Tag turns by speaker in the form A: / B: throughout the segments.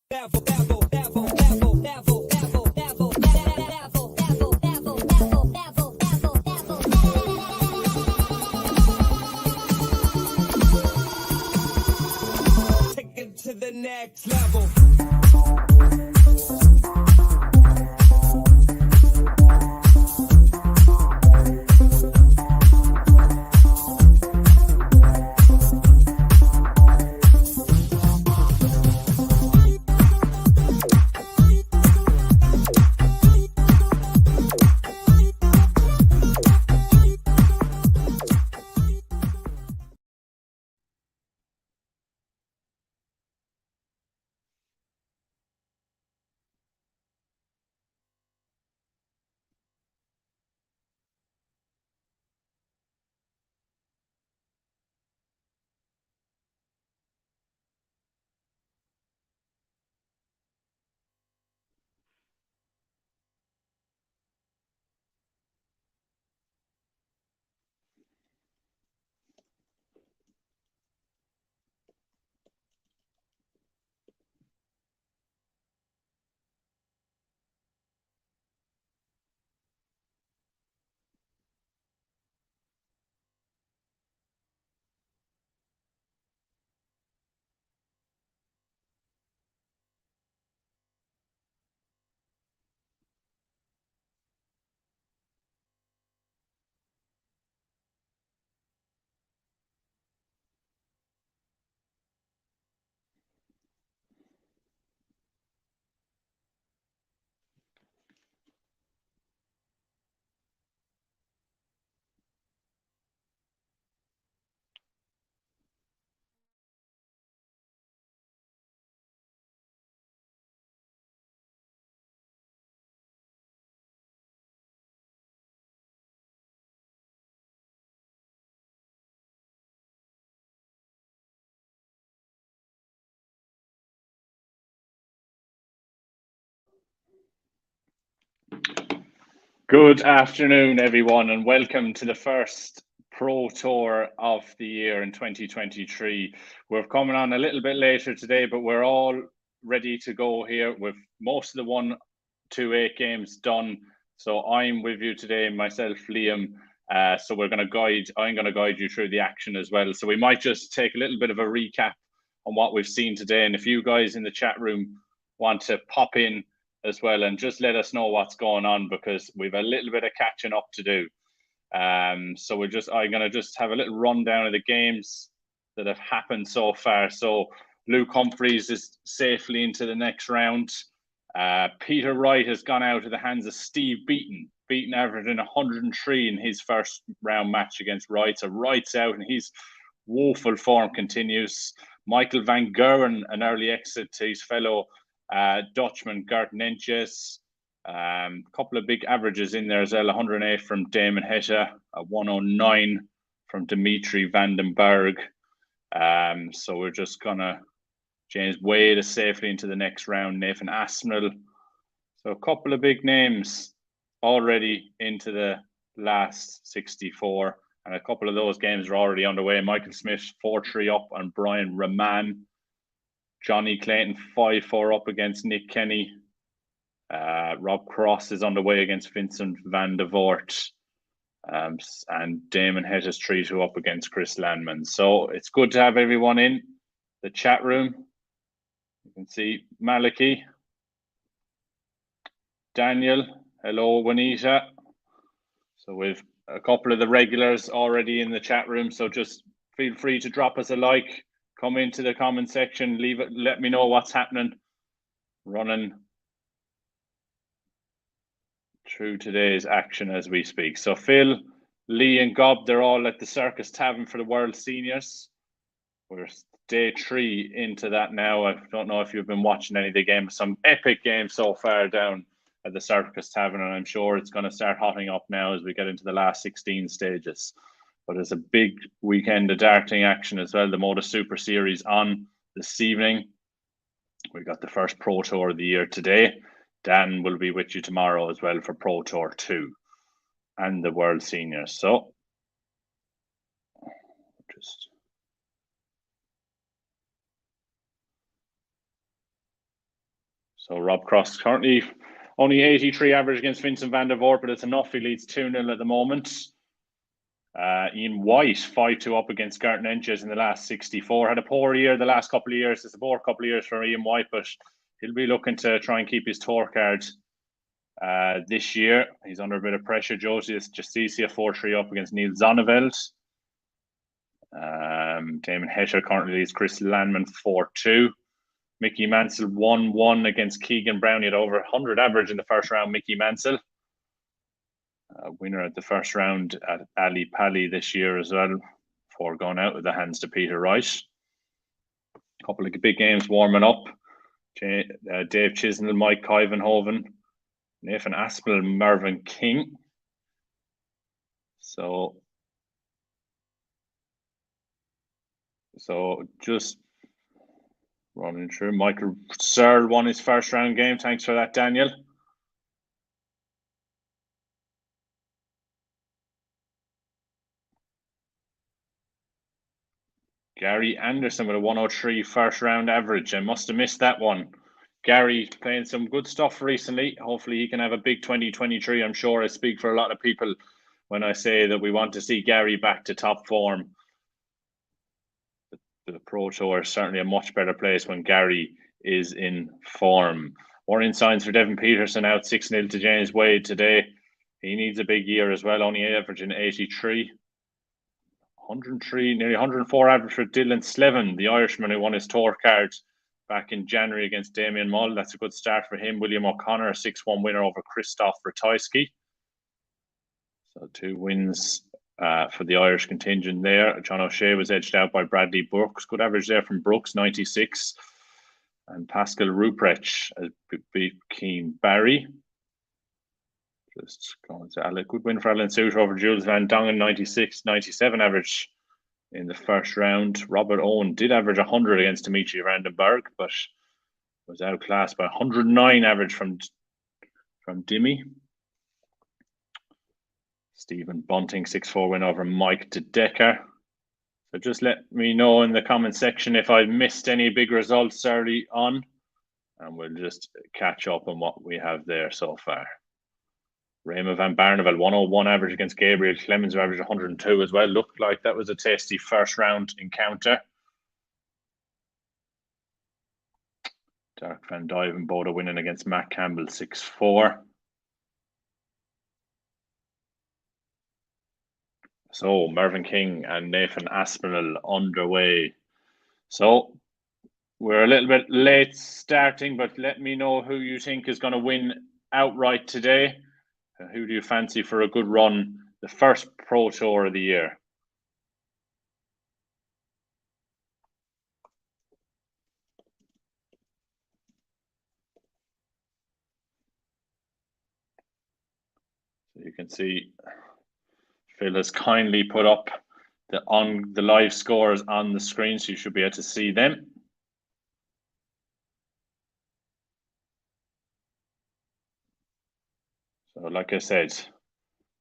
A: Take it to the next level.
B: Good afternoon, everyone, and welcome to the first Pro Tour of the year in 2023. We're coming on a little bit later today, but we're all ready to go here with most of the 1-2-8 games done. So I'm with you today, myself, Liam. So I'm going to guide you through the action as well. So we might just take a little bit of a recap on what we've seen today. And if you guys in the chat room want to pop in as well and just let us know what's going on, because we've a little bit of catching up to do. So I'm going to just have a little rundown of the games that have happened so far. So Luke Humphreys is safely into the next round. Peter Wright has gone out of the hands of Steve Beaton. Beaton averaging 103 in his first round match against Wright. So Wright's out and his woeful form continues. Michael van Geuren, an early exit to his fellow Dutchman Gert Nentjes. A couple of big averages in there as well. 108 from Damon Heta, a 109 from Dimitri van den Berg. So we're just gonna James Wade is safely into the next round. Nathan Aspinall. So a couple of big names already into the last 64, and a couple of those games are already underway. Michael Smith 4-3 up on Brian Rahman. Johnny Clayton 5-4 up against Nick Kenny. Rob Cross is underway against Vincent van der Voort. And Damon Hettis 3-2 up against Chris Landman. So it's good to have everyone in the chat room. You can see Maliki, Daniel, hello, Juanita. So we've a couple of the regulars already in the chat room. So just feel free to drop us a like. Come into the comment section, leave it, let me know what's happening. Running through today's action as we speak. So Phil, Lee and Gob, they're all at the Circus Tavern for the World Seniors. We're day 3 into that now. I don't know if you've been watching any of the games. Some epic games so far down at the Circus Tavern, and I'm sure it's going to start hotting up now as we get into the last 16 stages. But it's a big weekend of darting action as well. The MODUS Super Series on this evening. We got the first Pro Tour of the year today. Dan will be with you tomorrow as well for Pro Tour 2 and the World Seniors. So just So Rob Cross currently only 83 average against Vincent van der Voort, but it's enough. He leads 2-0 at the moment. Ian White, 5-2 up against Gert Nenches in the last 64. Had a poor year the last couple of years. It's a poor couple of years for Ian White, but he'll be looking to try and keep his tour card this year. He's under a bit of pressure. Josias Justicia 4-3 up against Neil Zonneveld. Damon Hesher currently leads Chris Landman 4-2. Mickey Mansell 1-1 against Keegan Brown. He had over 100 average in the first round, Mickey Mansell. Winner at the first round at Ali Pali this year as well, before going out with the hands to Peter Wright. A couple of big games warming up. Dave Chisnell, Mike Kyvenhoven, Nathan Aspinall, Mervyn King. So just running through. Michael Searle won his first round game. Thanks for that, Daniel. Gary Anderson with a 103 first round average. I must have missed that one. Gary playing some good stuff recently. Hopefully he can have a big 2023. I'm sure I speak for a lot of people when I say that we want to see Gary back to top form. The Pro Tour is certainly a much better place when Gary is in form. Warning signs for Devin Peterson out 6-0 to James Wade today. He needs a big year as well, only averaging 83. 103, nearly 104 average for Dylan Slevin, the Irishman who won his tour card back in January against Damien Mull. That's a good start for him. William O'Connor, a 6-1 winner over Christoph Ratajski. So 2 wins for the Irish contingent there. John O'Shea was edged out by Bradley Brooks. Good average there from Brooks, 96. And Pascal Ruprecht beat Keane Barry. Just going to Alec. Good win for Alan Suter over Jules Van Dongen, 96, 97 average in the first round. Robert Owen did average 100 against Dimitri Vandenberg, but was outclassed by 109 average from Dimmy. Stephen Bunting, 6-4 win over Mike De Decker. So just let me know in the comment section if I missed any big results early on, and we'll just catch up on what we have there so far. Raymond Van Barneveld, 101 average against Gabriel Clemens, who averaged 102 as well. Looked like that was a tasty first round encounter. Dirk Van Duiven, Boda winning against Matt Campbell, 6-4. So Mervyn King and Nathan Aspinall underway. So we're a little bit late starting, but let me know who you think is going to win outright today. Who do you fancy for a good run, the first Pro Tour of the year? So you can see Phil has kindly put up the live scores on the screen, so you should be able to see them. So like I said,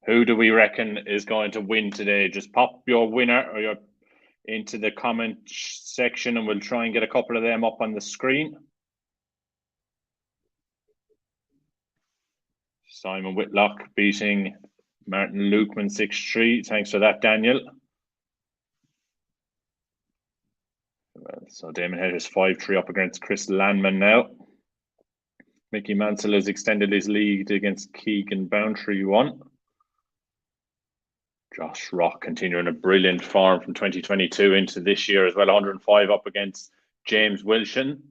B: who do we reckon is going to win today? Just pop your winner or your into the comment section and we'll try and get a couple of them up on the screen. Simon Whitlock beating Martin Lukeman 6-3. Thanks for that, Daniel. Well, so Damon Hedges 5-3 up against Chris Landman now. Mickey Mansell has extended his lead against Keegan Brown 3-1. Josh Rock continuing a brilliant form from 2022 into this year as well. 105 up against James Wilson,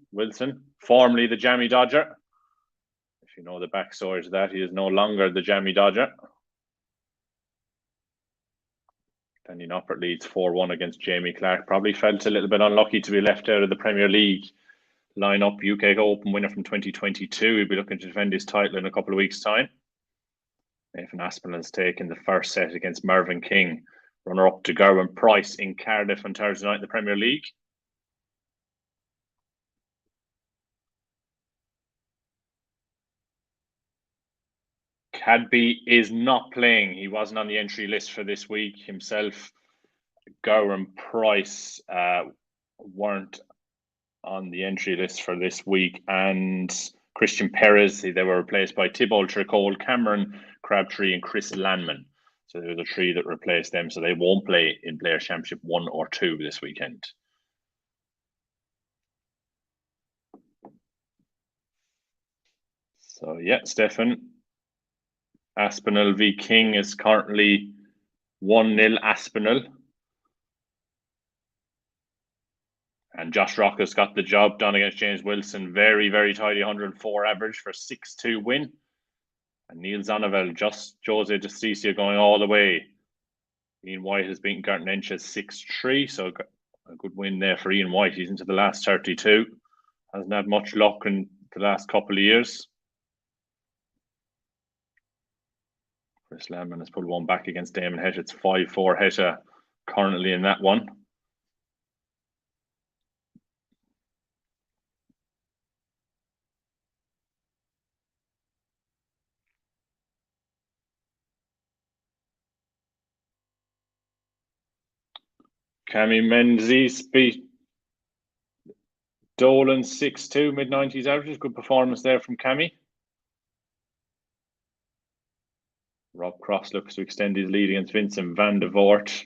B: formerly the Jammy Dodger. If you know the backstory to that, he is no longer the Jammy Dodger. Danny Noppert leads 4-1 against Jamie Clark. Probably felt a little bit unlucky to be left out of the Premier League lineup. UK Open winner from 2022. He'll be looking to defend his title in a couple of weeks' time. Nathan Aspinall's taken the first set against Mervyn King, runner-up to Gerwin Price in Cardiff on Thursday night in the Premier League. Cadby is not playing. He wasn't on the entry list for this week himself. Gerwin Price weren't on the entry list for this week, and Christian Perez, they were replaced by Thibault Tricol, Cameron Crabtree, and Chris Landman. So they're the three that replaced them. So they won't play in Players' Championship 1 or 2 this weekend. So yeah, Stefan, Aspinall v King is currently 1-0 Aspinall. And Josh Rock has got the job done against James Wilson. Very, very tidy, 104 average for 6-2 win. And Neil Zonneville, just Jose Justicia going all the way. Ian White has beaten Garton Enches 6-3, so a good win there for Ian White. He's into the last 32. Hasn't had much luck in the last couple of years. Chris Landman has pulled one back against Damon Heta. It's 5-4 Heta currently in that one. Cammy Menzies beat Dolan 6-2, mid-90s averages. Good performance there from Cammy. Rob Cross looks to extend his lead against Vincent van der Voort.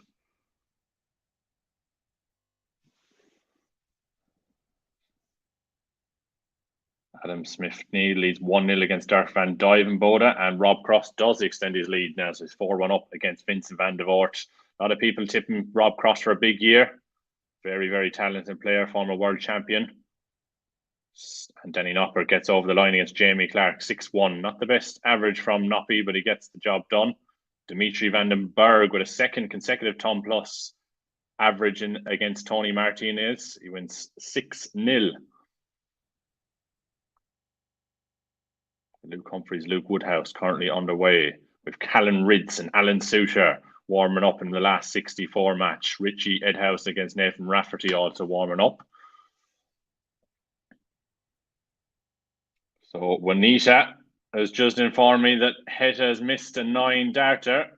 B: Adam Smith-Neal leads 1-0 against Dirk van Duivenbode, and Rob Cross does extend his lead now, so he's 4-1 up against Vincent van der Voort. A lot of people tipping Rob Cross for a big year. Very, very talented player, former world champion. And Danny Nopper gets over the line against Jamie Clark, 6-1. Not the best average from Noppy, but he gets the job done. Dimitri van den Berg with a second consecutive Tom Plus average against Tony Martinez. He wins 6-0. Luke Humphreys, Luke Woodhouse currently underway with Callan Ridds and Alan Suter warming up in the last 64 match. Richie Edhouse against Nathan Rafferty also warming up. So Juanita has just informed me that Heta has missed a 9 darter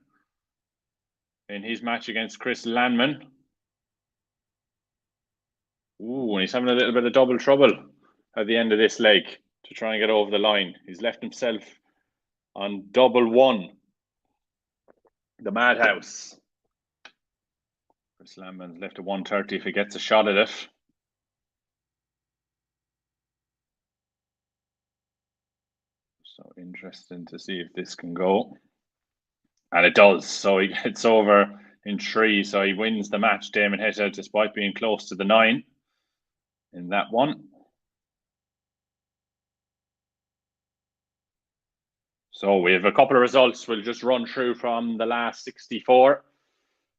B: in his match against Chris Landman. Ooh, and he's having a little bit of double trouble at the end of this leg to try and get over the line. He's left himself on double 1. The Madhouse. Chris Landman's left at 130 if he gets a shot at it. So interesting to see if this can go. And it does. So he gets over in 3. So he wins the match, Damon Heta, despite being close to the 9 in that one. So we have a couple of results we'll just run through from the last 64.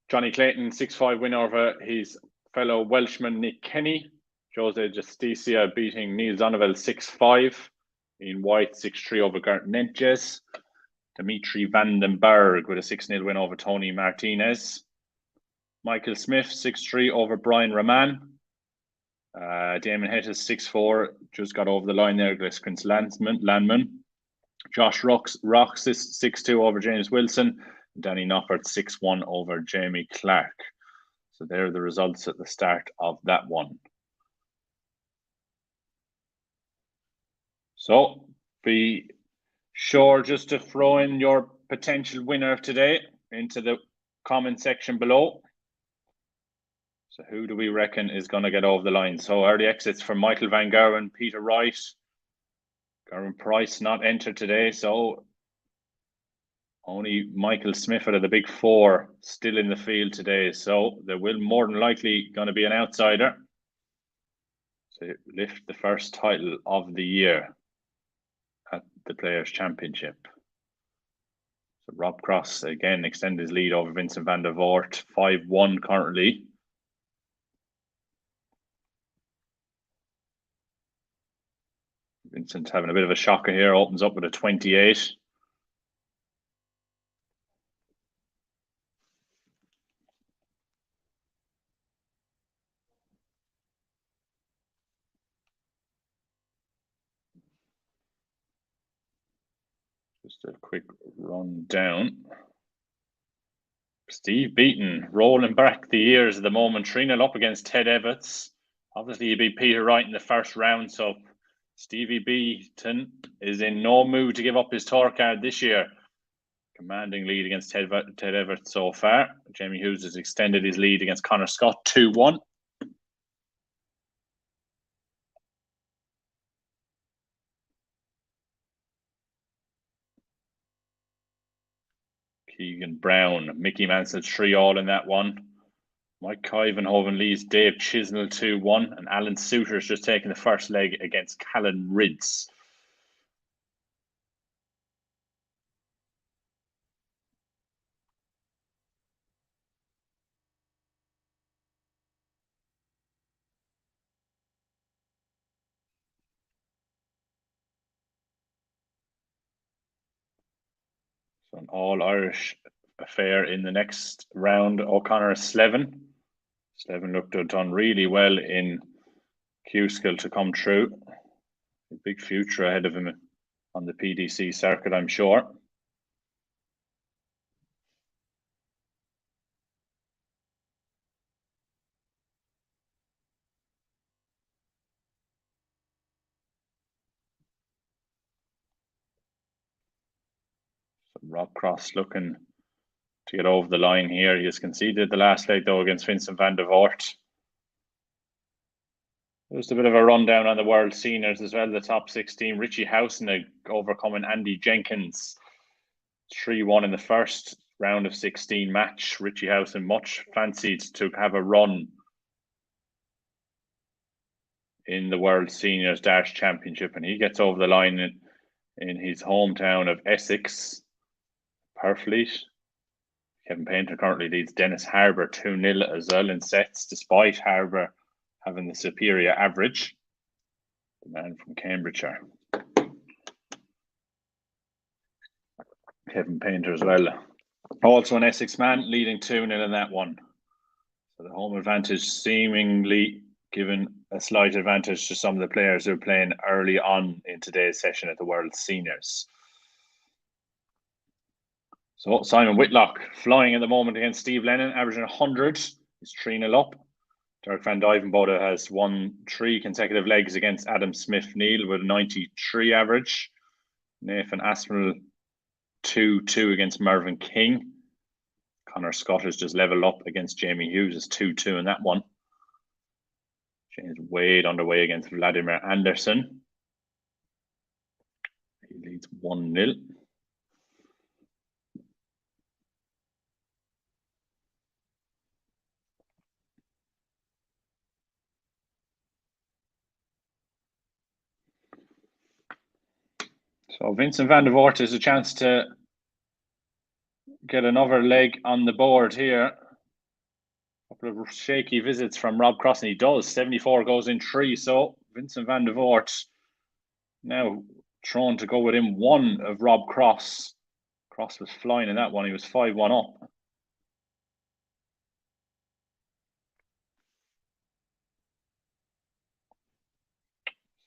B: Johnny Clayton, 6-5 win over his fellow Welshman Nick Kenny. Jose Justicia beating Neil Zonneville 6-5. Ian White 6-3 over Gert Nentjes. Dimitri van den Berg with a 6-0 win over Tony Martinez. Michael Smith 6-3 over Brian Raman. Damon Hettis 6-4, just got over the line there against Chris Landman. Josh Rocks 6-2 over James Wilson. Danny Noppert 6-1 over Jamie Clark. So there are the results at the start of that one. So be sure just to throw in your potential winner of today into the comment section below. So who do we reckon is going to get over the line? So early exits from Michael Van Gerwen, Peter Wright. Gerwin Price not entered today, so only Michael Smith out of the big 4 still in the field today. So there will more than likely going to be an outsider to lift the first title of the year at the Players' Championship. So Rob Cross again extend his lead over Vincent van der Voort, 5-1 currently. Vincent having a bit of a shocker here, opens up with a 28. Just a quick run down. Steve Beaton rolling back the years at the moment, 3-0 up against Ted Evans. Obviously, he beat Peter Wright in the first round, so Stevie Beaton is in no mood to give up his tour card this year. Commanding lead against Ted Everett so far. Jamie Hughes has extended his lead against Connor Scott 2-1. Keegan Brown, Mickey Mansell 3-all in that one. Mike Kyvenhoven leads Dave Chisnell 2-1, and Alan Suter's just taking the first leg against Callan Ridds. So an all-Irish affair in the next round. O'Connor Slevin. Slevin looked to have done really well in Q-Skill to come through. A big future ahead of him on the PDC circuit, I'm sure. So Rob Cross looking to get over the line here. He has conceded the last leg though against Vincent van der Voort. Just a bit of a rundown on the World Seniors as well. The top 16, Richie Housen overcoming Andy Jenkins 3-1 in the first round of 16 match. Richie Housen much fancied to have a run in the World Seniors Dash Championship, and he gets over the line in his hometown of Essex, Purfleet. Kevin Painter currently leads Dennis Harbour 2-0 as well in sets, despite Harbour having the superior average. The man from Cambridgeshire. Kevin Painter as well. Also an Essex man, leading 2-0 in that one. So the home advantage seemingly given a slight advantage to some of the players who are playing early on in today's session at the World Seniors. So Simon Whitlock flying at the moment against Steve Lennon, averaging 100. He's 3-0 up. Dirk van Duijvenbode has won 3 consecutive legs against Adam Smith-Neal with a 93 average. Nathan Aspinall 2-2 against Mervyn King. Connor Scott has just leveled up against Jamie Hughes, is 2-2 in that one. James Wade underway against Vladimir Anderson. He leads 1-0. So Vincent van der Voort has a chance to get another leg on the board here. A couple of shaky visits from Rob Cross, and he does. 74 goes in 3. So Vincent van der Voort now thrown to go within 1 of Rob Cross. Cross was flying in that one. He was 5-1 up.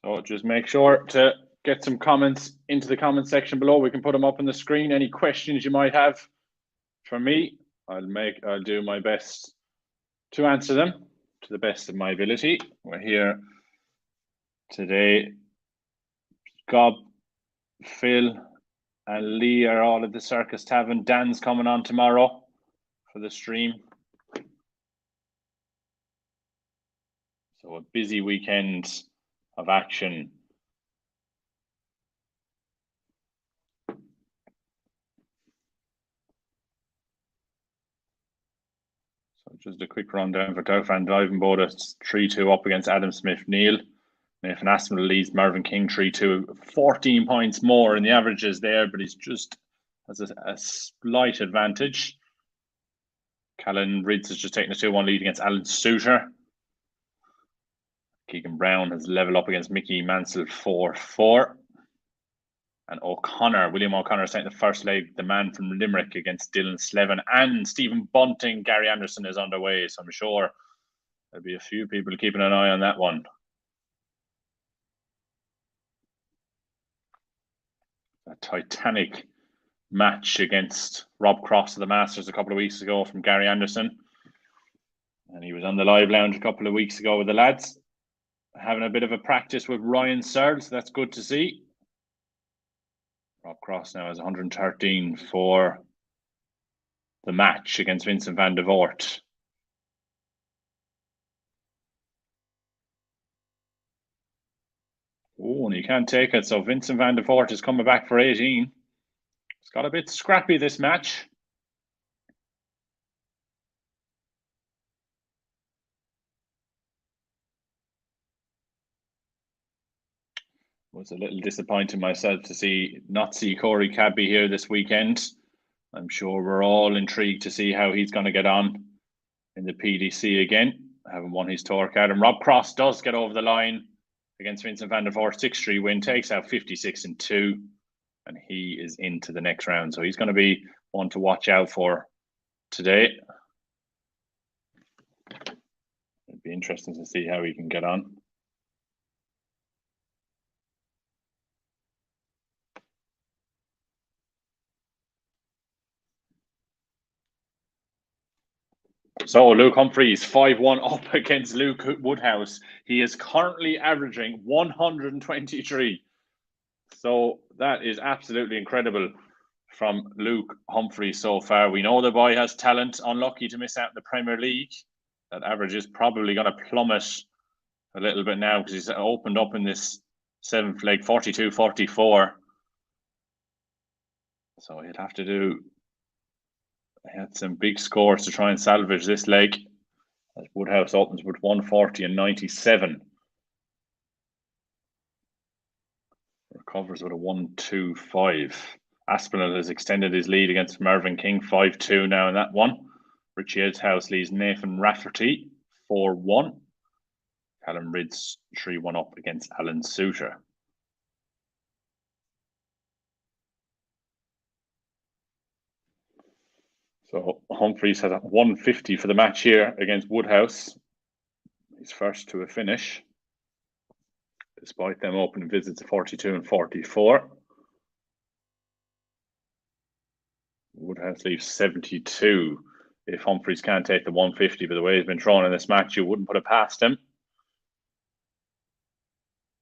B: So just make sure to get some comments into the comment section below. We can put them up on the screen. Any questions you might have for me, I'll do my best to answer them to the best of my ability. We're here today. Gob, Phil, and Lee are all at the Circus Tavern. Dan's coming on tomorrow for the stream. So a busy weekend of action. So just a quick rundown for Dirk van Duijvenbode. 3-2 up against Adam Smith-Neal. Nathan Aspinall leads Mervyn King 3-2. 14 points more in the averages there, but he's just has a slight advantage. Callan Ridds has just taken a 2-1 lead against Alan Suter. Keegan Brown has leveled up against Mickey Mansell 4-4. And William O'Connor is taking the first leg, the man from Limerick against Dylan Slevin. And Stephen Bunting, Gary Anderson is underway, so I'm sure there'll be a few people keeping an eye on that one. A titanic match against Rob Cross of the Masters a couple of weeks ago from Gary Anderson. And he was on the live lounge a couple of weeks ago with the lads. having a bit of a practice with Ryan Searle, so that's good to see. Rob Cross now has 113 for the match against Vincent van der Voort. Oh, and he can't take it. So Vincent van der Voort is coming back for 18. It's got a bit scrappy, this match. Was a little disappointed myself to not see Corey Cadby here this weekend. I'm sure we're all intrigued to see how he's going to get on in the PDC again. Having won his tour card. And Rob Cross does get over the line against Vincent van der Voort. 6-3 win, takes out 56-2. And he is into the next round. So he's going to be one to watch out for today. It'd be interesting to see how he can get on. So Luke Humphries, 5-1 up against Luke Woodhouse. He is currently averaging 123. So that is absolutely incredible from Luke Humphries so far. We know the boy has talent, unlucky to miss out in the Premier League. That average is probably going to plummet a little bit now because he's opened up in this 7th leg, 42-44. So he'd have to do... He had some big scores to try and salvage this leg. As Woodhouse opens with 140-97. Recovers with a 1-2-5. Aspinall has extended his lead against Mervyn King, 5-2 now in that one. Richie Edhouse leads Nathan Rafferty, 4-1. Callum Ridds, 3-1 up against Alan Suter. So Humphries has a 150 for the match here against Woodhouse. He's first to a finish, despite them opening visits of 42 and 44. Woodhouse leaves 72. If Humphries can't take the 150, but the way he's been thrown in this match, you wouldn't put it past him.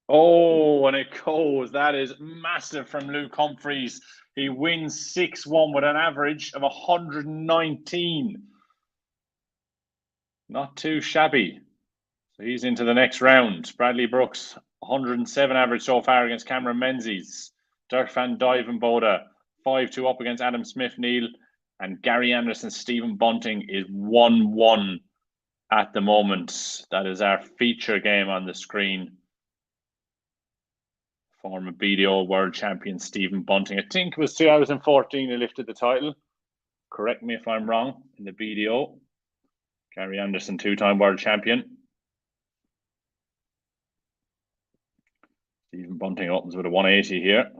B: Oh, and it goes. That is massive from Luke Humphries. He wins 6-1 with an average of 119. Not too shabby. So he's into the next round. Bradley Brooks, 107 average so far against Cameron Menzies. Dirk van Duivenbode, 5-2 up against Adam Smith-Neal. And Gary Anderson, Stephen Bunting is 1-1 at the moment. That is our feature game on the screen. Former BDO World Champion Stephen Bunting. I think it was 2014 he lifted the title. Correct me if I'm wrong, in the BDO. Gary Anderson, 2-time World Champion. Stephen Bunting opens with a 180 here.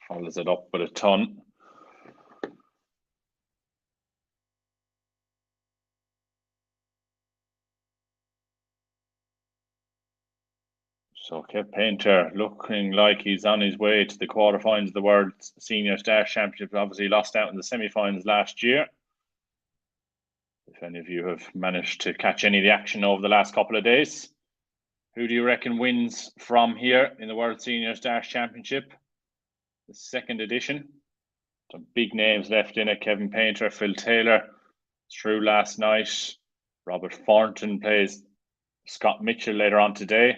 B: Follows it up with a ton. So Kev Painter looking like he's on his way to the quarterfinals of the World Senior Stars Championship. Obviously lost out in the semi-finals last year. If any of you have managed to catch any of the action over the last couple of days, who do you reckon wins from here in the World Senior Stars Championship? The 2nd edition. Some big names left in it. Kevin Painter, Phil Taylor through last night. Robert Thornton plays Scott Mitchell later on today.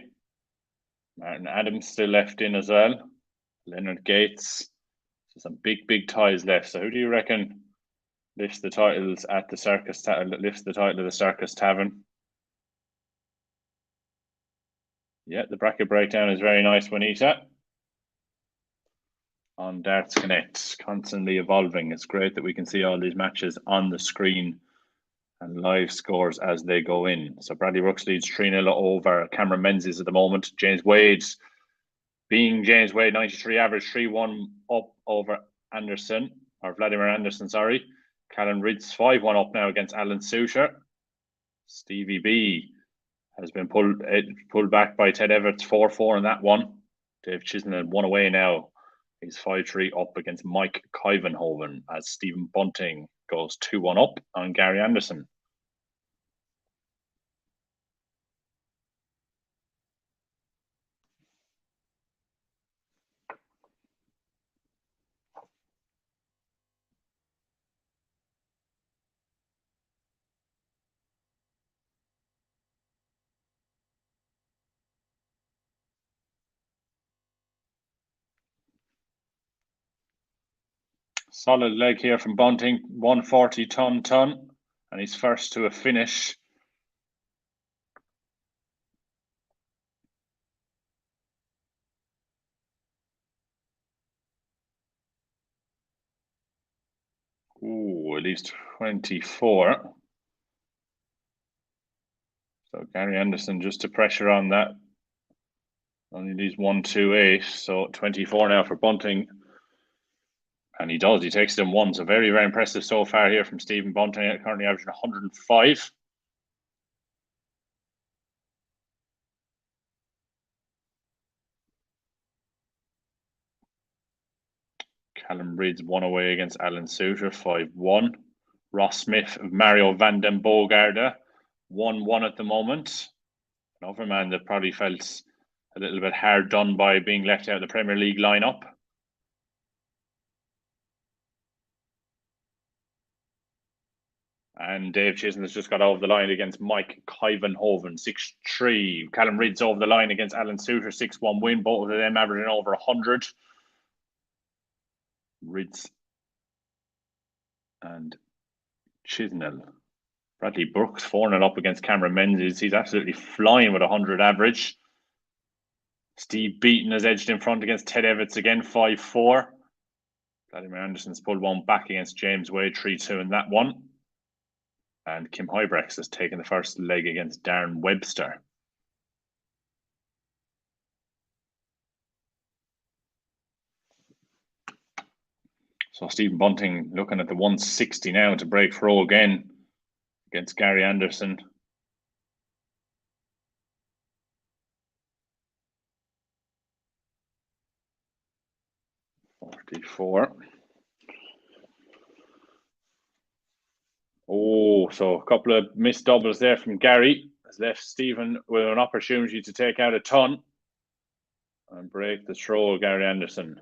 B: Martin Adams still left in as well. Leonard Gates. So some big ties left. So who do you reckon lifts the titles at the Circus? Lifts the title of the Circus Tavern? Yeah, the bracket breakdown is very nice, Juanita. On Darts Connect, constantly evolving. It's great that we can see all these matches on the screen and live scores as they go in. So Bradley Brooks leads 3-0 over Cameron Menzies at the moment. James Wade, being James Wade, 93 average, 3-1 up over Anderson, or Vladimir Anderson, sorry. Callum Ridds, 5-1 up now against Alan Suter. Stevie B has been pulled back by Ted Everts, 4-4 in that one. Dave Chisholm 1 away now He's 5-3 up against Mike Kuivenhoven as Stephen Bunting goes 2-1 up on Gary Anderson. Solid leg here from Bunting, 140 ton, and he's first to a finish. Ooh, at least 24. So Gary Anderson just to pressure on that. Only needs 128, so 24 now for Bunting. And he does, he takes them one. So very, very impressive so far here from Stephen Bunting, currently averaging 105. Callum Reed's one away against Alan Suter, 5-1. Ross Smith of Mario van den Bogarde, 1-1 at the moment. Another man that probably felt a little bit hard done by being left out of the Premier League lineup. And Dave Chisholm has just got over the line against Mike Kuivenhoven, 6-3. Callum Reed's over the line against Alan Suter, 6-1 win. Both of them averaging over 100. Reed's and Chisnell. Bradley Brooks 4-0 up against Cameron Menzies. He's absolutely flying with 100 average. Steve Beaton has edged in front against Ted Evans again, 5-4. Vladimir Anderson's pulled one back against James Wade, 3-2 in that one. And Kim Huybrechts has taken the first leg against Darren Webster. So Stephen Bunting looking at the 160 now to break throw again against Gary Anderson. $44. Oh, so a couple of missed doubles there from Gary. Has left Stephen with an opportunity to take out a ton and break the throw of Gary Anderson.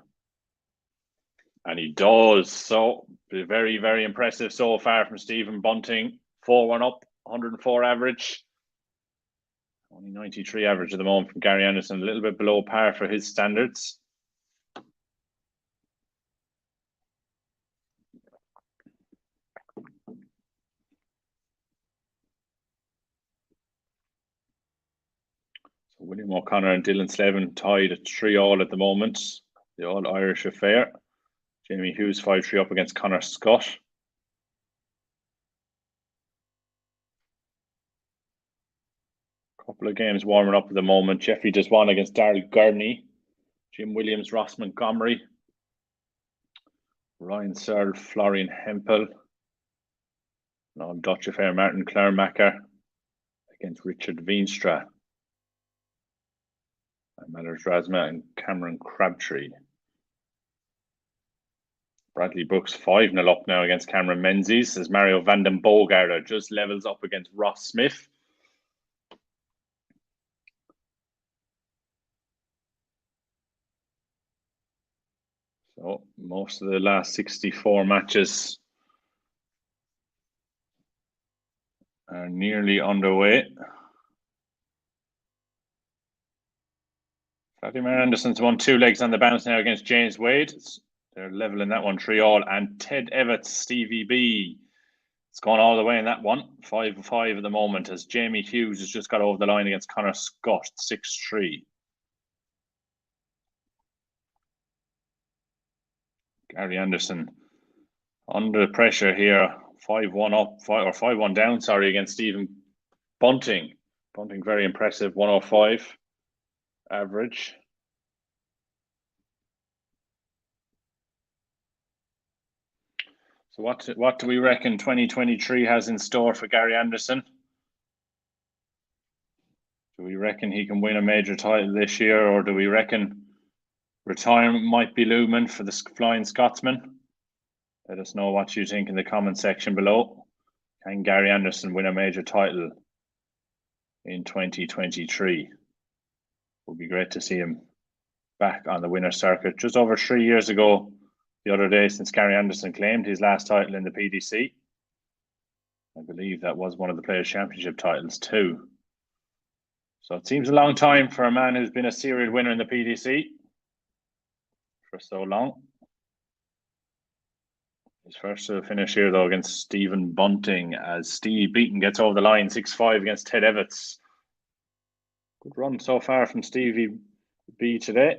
B: And he does. So very, very impressive so far from Stephen Bunting. 4-1 up, 104 average. Only 93 average at the moment from Gary Anderson. A little bit below par for his standards. So William O'Connor and Dylan Slevin tied at 3-all at the moment. The All-Irish affair. Jamie Hughes 5-3 up against Connor Scott. Couple of games warming up at the moment. Jeffrey just won against Daryl Gurney. Jim Williams, Ross Montgomery. Ryan Searle, Florian Hempel. Now Dutch affair, Martin Klermacher against Richard Veenstra. And Mellors Rasma and Cameron Crabtree. Bradley Brooks 5-0 up now against Cameron Menzies as Mario van den Bogarde just levels up against Ross Smith. So most of the last 64 matches are nearly underway. Vladimir Anderson's won 2 legs on the bounce now against James Wade. They're level in that one, 3-all. And Ted Evans, Stevie B. It's gone all the way in that one. 5-5 at the moment as Jamie Hughes has just got over the line against Connor Scott, 6-3. Gary Anderson under pressure here, 5-1 up, or 5-1 down, sorry, against Stephen Bunting. Bunting very impressive, 105 average. So what do we reckon 2023 has in store for Gary Anderson? Do we reckon he can win a major title this year, or do we reckon Retirement might be looming for the Flying Scotsman. Let us know what you think in the comment section below. Can Gary Anderson win a major title in 2023? Would be great to see him back on the winner's circuit. Just over 3 years ago, the other day, since Gary Anderson claimed his last title in the PDC. I believe that was one of the Players' Championship titles too. So it seems a long time for a man who's been a serial winner in the PDC for so long. His first finish here, though, against Stephen Bunting, as Steve Beaton gets over the line 6-5 against Ted Evans. Good run so far from Stevie B today.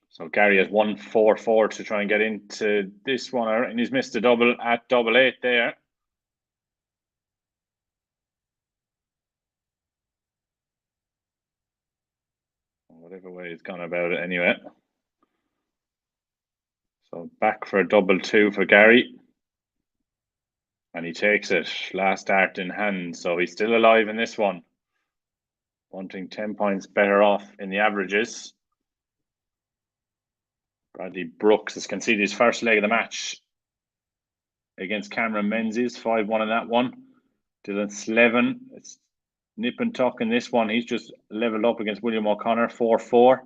B: So Gary has 1-4-4 to try and get into this one, and he's missed a double at double 8 there. Whatever way he's gone about it anyway. So back for a double 2 for Gary. And he takes it, last dart in hand, so he's still alive in this one. Wanting 10 points better off in the averages. Bradley Brooks has conceded his first leg of the match against Cameron Menzies, 5-1 in that one. Dylan Slevin, it's nip and tuck in this one. He's just leveled up against William O'Connor, 4-4.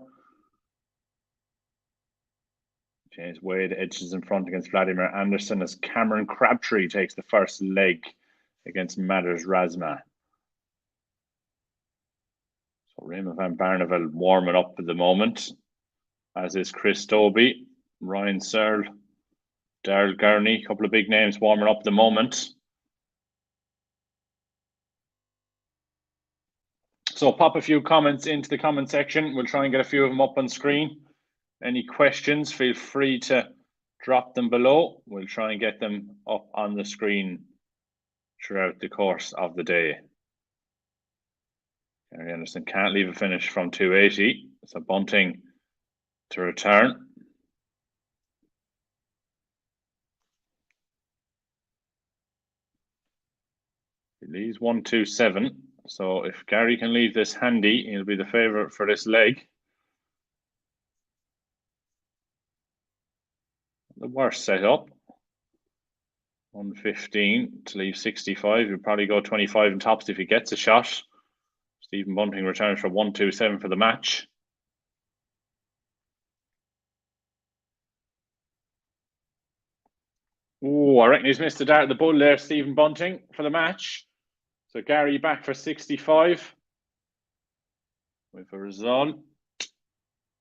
B: James Wade edges in front against Vladimir Anderson as Cameron Crabtree takes the first leg against Matters Razma. So Raymond van Barneveld warming up at the moment, as is Chris Dobie, Ryan Searle, Daryl Gurney, a couple of big names warming up at the moment. So pop a few comments into the comment section. We'll try and get a few of them up on screen. Any questions, feel free to drop them below. We'll try and get them up on the screen throughout the course of the day. Gary Anderson can't leave a finish from 280. So Bunting to return. He leaves 1-2-7. So if Gary can leave this handy, he'll be the favourite for this leg. The worst setup. 115 to leave 65. He'll probably go 25 in tops if he gets a shot. Stephen Bunting returns for 1-2-7 for the match. Oh, I reckon he's missed the dart of the bull there, Stephen Bunting, for the match. So Gary back for 65 with a result.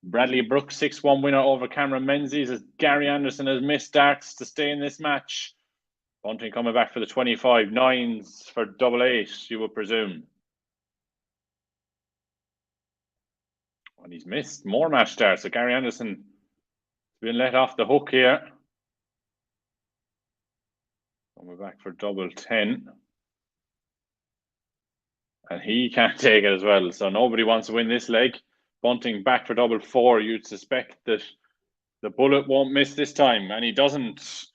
B: Bradley Brooks 6-1 winner over Cameron Menzies as Gary Anderson has missed darts to stay in this match. Bunting coming back for the 25. 9s for double 8, you would presume. And he's missed more match darts. So Gary Anderson has been let off the hook here. Coming back for double 10. And he can't take it as well. So nobody wants to win this leg. Bunting back for double 4. You'd suspect that the bullet won't miss this time. And he doesn't.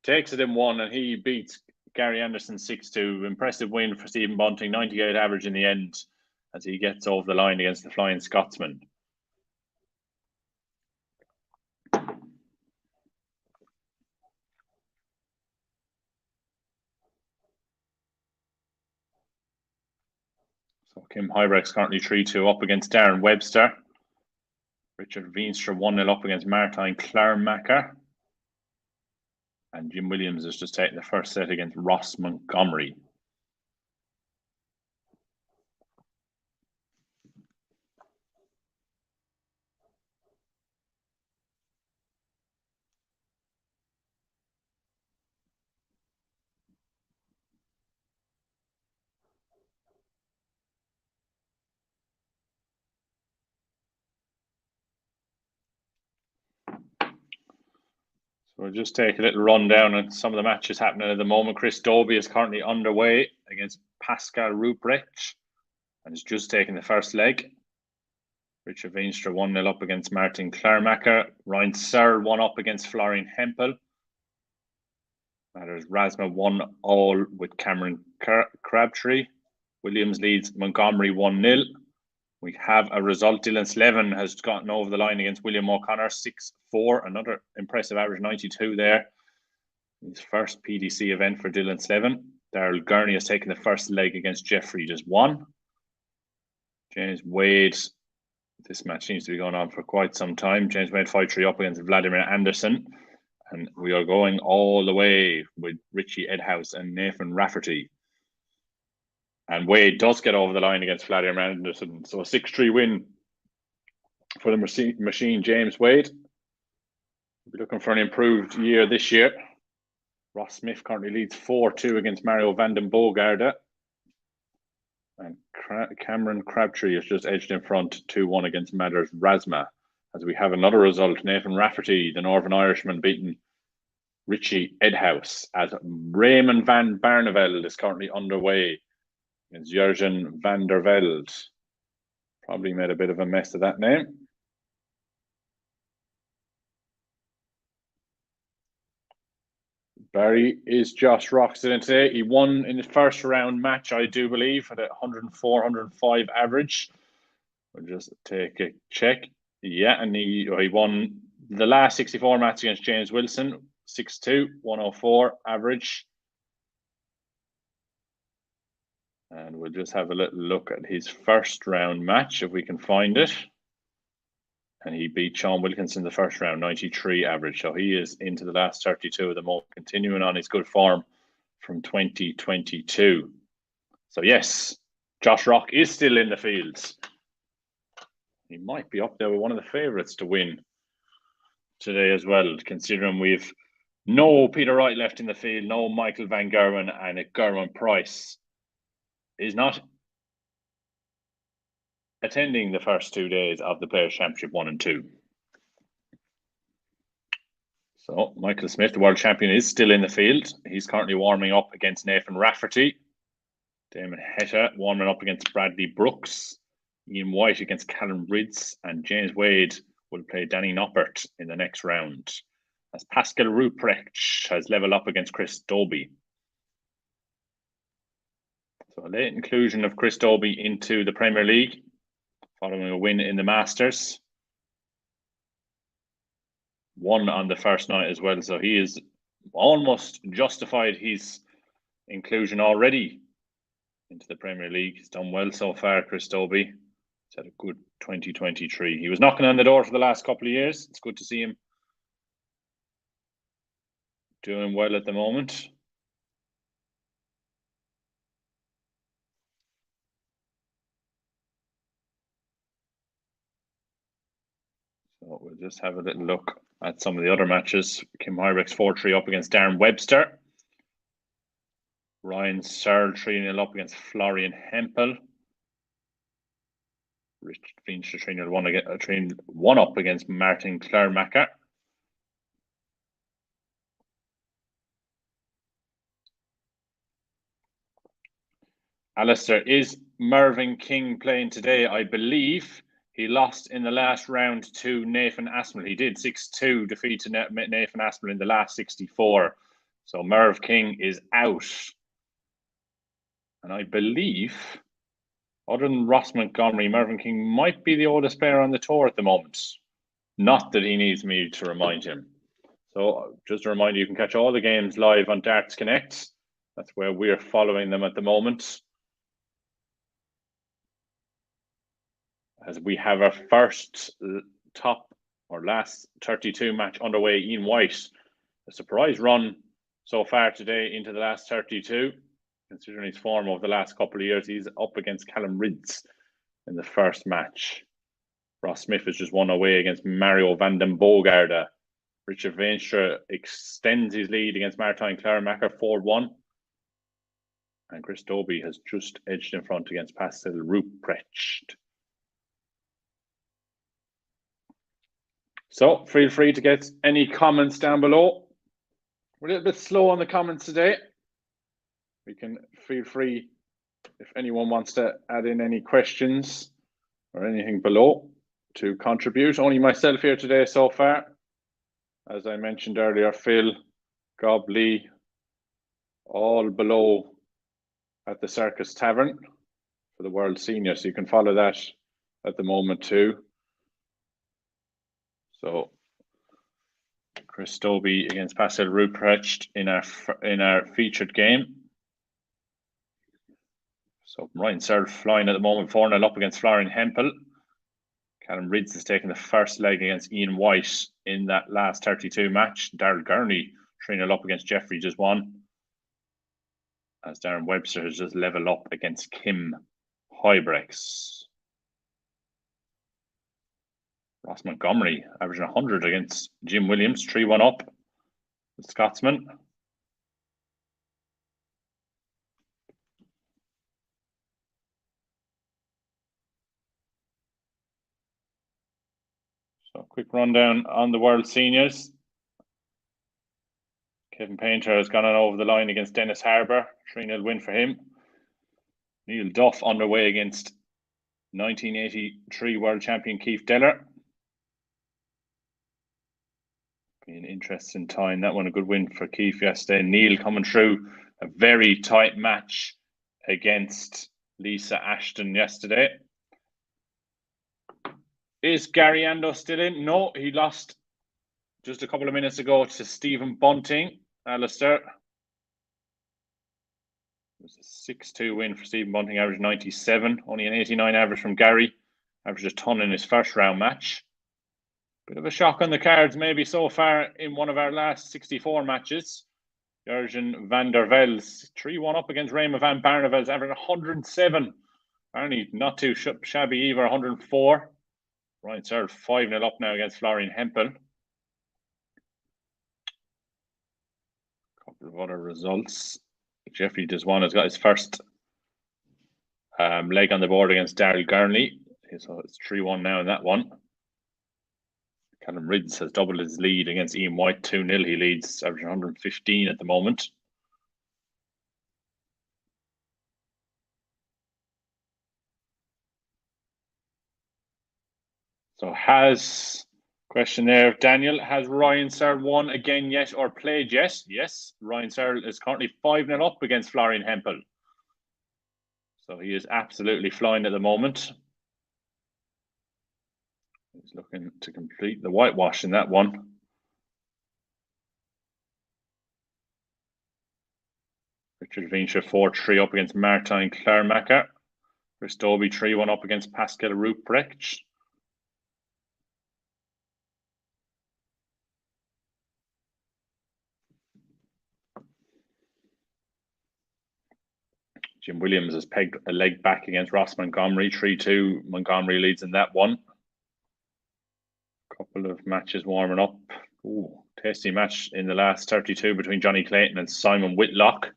B: Takes it in 1 and he beats Gary Anderson 6-2. Impressive win for Stephen Bunting. 98 average in the end as he gets over the line against the Flying Scotsman. So Kim Hybrecht's currently 3-2 up against Darren Webster. Richard Veenstra 1-0 up against Martijn Klaarmaker. And Jim Williams has just taken the first set against Ross Montgomery. So we'll just take a little rundown on some of the matches happening at the moment. Chris Dobie is currently underway against Pascal Ruprecht and has just taken the first leg. Richard Veenstra 1-0 up against Martin Klermacher. Ryan Searle 1 up against Florian Hempel. Matters Rasma 1-all with Cameron Crabtree. Williams leads Montgomery 1-0. We have a result. Dylan Slevin has gotten over the line against William O'Connor 6-4. Another impressive average 92 there. His first PDC event for Dylan Slevin. Daryl Gurney has taken the first leg against Jeffrey just 1. James Wade. This match seems to be going on for quite some time. James Wade 5-3 up against Vladimir Anderson. And we are going all the way with Richie Edhouse and Nathan Rafferty. And Wade does get over the line against Vladimir Anderson. So a 6-3 win for the machine, James Wade. We'll be looking for an improved year this year. Ross Smith currently leads 4-2 against Mario van den Bogarde. And Cameron Crabtree is just edged in front 2-1 against Matters Rasma. As we have another result, Nathan Rafferty, the Northern Irishman, beaten Richie Edhouse. As Raymond van Barneveld is currently underway against Jurgen van der Velde. Probably made a bit of a mess of that name. Barry is Josh Roxton today. He won in the first round match, I do believe, at a 104, 105 average. We'll just take a check. Yeah, and he won the last 64 match against James Wilson, 6-2, 104 average. And we'll just have a little look at his first round match, if we can find it. And he beat Sean Wilkinson the first round, 93 average. So he is into the last 32 of the moment, continuing on his good form from 2022. So yes, Josh Rock is still in the fields. He might be up there with one of the favourites to win today as well, considering we've no Peter Wright left in the field, no Michael Van Gerwen, and a Gerwin Price is not attending the first 2 days of the Players' Championship 1 and 2. So Michael Smith, the world champion, is still in the field. He's currently warming up against Nathan Rafferty. Damon Hetta warming up against Bradley Brooks. Ian White against Callum Ridds. And James Wade will play Danny Noppert in the next round. As Pascal Ruprecht has leveled up against Chris Dobie. So a late inclusion of Chris Dobie into the Premier League, following a win in the Masters. Won on the first night as well, so he is almost justified his inclusion already into the Premier League. He's done well so far, Chris Dobie. He's had a good 2023. He was knocking on the door for the last couple of years. It's good to see him doing well at the moment. So we'll just have a little look at some of the other matches. Kim Hybrick's 4-3 up against Darren Webster. Ryan Searle 3-0 up against Florian Hempel. Richard Veenstra 3-0 1 up against Martin Klermacher. Alistair, is Mervyn King playing today? I believe he lost in the last round to Nathan Aspinall. He did 6-2 defeat to Nathan Aspinall in the last 64. So Merv King is out. And I believe, other than Ross Montgomery, Mervyn King might be the oldest player on the tour at the moment. Not that he needs me to remind him. So just a reminder, you can catch all the games live on Darts Connect. That's where we're following them at the moment. As we have our first last 32 match underway. Ian White, a surprise run so far today into the last 32. Considering his form over the last couple of years, he's up against Callum Ridds in the first match. Ross Smith has just won away against Mario van den Bogarde. Richard Veenstra extends his lead against Martin Klermacher 4-1. And Chris Dobie has just edged in front against Pascal Ruprecht. So feel free to get any comments down below. We're a little bit slow on the comments today. We can feel free if anyone wants to add in any questions or anything below. to contribute. Only myself here today so far. As I mentioned earlier, Phil, Gob, Lee, all below at the Circus Tavern for the World Senior. So you can follow that at the moment too. So Chris Dobie against Pascal Ruprecht in our featured game. So Ryan Searle flying at the moment, 4-0 up against Florian Hempel. Callum Ridds is taking the first leg against Ian White in that last 32 match. Daryl Gurney 3-0 up against Jeffrey just won. As Darren Webster has just leveled up against Kim Huybrechts. Ross Montgomery averaging 100 against Jim Williams, 3-1 up. The Scotsman. So quick rundown on the World Seniors. Kevin Painter has gone on over the line against Dennis Harbour. 3-0 win for him. Neil Duff underway against 1983 World Champion Keith Deller. Be an interesting time. That one a good win for Keith yesterday. Neil coming through a very tight match against Lisa Ashton yesterday. Is Gary Ando still in? No, he lost just a couple of minutes ago to Stephen Bunting. Alistair. It was a 6-2 win for Stephen Bunting, average 97. Only an 89 average from Gary. Averaged a ton in his first round match. Bit of a shock on the cards maybe so far in one of our last 64 matches. Jurgen van der Vels, 3-1 up against Raymond van Barneveld, averaging 107. Apparently not too shabby either, 104. Ryan Searle 5-0 up now against Florian Hempel. A couple of other results. Jeffrey Deswan has got his first leg on the board against Daryl Gurney. So it's 3-1 now in that one. Callum Ridds has doubled his lead against Ian White, 2-0. He leads, averaging 115 at the moment. So question there, Daniel, has Ryan Searle won again yet or played yet? Yes, Ryan Searle is currently 5-0 up against Florian Hempel. So he is absolutely flying at the moment. He's looking to complete the whitewash in that one. Richard Vinscher 4-3 up against Martin Klermacher. Chris Dobie 3-1 up against Pascal Ruprecht. Jim Williams has pegged a leg back against Ross Montgomery, 3-2. Montgomery leads in that one. Couple of matches warming up. Ooh, tasty match in the last 32 between Johnny Clayton and Simon Whitlock.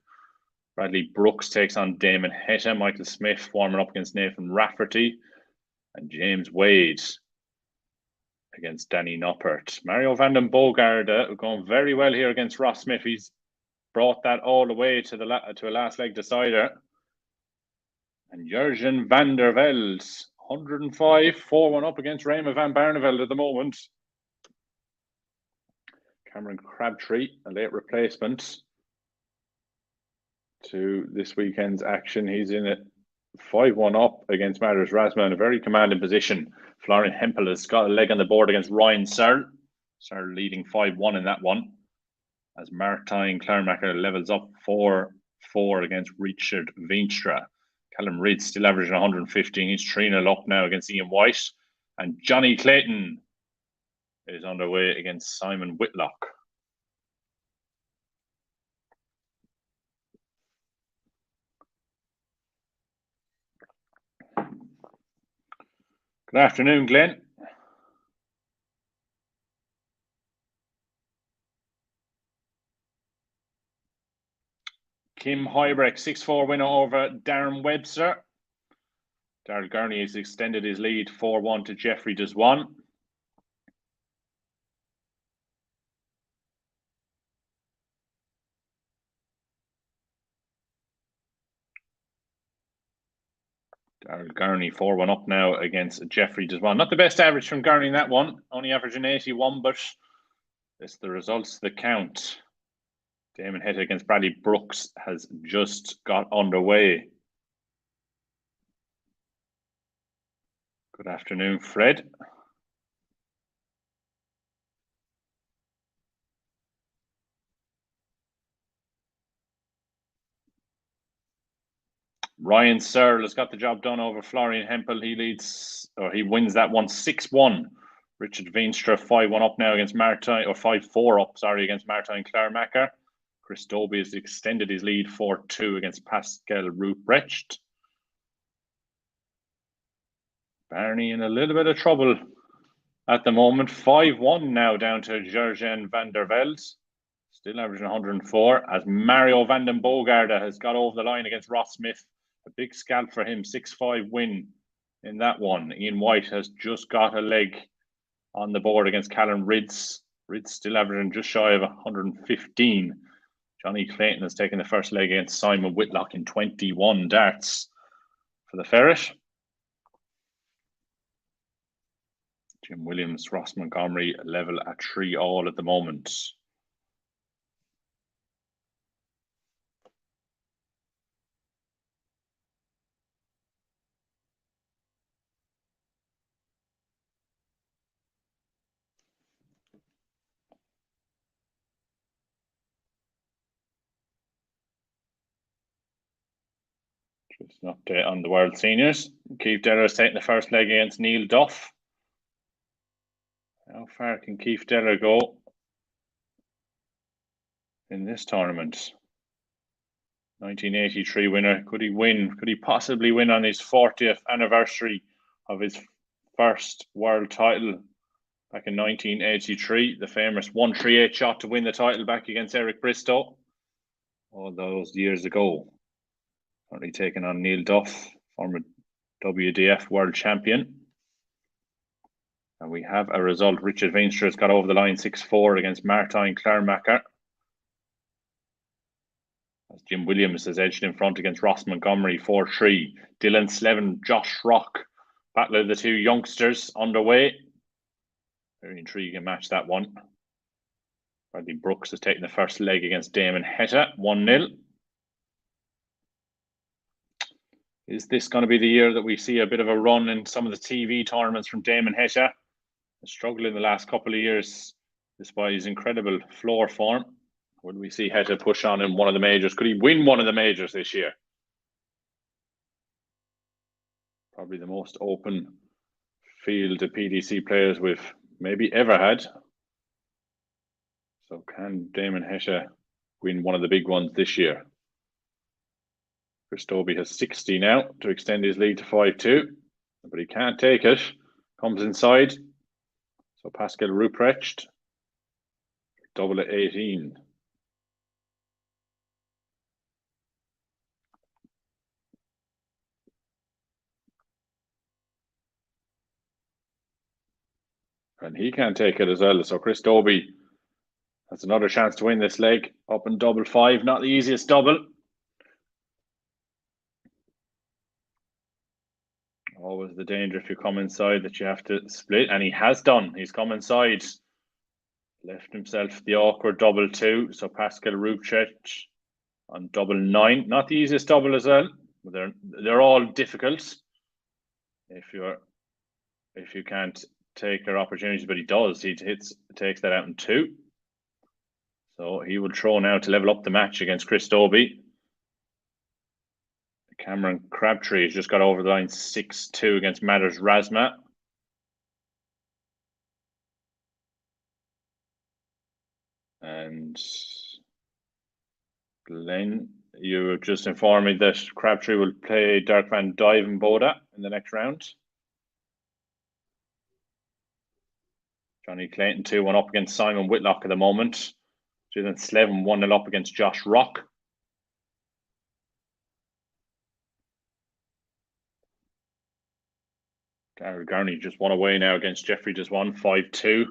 B: Bradley Brooks takes on Damon Hetta. Michael Smith warming up against Nathan Rafferty. And James Wade against Danny Noppert. Mario van den Bogaerde going very well here against Ross Smith. He's brought that all the way to a last leg decider. And Jurgen van der Velde, 105, 4-1 up against Raymond van Barneveld at the moment. Cameron Crabtree, a late replacement to this weekend's action. He's in it 5-1 up against Marius Rasma in a very commanding position. Florian Hempel has got a leg on the board against Ryan Searle. Searle leading 5-1 in that one. As Martin Klermacher levels up 4-4 against Richard Veenstra. Callum Ridds still averaging 115. He's 3-0 up now against Ian White. And Johnny Clayton is underway against Simon Whitlock. Good afternoon, Glenn. Kim Huybrecht, 6-4 winner over Darren Webster. Daryl Gurney has extended his lead 4-1 to Jeffrey Deswan. Darryl Gurney 4-1 up now against Jeffrey Deswan. Not the best average from Gurney in that one, only averaging 81, but it's the results that count. Damon Heta against Bradley Brooks has just got underway. Good afternoon, Fred. Ryan Searle has got the job done over Florian Hempel. He wins that one 6-1. Richard Veenstra 5-1 up now against Martijn, or 5-4 up, sorry, against Martijn Klaarmaker. Chris Dobie has extended his lead 4-2 against Pascal Ruprecht. Barney in a little bit of trouble at the moment. 5-1 now down to Jurgen van der Velde. Still averaging 104 as Mario van den Bogaarde has got over the line against Ross Smith. A big scalp for him, 6-5 win in that one. Ian White has just got a leg on the board against Callum Ridds. Ridds still averaging just shy of 115. Johnny Clayton has taken the first leg against Simon Whitlock in 21 darts for the Ferret. Jim Williams, Ross Montgomery level at 3-all at the moment. Just an update on the World Seniors. Keith Deller is taking the first leg against Neil Duff. How far can Keith Deller go in this tournament? 1983 winner. Could he win? Could he possibly win on his 40th anniversary of his first world title back in 1983? The famous 138 shot to win the title back against Eric Bristow all those years ago. Currently taking on Neil Duff, former WDF world champion. And we have a result. Richard Veenstra has got over the line 6-4 against Martijn Klaarmaker. As Jim Williams has edged in front against Ross Montgomery 4-3. Dylan Slevin, Josh Rock. Battle of the two youngsters underway. Very intriguing match, that one. Bradley Brooks has taken the first leg against Damon Heta, 1-0. Is this going to be the year that we see a bit of a run in some of the TV tournaments from Damon Heta? Struggled in the last couple of years despite his incredible floor form. Will we see Heta push on in one of the majors? Could he win one of the majors this year? Probably the most open field of PDC players we've maybe ever had. So can Damon Heta win one of the big ones this year? Chris Dobie has 60 now to extend his lead to 5-2, but he can't take it. Comes inside. So Pascal Ruprecht, double at 18. And he can't take it as well. So Chris Dobie has another chance to win this leg. Up in double 5, not the easiest double. Always the danger if you come inside that you have to split, and he has done. He's come inside, left himself the awkward double 2. So Pascal Ruprecht on double 9, not the easiest double as well. They're all difficult if you can't take their opportunities, but he does. He takes that out in 2. So he will throw now to level up the match against Chris Dobie. Cameron Crabtree has just got over the line 6-2 against Matters Razma. And Glenn, you just informed me that Crabtree will play Dirk van Duijvenbode in the next round. Johnny Clayton 2-1 up against Simon Whitlock at the moment. Dylan Slevin 1-0 up against Josh Rock. Darryl Gurney just won away now against Jeffrey Deswan, 5-2.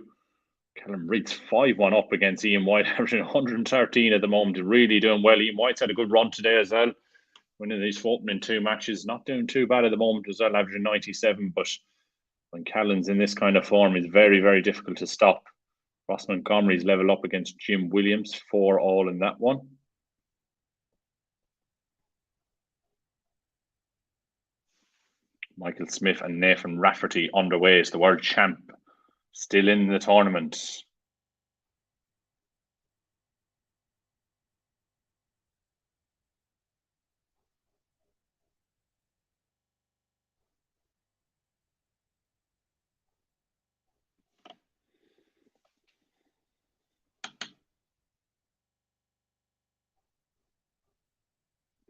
B: Callum Ridds 5-1 up against Ian White, averaging 113 at the moment. Really doing well. Ian White's had a good run today as well. winning these opening 2 matches, not doing too bad at the moment as well, averaging 97. But when Callan's in this kind of form, it's very, very difficult to stop. Ross Montgomery's level up against Jim Williams, 4-all in that one. Michael Smith and Nathan Rafferty underway as the world champ, still in the tournament.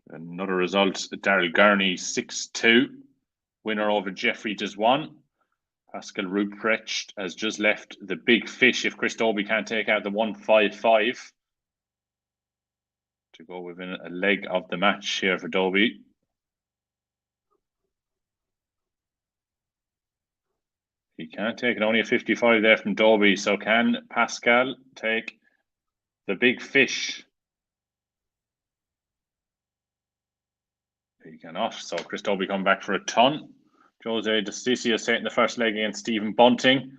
B: Another result, Daryl Gurney, 6-2. Winner over Jeffrey Deswan. Pascal Ruprecht has just left the big fish if Chris Dobie can't take out the 155 to go within a leg of the match here for Dobie. He can't take it, only a 55 there from Dobie. So can Pascal take the big fish? He cannot. So Chris Dobie come back for a ton. Jose Desticio taking the first leg against Stephen Bunting.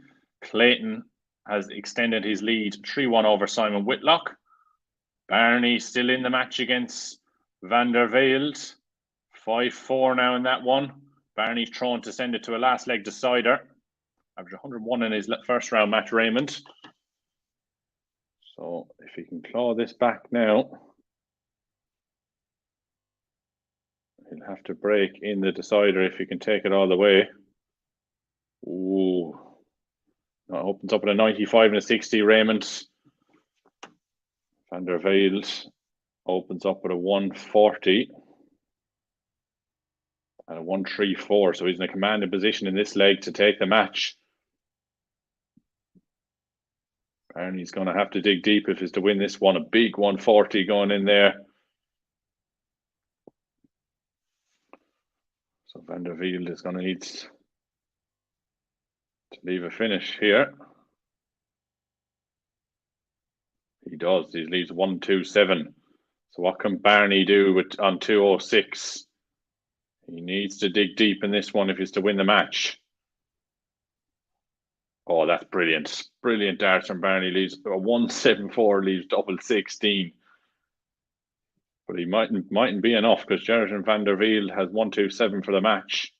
B: Clayton has extended his lead 3-1 over Simon Whitlock. Barney still in the match against Van der Velde. 5-4 now in that one. Barney's trying to send it to a last leg decider. Average 101 in his first round match, Raymond. So if he can claw this back now, he'll have to break in the decider if he can take it all the way. Ooh. That opens up at a 95 and a 60, Raymond. Van der Velde opens up at a 140 and a 134. So he's in a commanding position in this leg to take the match. And he's going to have to dig deep if he's to win this one. A big 140 going in there. So Van der Velde is going to need to leave a finish here. He does. He leaves 127. So what can Barney do on 206? He needs to dig deep in this one if he's to win the match. Oh, that's brilliant. Brilliant darts from Barney. Leaves a 174, leaves double 16. But he mightn't be enough because Gerrit Van der Velde has 127 for the match.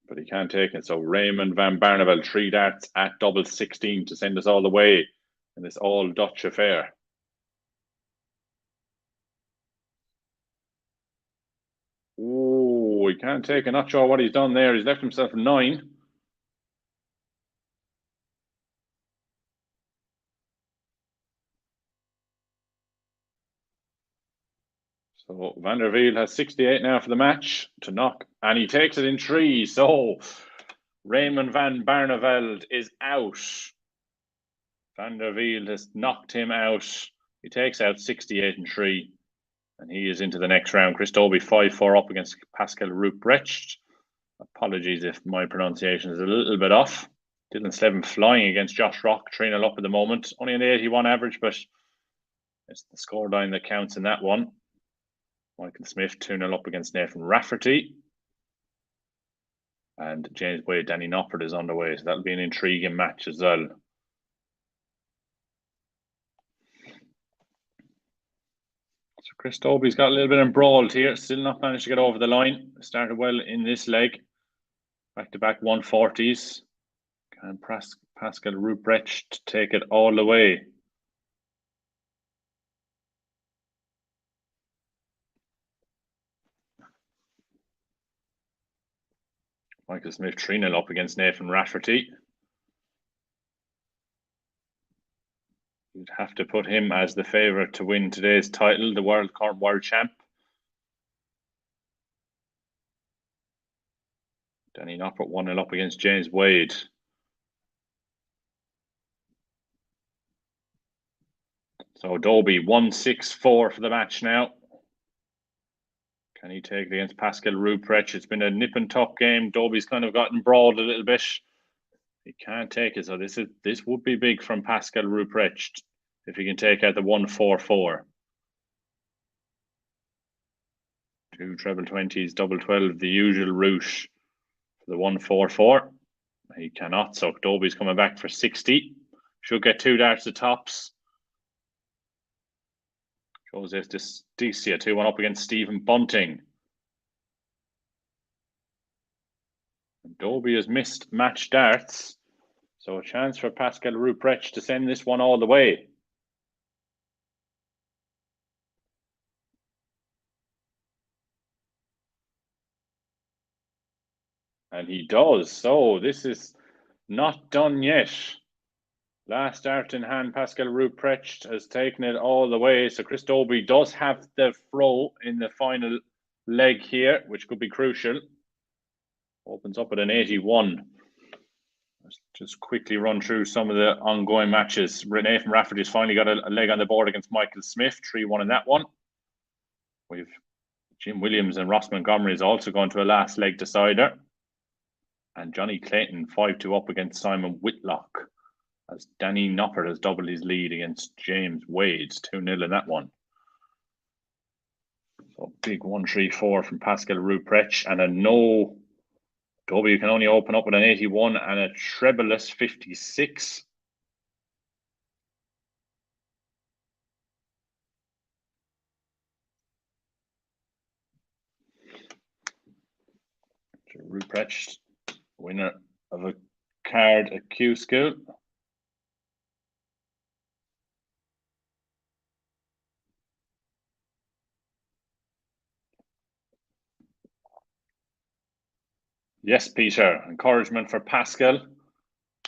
B: But he can't take it. So Raymond van Barneveld, 3 darts at double 16 to send us all the way in this all Dutch affair. Oh, he can't take it. Not sure what he's done there. He's left himself 9. So Van der Velde has 68 now for the match to knock, and he takes it in 3. So Raymond van Barneveld is out. Van der Velde has knocked him out. He takes out 68 and 3, and he is into the next round. Chris Dobie 5-4 up against Pascal Ruprecht. Apologies if my pronunciation is a little bit off. Dylan Slevin flying against Josh Rock, 3-0 up at the moment. Only an 81 average, but it's the scoreline that counts in that one. Michael Smith 2-0 up against Nathan Rafferty. And James Wade, Danny Noppert is on the way. So that'll be an intriguing match as well. So Chris Dobie's got a little bit embroiled here. Still not managed to get over the line. Started well in this leg. Back-to-back 140s. Can Pascal Ruprecht take it all the way? Michael Smith 3-0 up against Nathan Rafferty. You'd have to put him as the favourite to win today's title, the current world champ. Danny Noppert 1-0 up against James Wade. So Dobie 164 for the match now. Can he take it against Pascal Ruprecht? It's been a nip and tuck game. Dobie's kind of gotten broad a little bit. He can't take it. So this would be big from Pascal Ruprecht if he can take out the 144. 2 treble 20s, double 12, the usual route for the 144. He cannot, so Dobie's coming back for 60. Should get 2 darts to tops. Joseph Desticia, 2-1 up against Stephen Bunting. And Dobie has missed match darts, so a chance for Pascal Ruprecht to send this one all the way. And he does. So this is not done yet. Last dart in hand, Pascal Ruprecht has taken it all the way. So Chris Dobie does have the throw in the final leg here, which could be crucial. Opens up at an 81. Let's just quickly run through some of the ongoing matches. Nathan Rafferty's finally got a leg on the board against Michael Smith, 3-1 in that one. We've Jim Williams and Ross Montgomery is also going to a last leg decider. And Johnny Clayton 5-2 up against Simon Whitlock, as Danny Noppert has doubled his lead against James Wade, 2-0 in that one. So big 1-3-4 from Pascal Ruprecht, and a no. Dobie can only open up with an 81 and a trebleless 56. Ruprecht, winner of a card at Q School. Yes, Peter. Encouragement for Pascal.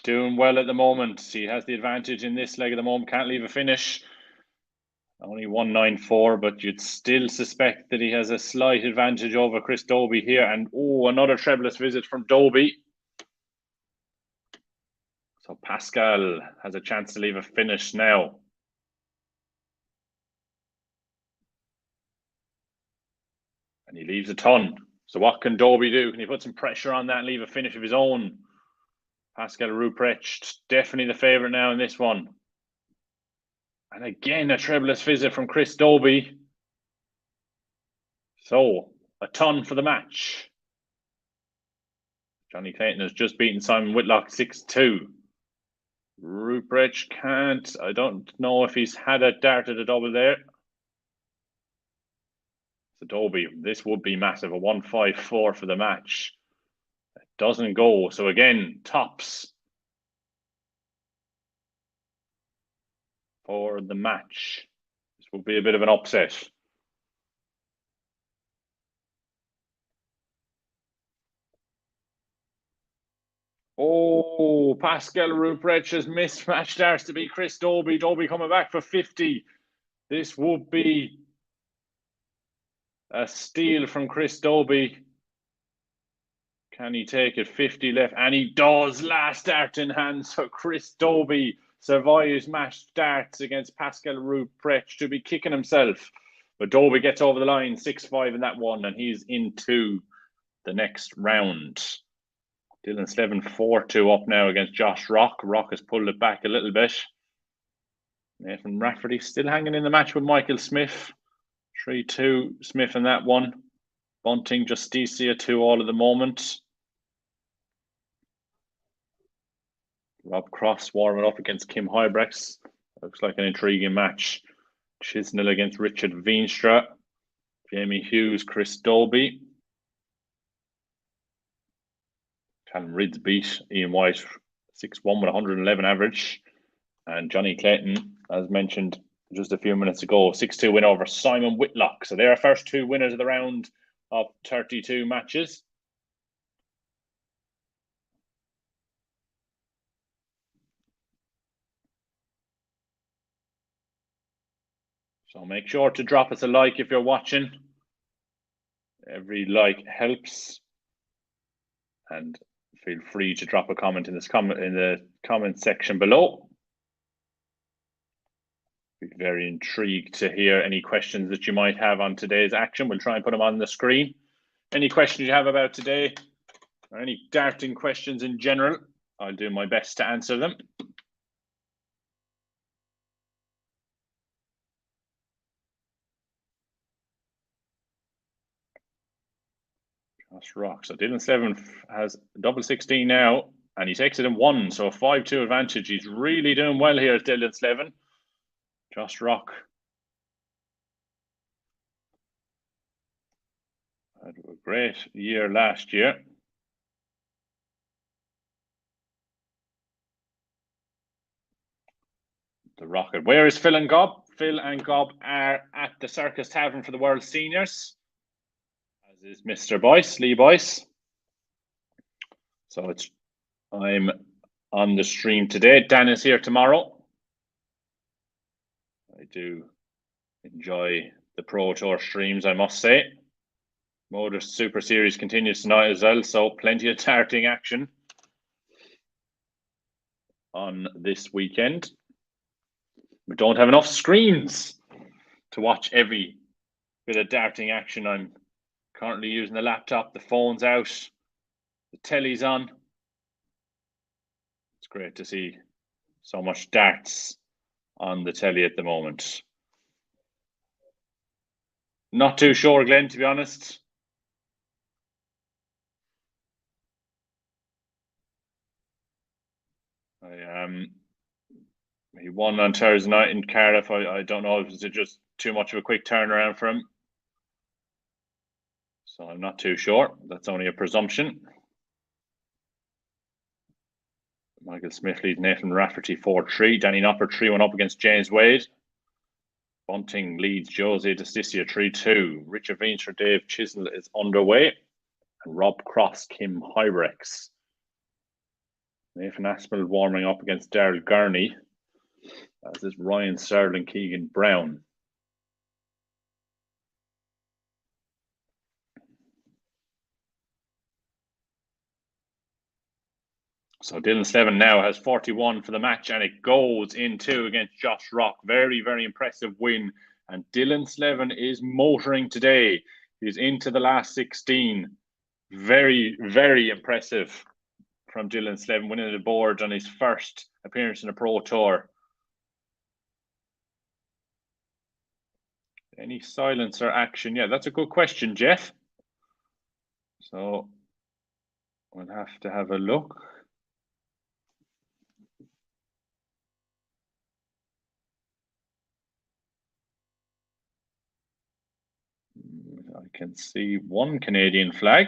B: Doing well at the moment. He has the advantage in this leg at the moment. Can't leave a finish. Only 194, but you'd still suspect that he has a slight advantage over Chris Dobie here. And another trebleless visit from Dobie. So Pascal has a chance to leave a finish now. And he leaves a ton. So what can Dobie do? Can he put some pressure on that and leave a finish of his own? Pascal Ruprecht, definitely the favourite now in this one. And again, a trebleless visit from Chris Dobie. So, a ton for the match. Johnny Clayton has just beaten Simon Whitlock 6-2. Ruprecht can't. I don't know if he's had a dart at a double there. So Dobie, this would be massive. A 154 for the match. It doesn't go. So again, tops for the match. This will be a bit of an upset. Oh, Pascal Ruprecht has missed match darts to beat Chris Dobie. Dobie coming back for 50. This would be a steal from Chris Dobie. Can he take it? 50 left. And he does. Last dart in hand. So Chris Dobie survives match darts against Pascal Ruprecht to be kicking himself. But Dobie gets over the line, 6-5 in that one, and he's into the next round. Dylan Slevin 4-2 up now against Josh Rock. Rock has pulled it back a little bit. Nathan Rafferty still hanging in the match with Michael Smith. 3-2 Smith in that one. Bunting, Justicia 2-all at the moment. Rob Cross warming up against Kim Huybrechts. Looks like an intriguing match. Chisnell against Richard Veenstra. Jamie Hughes, Chris Dobie. Callum Ridds beat Ian White 6-1 with 111 average. And Johnny Clayton, as mentioned just a few minutes ago, 6-2 win over Simon Whitlock. So they're our first 2 winners of the round of 32 matches. So make sure to drop us a like if you're watching. Every like helps. And feel free to drop a comment in the comment section below. Be very intrigued to hear any questions that you might have on today's action. We'll try and put them on the screen. Any questions you have about today, or any darting questions in general, I'll do my best to answer them. Josh Rock. So Dylan Slevin has double 16 now, and he takes it in 1. So a 5-2 advantage. He's really doing well here, Dylan Slevin. Josh Rock had a great year last year. The Rocket. Where is Phil and Gob? Phil and Gob are at the Circus Tavern for the World Seniors, as is Mr. Boyce, Lee Boyce. So I'm on the stream today. Dan is here tomorrow. I do enjoy the Pro Tour streams, I must say. MODUS Super Series continues tonight as well, so plenty of darting action on this weekend. We don't have enough screens to watch every bit of darting action. I'm currently using the laptop, the phone's out, the telly's on. It's great to see so much darts on the telly at the moment. Not too sure, Glenn, to be honest. He won on Thursday night in Cardiff. I don't know if it was just too much of a quick turnaround for him. So I'm not too sure. That's only a presumption. Michael Smith leads Nathan Rafferty 4-3. Danny Nopper 3-1 up against James Wade. Bunting leads Jose Desticia 3-2. Richard Veenstra, Dave Chisnell is underway. And Rob Cross, Kim Hybrex. Nathan Aspinall warming up against Daryl Gurney. As is Ryan Sterling, Keegan Brown. So Dylan Slevin now has 41 for the match, and it goes in-2 against Josh Rock. Very, very impressive win. And Dylan Slevin is motoring today. He's into the last 16. Very, very impressive from Dylan Slevin, winning the board on his first appearance in a Pro Tour. Any silencer action? Yeah, that's a good question, Jeff. So we'll have to have a look. I can see one Canadian flag.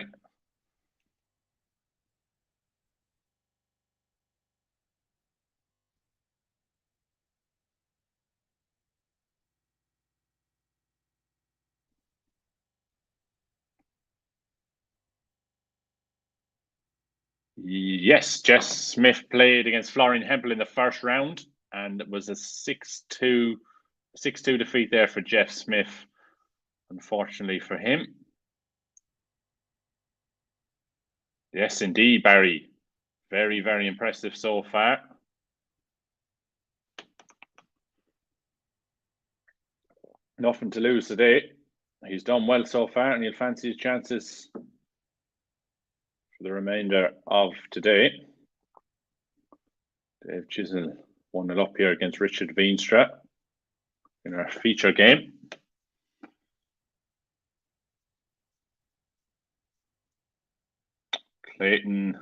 B: Yes, Jess Smith played against Florian Hempel in the first round, and it was a 6-2 defeat there for Jeff Smith, unfortunately for him. Yes, indeed, Barry. Very, very impressive so far. Nothing to lose today. He's done well so far, and he'll fancy his chances for the remainder of today. Dave Chisnell 1-0 up here against Richard Veenstra in our feature game. Clayton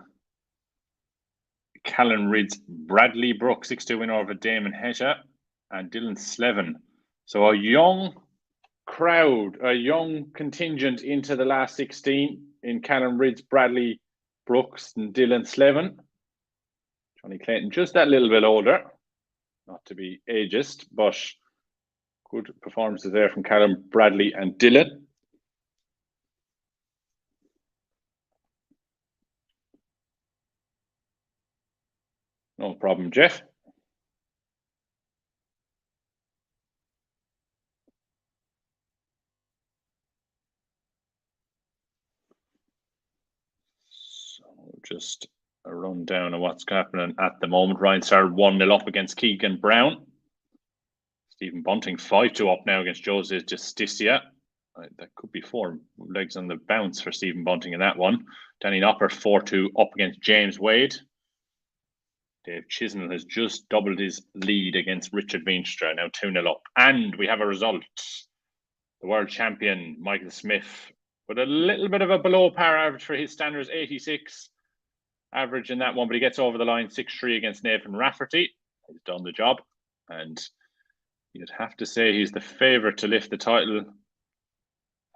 B: Callan Rid's Bradley Brook 6-2 winner over Damon Heta and Dylan Slevin. So a young crowd, a young contingent into the last 16 in Callan Rid's Bradley Brooks and Dylan Slevin. Johnny Clayton just that little bit older, not to be ageist, but good performances there from Callum, Bradley and Dylan. No problem, Jeff. So just a rundown of what's happening at the moment. Ryan started 1-0 up against Keegan Brown. Stephen Bunting 5-2 up now against Jose Justicia. That could be 4 legs on the bounce for Stephen Bunting in that one. Danny Nopper 4-2 up against James Wade. Dave Chisnell has just doubled his lead against Richard Veenstra, now 2-0 up. And we have a result. The world champion, Michael Smith, but a little bit of a below par average for his standards, 86 average in that one, but he gets over the line 6-3 against Nathan Rafferty. He's done the job, and you'd have to say he's the favourite to lift the title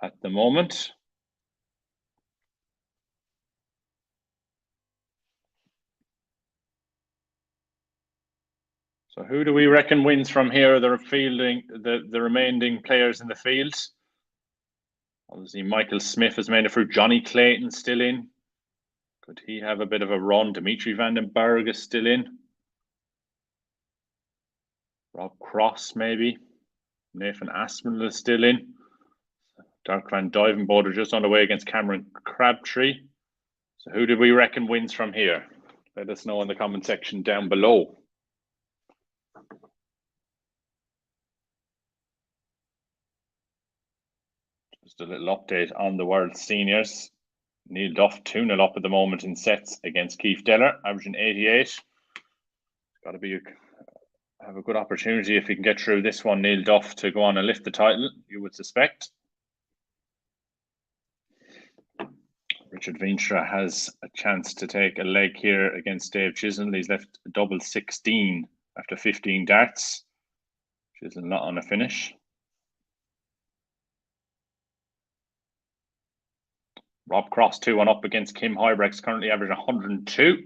B: at the moment. So who do we reckon wins from here? The remaining players in the field. Obviously, Michael Smith has made it through. Johnny Clayton still in. Could he have a bit of a run? Dimitri van den Berg is still in. Rob Cross, maybe. Nathan Aspinall is still in. Dirk van Duijvenbode just on the way against Cameron Crabtree. So who do we reckon wins from here? Let us know in the comment section down below. Just a little update on the World Seniors. Neil Duff 2-0 up at the moment in sets against Keith Deller, averaging 88. Got to have a good opportunity if he can get through this one, Neil Duff, to go on and lift the title, you would suspect. Richard Veenstra has a chance to take a leg here against Dave Chisholm. He's left a double 16 after 15 darts. Chisholm not on a finish. Rob Cross 2-1 up against Kim Huybrechts, currently averaging 102.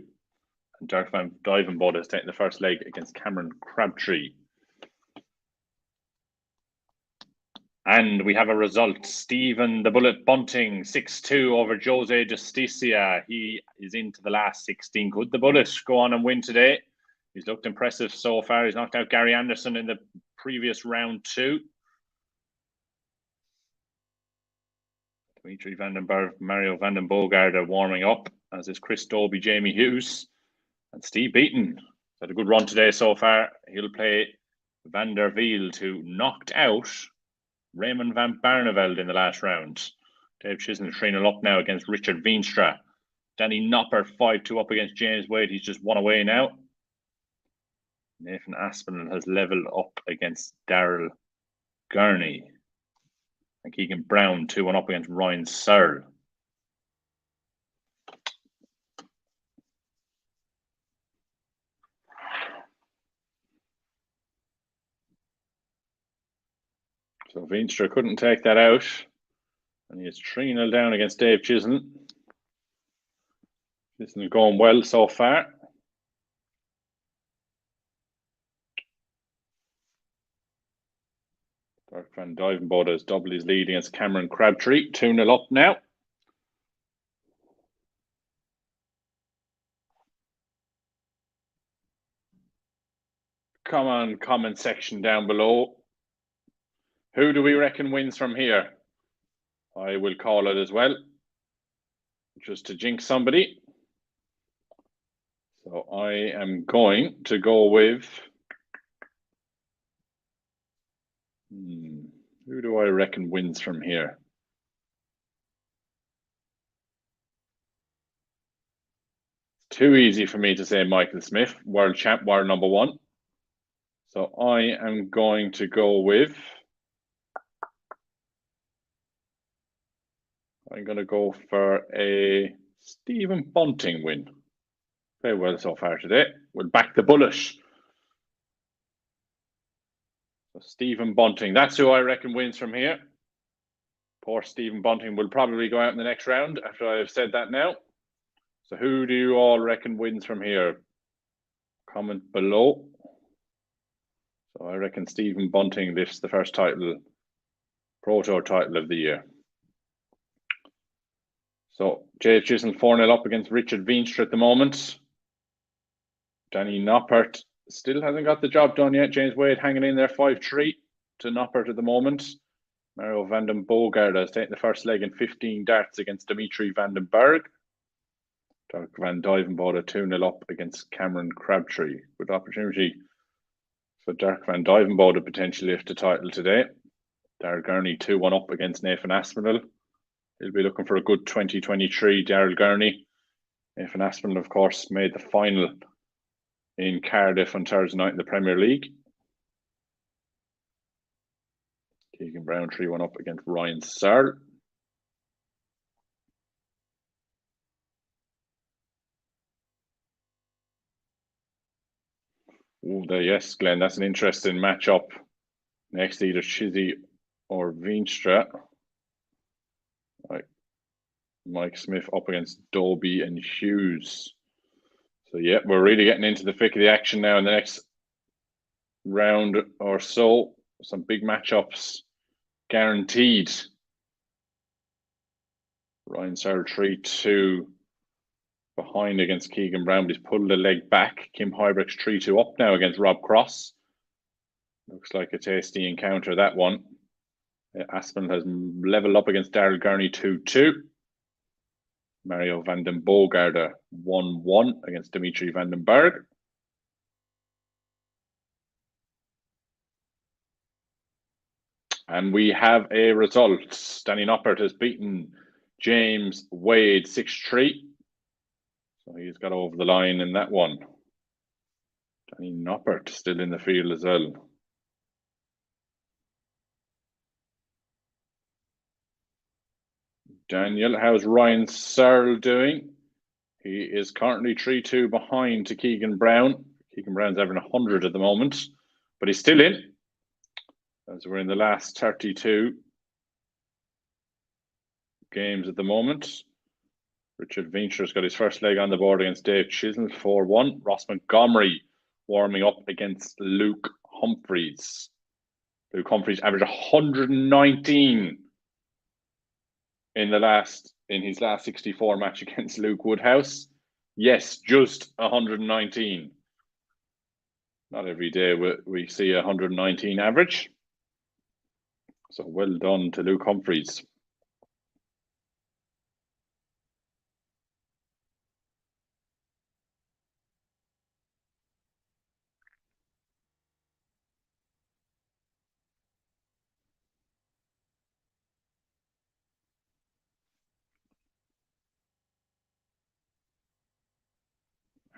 B: And Dirk van Duijvenbode is taking the first leg against Cameron Crabtree. And we have a result. Stephen the Bullet Bunting, 6-2 over Jose Justicia. He is into the last 16. Could the Bullet go on and win today? He's looked impressive so far. He's knocked out Gary Anderson in the previous round 2. Dimitri van den Berg, Mario van den Bogard are warming up, as is Chris Dobie, Jamie Hughes, and Steve Beaton. Had a good run today so far. He'll play Van der Velde, who knocked out Raymond van Barneveld in the last round. Dave Chisholm 3-0 up now against Richard Veenstra. Danny Noppert 5-2 up against James Wade. He's just one away now. Nathan Aspinall has levelled up against Daryl Gurney. And Keegan Brown 2-1 up against Ryan Searle. So Veenstra couldn't take that out. And he is 3-0 down against Dave Chisholm. Chisholm going well so far. Dirk van Duijvenbode has doubled his lead against Cameron Crabtree. 2-0 up now. Come on, comment section down below. Who do we reckon wins from here? I will call it as well, just to jinx somebody. So I am going to go with... who do I reckon wins from here? It's too easy for me to say Michael Smith, world champ, world number 1. So I am going to go with... I'm going to go for a Stephen Bunting win. Very well so far today. We'll back the bullet. So Stephen Bunting, that's who I reckon wins from here. Poor Stephen Bunting will probably go out in the next round after I've said that now. So who do you all reckon wins from here? Comment below. So I reckon Stephen Bunting lifts the first title, Pro Tour title of the year. So Dave Chisholm 4-0 up against Richard Veenstra at the moment. Danny Noppert still hasn't got the job done yet. James Wade hanging in there 5-3 to Noppert at the moment. Mario van den Bogard has taken the first leg in 15 darts against Dimitri van den Berg. Dirk van Duijvenbode 2-0 up against Cameron Crabtree. Good opportunity for Dirk van Duijvenbode potentially lift the title today. Daryl Gurney 2-1 up against Nathan Aspinall. He'll be looking for a good 2023, Daryl Gurney. Nathan Aspinall, of course, made the final in Cardiff on Thursday night in the Premier League. Keegan Brown 3-1 up against Ryan Searle. Oh, yes, Glenn, that's an interesting matchup. Next, either Chizzy or Veenstra. Right. Mike Smith up against Dobie and Hughes. So, yeah, we're really getting into the thick of the action now in the next round or so. Some big matchups guaranteed. Ryan Searle 3-2 behind against Keegan Brown, but he's pulled the leg back. Kim Huybrecht's 3-2 up now against Rob Cross. Looks like a tasty encounter, that one. Aspinall has leveled up against Daryl Gurney 2-2. Mario van den Bogarde 1-1 against Dimitri van den Berg. And we have a result. Danny Noppert has beaten James Wade 6-3. So he's got over the line in that one. Danny Noppert still in the field as well. Daniel, how's Ryan Searle doing? He is currently 3-2 behind to Keegan Brown. Keegan Brown's having 100 at the moment, but he's still in, as we're in the last 32 games at the moment. Richard Veenstra's got his first leg on the board against Dave Chisnell, 4-1. Ross Montgomery warming up against Luke Humphreys. Luke Humphreys averaged 119 in his last 64 match against Luke Woodhouse. Yes, just 119. Not every day we see 119 average. So well done to Luke Humphreys.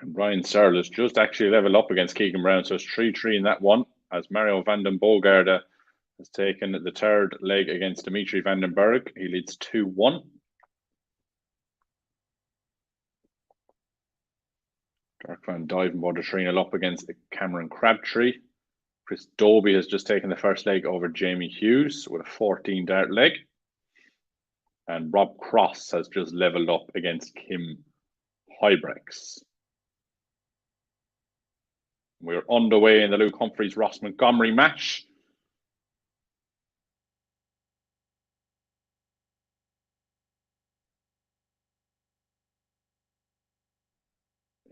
B: And Ryan Searle has just actually leveled up against Keegan Brown, so it's 3-3 in that one, as Mario van den Bogarde has taken the third leg against Dimitri van den Berg. He leads 2-1. Dirk van Duivenbode 3-0 up against Cameron Crabtree. Chris Dobie has just taken the first leg over Jamie Hughes with a 14 dart leg. And Rob Cross has just leveled up against Kim Huybrechts. We're underway in the Luke Humphreys-Ross Montgomery match.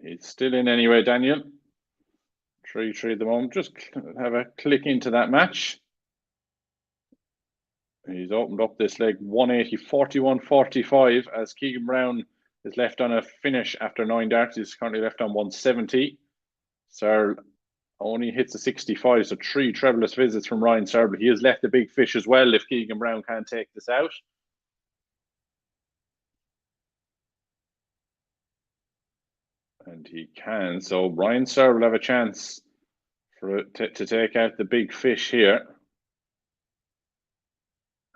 B: It's still in anyway, Daniel. 3-3 at the moment. Just have a click into that match. He's opened up this leg 180, 41-45 as Keegan Brown is left on a finish after 9 darts. He's currently left on 170. Searle only hits a 65, so 3 trebleless visits from Ryan Searle. But he has left a big fish as well if Keegan Brown can't take this out. And he can. So Ryan Searle will have a chance to take out the big fish here.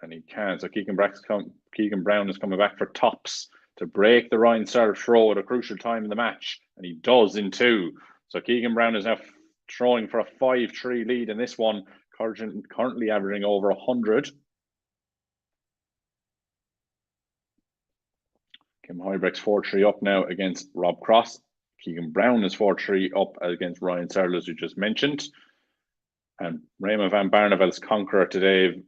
B: And he can. So Keegan Brown is coming back for tops to break the Ryan Searle throw at a crucial time in the match. And he does in 2. So Keegan Brown is now throwing for a 5-3 lead in this one, currently averaging over 100. Kim Huybrechts 4-3 up now against Rob Cross. Keegan Brown is 4-3 up against Ryan Searle, as you just mentioned. And Raymond van Barnevel's conqueror today,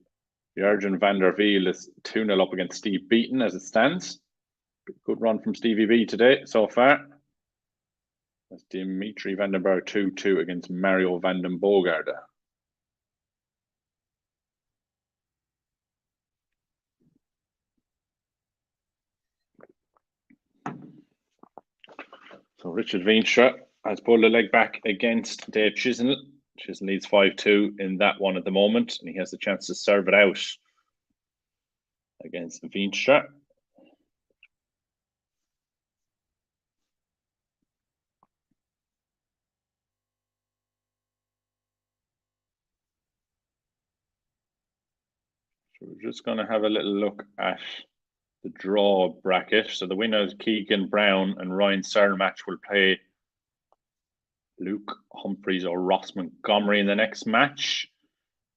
B: Jurgen van der Wiel, is 2-0 up against Steve Beaton as it stands. Good run from Stevie B today so far. That's Dimitri van den Berg 2-2 against Mario van den Bogarde. So Richard Veenstra has pulled a leg back against Dave Chisnell. Chisnell leads 5-2 in that one at the moment, and he has the chance to serve it out against Veenstra. So we're just going to have a little look at the draw bracket. So the winners, Keegan Brown and Ryan Searle match, will play Luke Humphreys or Ross Montgomery in the next match.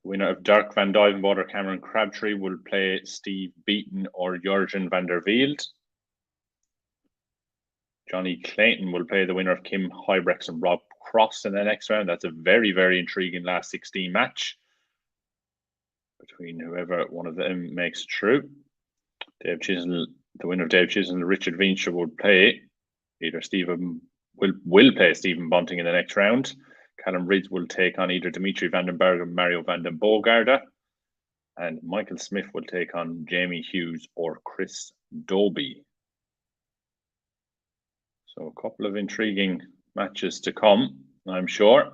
B: The winner of Dirk van Duivenbode or Cameron Crabtree will play Steve Beaton or Jurgen van der Velde. Johnny Clayton will play the winner of Kim Huybrechts and Rob Cross in the next round. That's a very, very intriguing last 16 match between whoever one of them makes it through. Dave Chisnell, the winner of Dave Chisnell and Richard Vinscher will play either Stephen will play Stephen Bunting in the next round. Callum Ridge will take on either Dimitri van den Berg or Mario van den Bogarde. And Michael Smith will take on Jamie Hughes or Chris Dobie. So a couple of intriguing matches to come, I'm sure.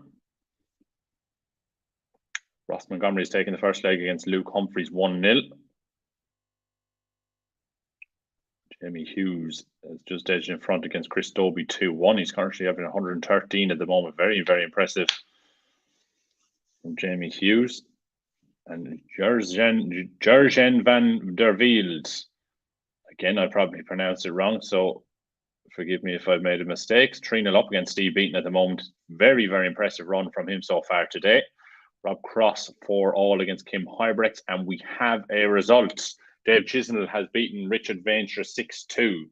B: Ross Montgomery is taking the first leg against Luke Humphreys 1-0. Jamie Hughes has just edged in front against Chris Dobie 2-1. He's currently having 113 at the moment. Very, very impressive from Jamie Hughes. And Jurgen van der Velde. Again, I probably pronounced it wrong, so forgive me if I've made a mistake. 3-0 up against Steve Beaton at the moment. Very, very impressive run from him so far today. Rob Cross 4-all against Kim Huybrechts, and we have a result. Dave Chisnell has beaten Richard Vinscher 6-2.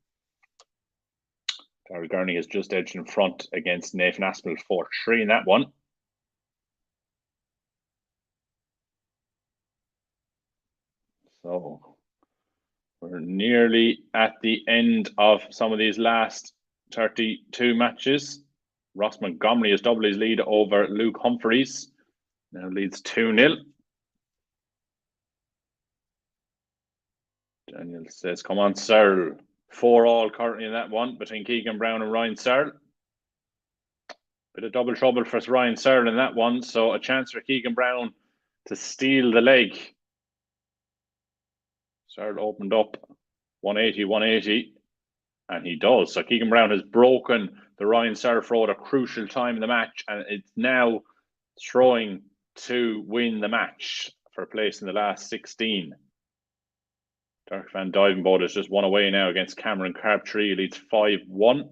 B: Darryl Gurney has just edged in front against Nathan Aspinall 4-3 in that one. So we're nearly at the end of some of these last 32 matches. Ross Montgomery has doubled his lead over Luke Humphreys. Now leads 2-0. Daniel says, come on, Searle. 4-all currently in that one between Keegan Brown and Ryan Searle. Bit of double trouble for Ryan Searle in that one. So a chance for Keegan Brown to steal the leg. Searle opened up 180, and he does. So Keegan Brown has broken the Ryan Searle throw at a crucial time in the match, and it's now throwing to win the match for a place in the last 16. Dirk van Duivenbode is just one away now against Cameron Crabtree. He leads 5-1.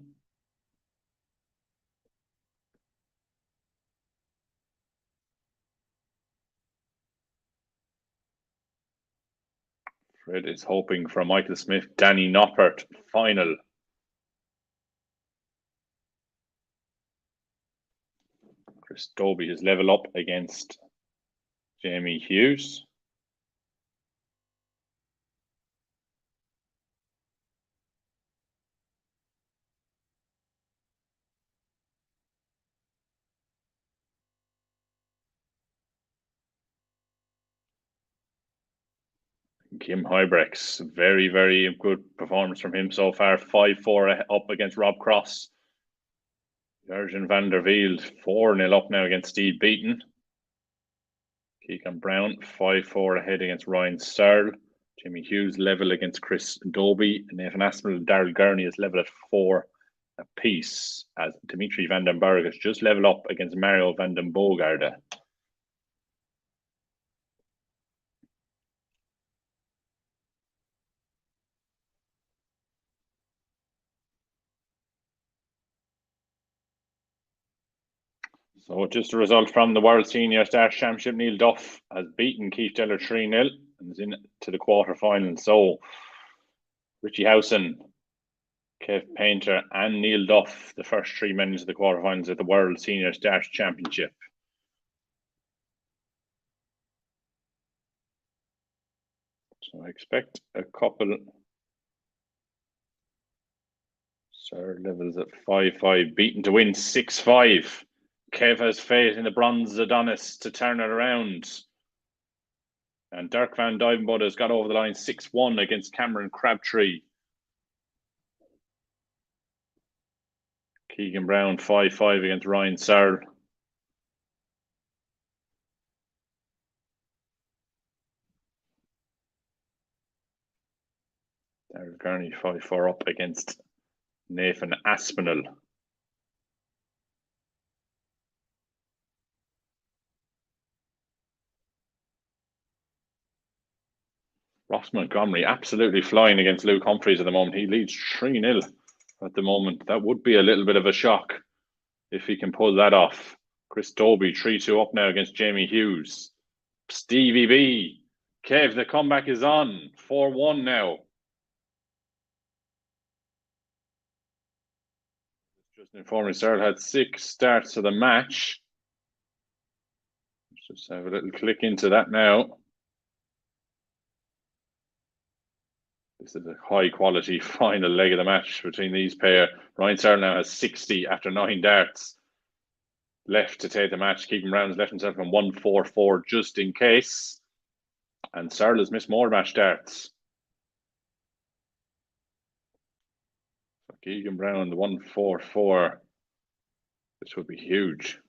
B: Fred is hoping for a Michael Smith, Danny Noppert final. Chris Dobie is level up against Jamie Hughes. Kim Huybrechts, very, very good performance from him so far. 5-4 up against Rob Cross. Jurgen van der Velde, 4-0 up now against Steve Beaton. Keegan Brown, 5-4 ahead against Ryan Searle. Jimmy Hughes level against Chris Dobie. Nathan Aspinall and Darryl Gurney is level at 4 apiece, as Dimitri van den Berg has just level up against Mario van den Bogarde. So just a result from the World Senior Stars Championship. Neil Duff has beaten Keith Deller 3-0 and is in to the quarterfinals. So Richie Howson, Kev Painter and Neil Duff, the first 3 men into the quarterfinals at the World Senior Stars Championship. So I expect a couple. Sir levels at 5-5, beaten to win 6-5. Kev has faith in the bronze Adonis to turn it around. And Dirk van Duivenbode has got over the line 6-1 against Cameron Crabtree. Keegan Brown 5-5 against Ryan Searle. Darryl Gurney 5-4 up against Nathan Aspinall. Ross Montgomery absolutely flying against Luke Humphreys at the moment. He leads 3-0 at the moment. That would be a little bit of a shock. if he can pull that off. Chris Dobie 3-2 up now against Jamie Hughes. Stevie B. Kev, the comeback is on. 4-1 now. Just informing Searle had 6 starts to the match. Let's just have a little click into that now. This is a high quality final leg of the match between these pair. Ryan Searle now has 60 after 9 darts left to take the match. Keegan Brown's left himself on 1-4-4 just in case. And Searle has missed more match darts. So Keegan Brown, the 1-4-4. This would be huge.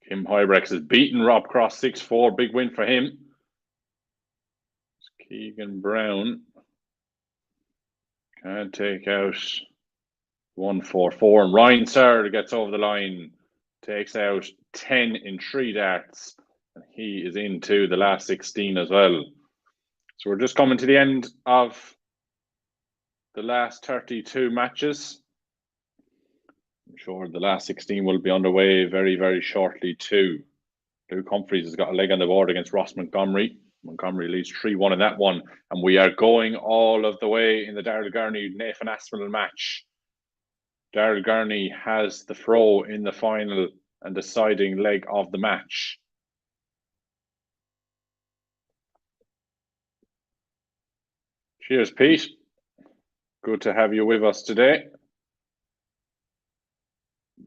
B: Kim Huybrechts has beaten Rob Cross 6-4. Big win for him. Keegan Brown can take out 1-4-4. And Ryan Searle gets over the line. Takes out 10 in 3 darts. And he is into the last 16 as well. So we're just coming to the end of the last 32 matches. I'm sure the last 16 will be underway very, very shortly too. Luke Humphries has got a leg on the board against Ross Montgomery. Montgomery leads 3-1 in that one. And we are going all of the way in the Daryl Gurney-Nathan Aspinall match. Daryl Gurney has the throw in the final and deciding leg of the match. Cheers, Pete. Good to have you with us today.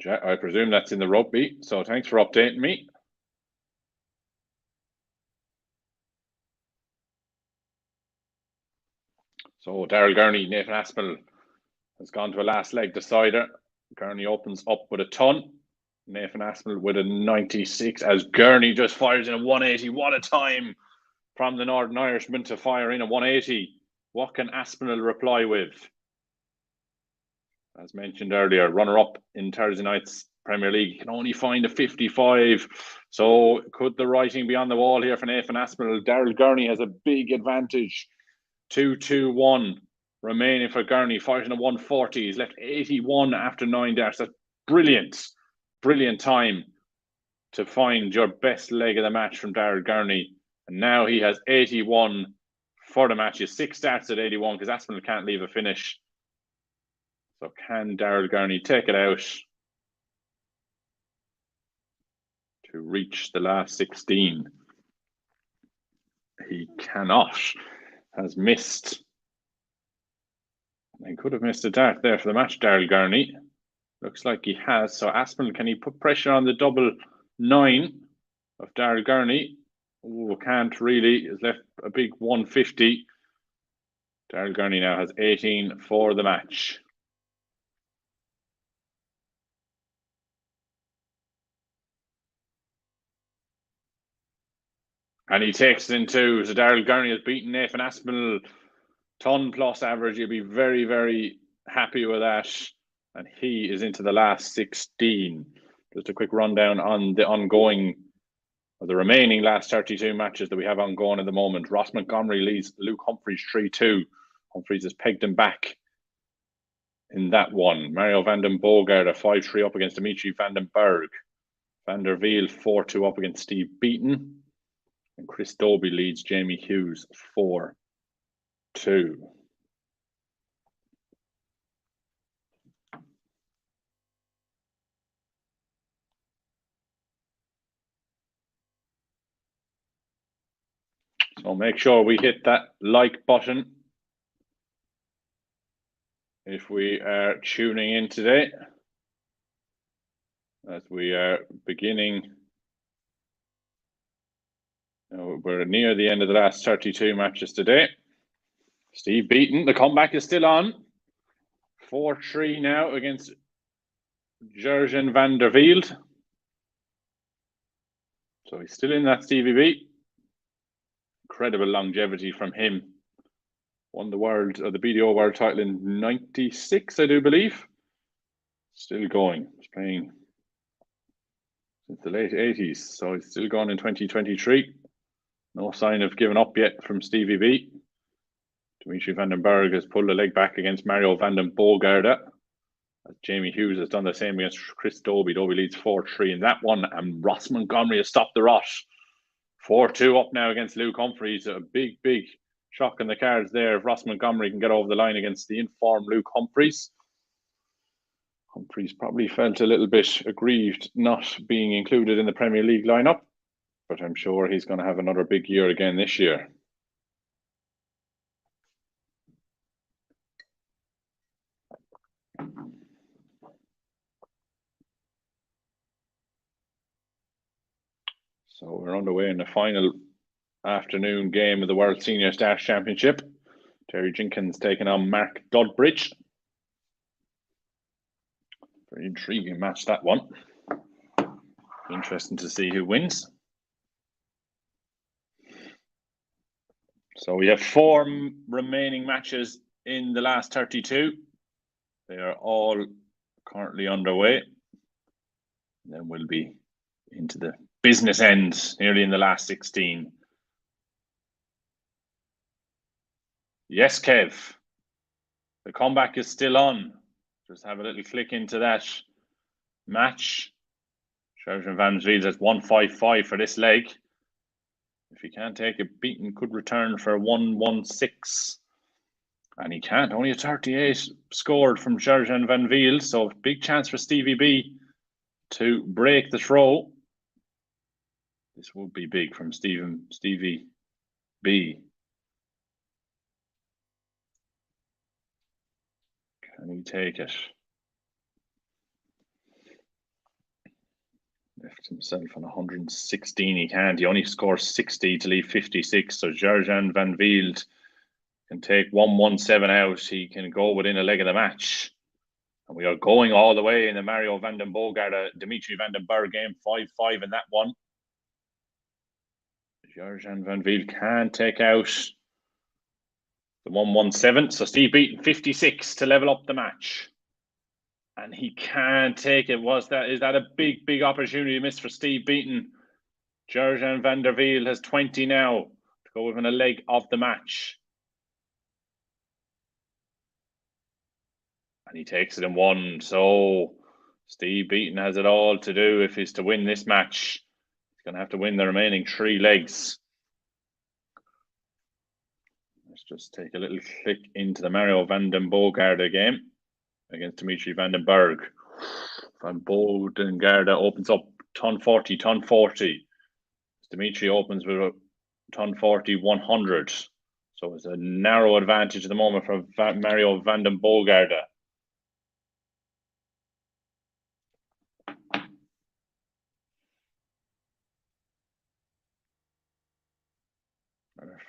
B: I presume that's in the rugby, so thanks for updating me. So Daryl Gurney, Nathan Aspinall has gone to a last leg decider. Gurney opens up with a ton. Nathan Aspinall with a 96 as Gurney just fires in a 180. What a time from the Northern Irishman to fire in a 180. What can Aspinall reply with? As mentioned earlier, runner-up in Thursday night's Premier League can only find a 55. So could the writing be on the wall here for Nathan Aspinall? Daryl Gurney has a big advantage. 2-2-1 remaining for Gurney, fighting a 140. He's left 81 after 9 darts. That's brilliant. Brilliant time to find your best leg of the match from Daryl Gurney. And now he has 81 for the match. He has 6 starts at 81 because Aspinall can't leave a finish. So can Daryl Gurney take it out to reach the last 16? He cannot. Has missed. He could have missed a dart there for the match, Daryl Gurney. Looks like he has. So Aspinall, can he put pressure on the double 9 of Daryl Gurney? Oh, can't really. He's left a big 150. Daryl Gurney now has 18 for the match. And he takes it in 2. So Daryl Gurney has beaten Nathan Aspinall. Ton plus average. You'll be very, very happy with that. And he is into the last 16. Just a quick rundown on the ongoing, or the remaining last 32 matches that we have ongoing at the moment. Ross Montgomery leads Luke Humphries 3-2. Humphries has pegged him back in that one. Mario van den Bogart a 5-3 up against Dimitri van den Berg. Van der Wiel 4-2 up against Steve Beaton. And Chris Dobie leads Jamie Hughes 4-2. So make sure we hit that like button if we are tuning in today, as we are beginning. We're near the end of the last 32 matches today. Steve Beaton, the comeback is still on. 4-3 now against Jurgen van der Wiel. So he's still in that Stevie B. Incredible longevity from him. Won the world, or the BDO world title in 96, I do believe. Still going. He's playing since the late 80s. So he's still going in 2023. No sign of giving up yet from Stevie B. Dimitri van den Berg has pulled a leg back against Mario van den Bogarde. Jamie Hughes has done the same against Chris Dobie. Dobie leads 4-3 in that one, and Ross Montgomery has stopped the rot. 4-2 up now against Luke Humphreys. A big shock in the cards there if Ross Montgomery can get over the line against the informed Luke Humphreys. Humphreys probably felt a little bit aggrieved not being included in the Premier League lineup, but I'm sure he's going to have another big year again this year. So we're underway in the final afternoon game of the World Senior Stars Championship. Terry Jenkins taking on Mark Dudbridge. Very intriguing match, that one. Interesting to see who wins. So we have 4 remaining matches in the last 32. They are all currently underway. And then we'll be into the business end, nearly in the last 16. Yes, Kev. The comeback is still on. Just have a little click into that match. Sergeant Van Vliet has 155 for this leg. If he can't take a beating, could return for 116. And he can't. Only a 38 scored from Sergeant Van Vliet. So big chance for Stevie B to break the throw. This would be big from Stevie B. Can he take it? Left himself on 116. He can't. He only scores 60 to leave 56. So Gerjan Van Vliet can take 117 out. He can go within a leg of the match. And we are going all the way in the Mario van den Bogarde, Dimitri van den Berg game, 5-5 in that one. Gerjan Van Vliet can take out the 117. So Steve Beaton 56 to level up the match. And he can't take it. Is that a big opportunity missed for Steve Beaton? Gerjan van der Wiel has 20 now to go within a leg of the match. And he takes it in 1. So Steve Beaton has it all to do if he's to win this match. He's going to have to win the remaining 3 legs. Let's just take a little click into the Mario van den Bogarde game against Dimitri van den Berg. Van Bogarde opens up ton 40. Dimitri opens with a ton 40, 100. So it's a narrow advantage at the moment for Mario van den Bogarde.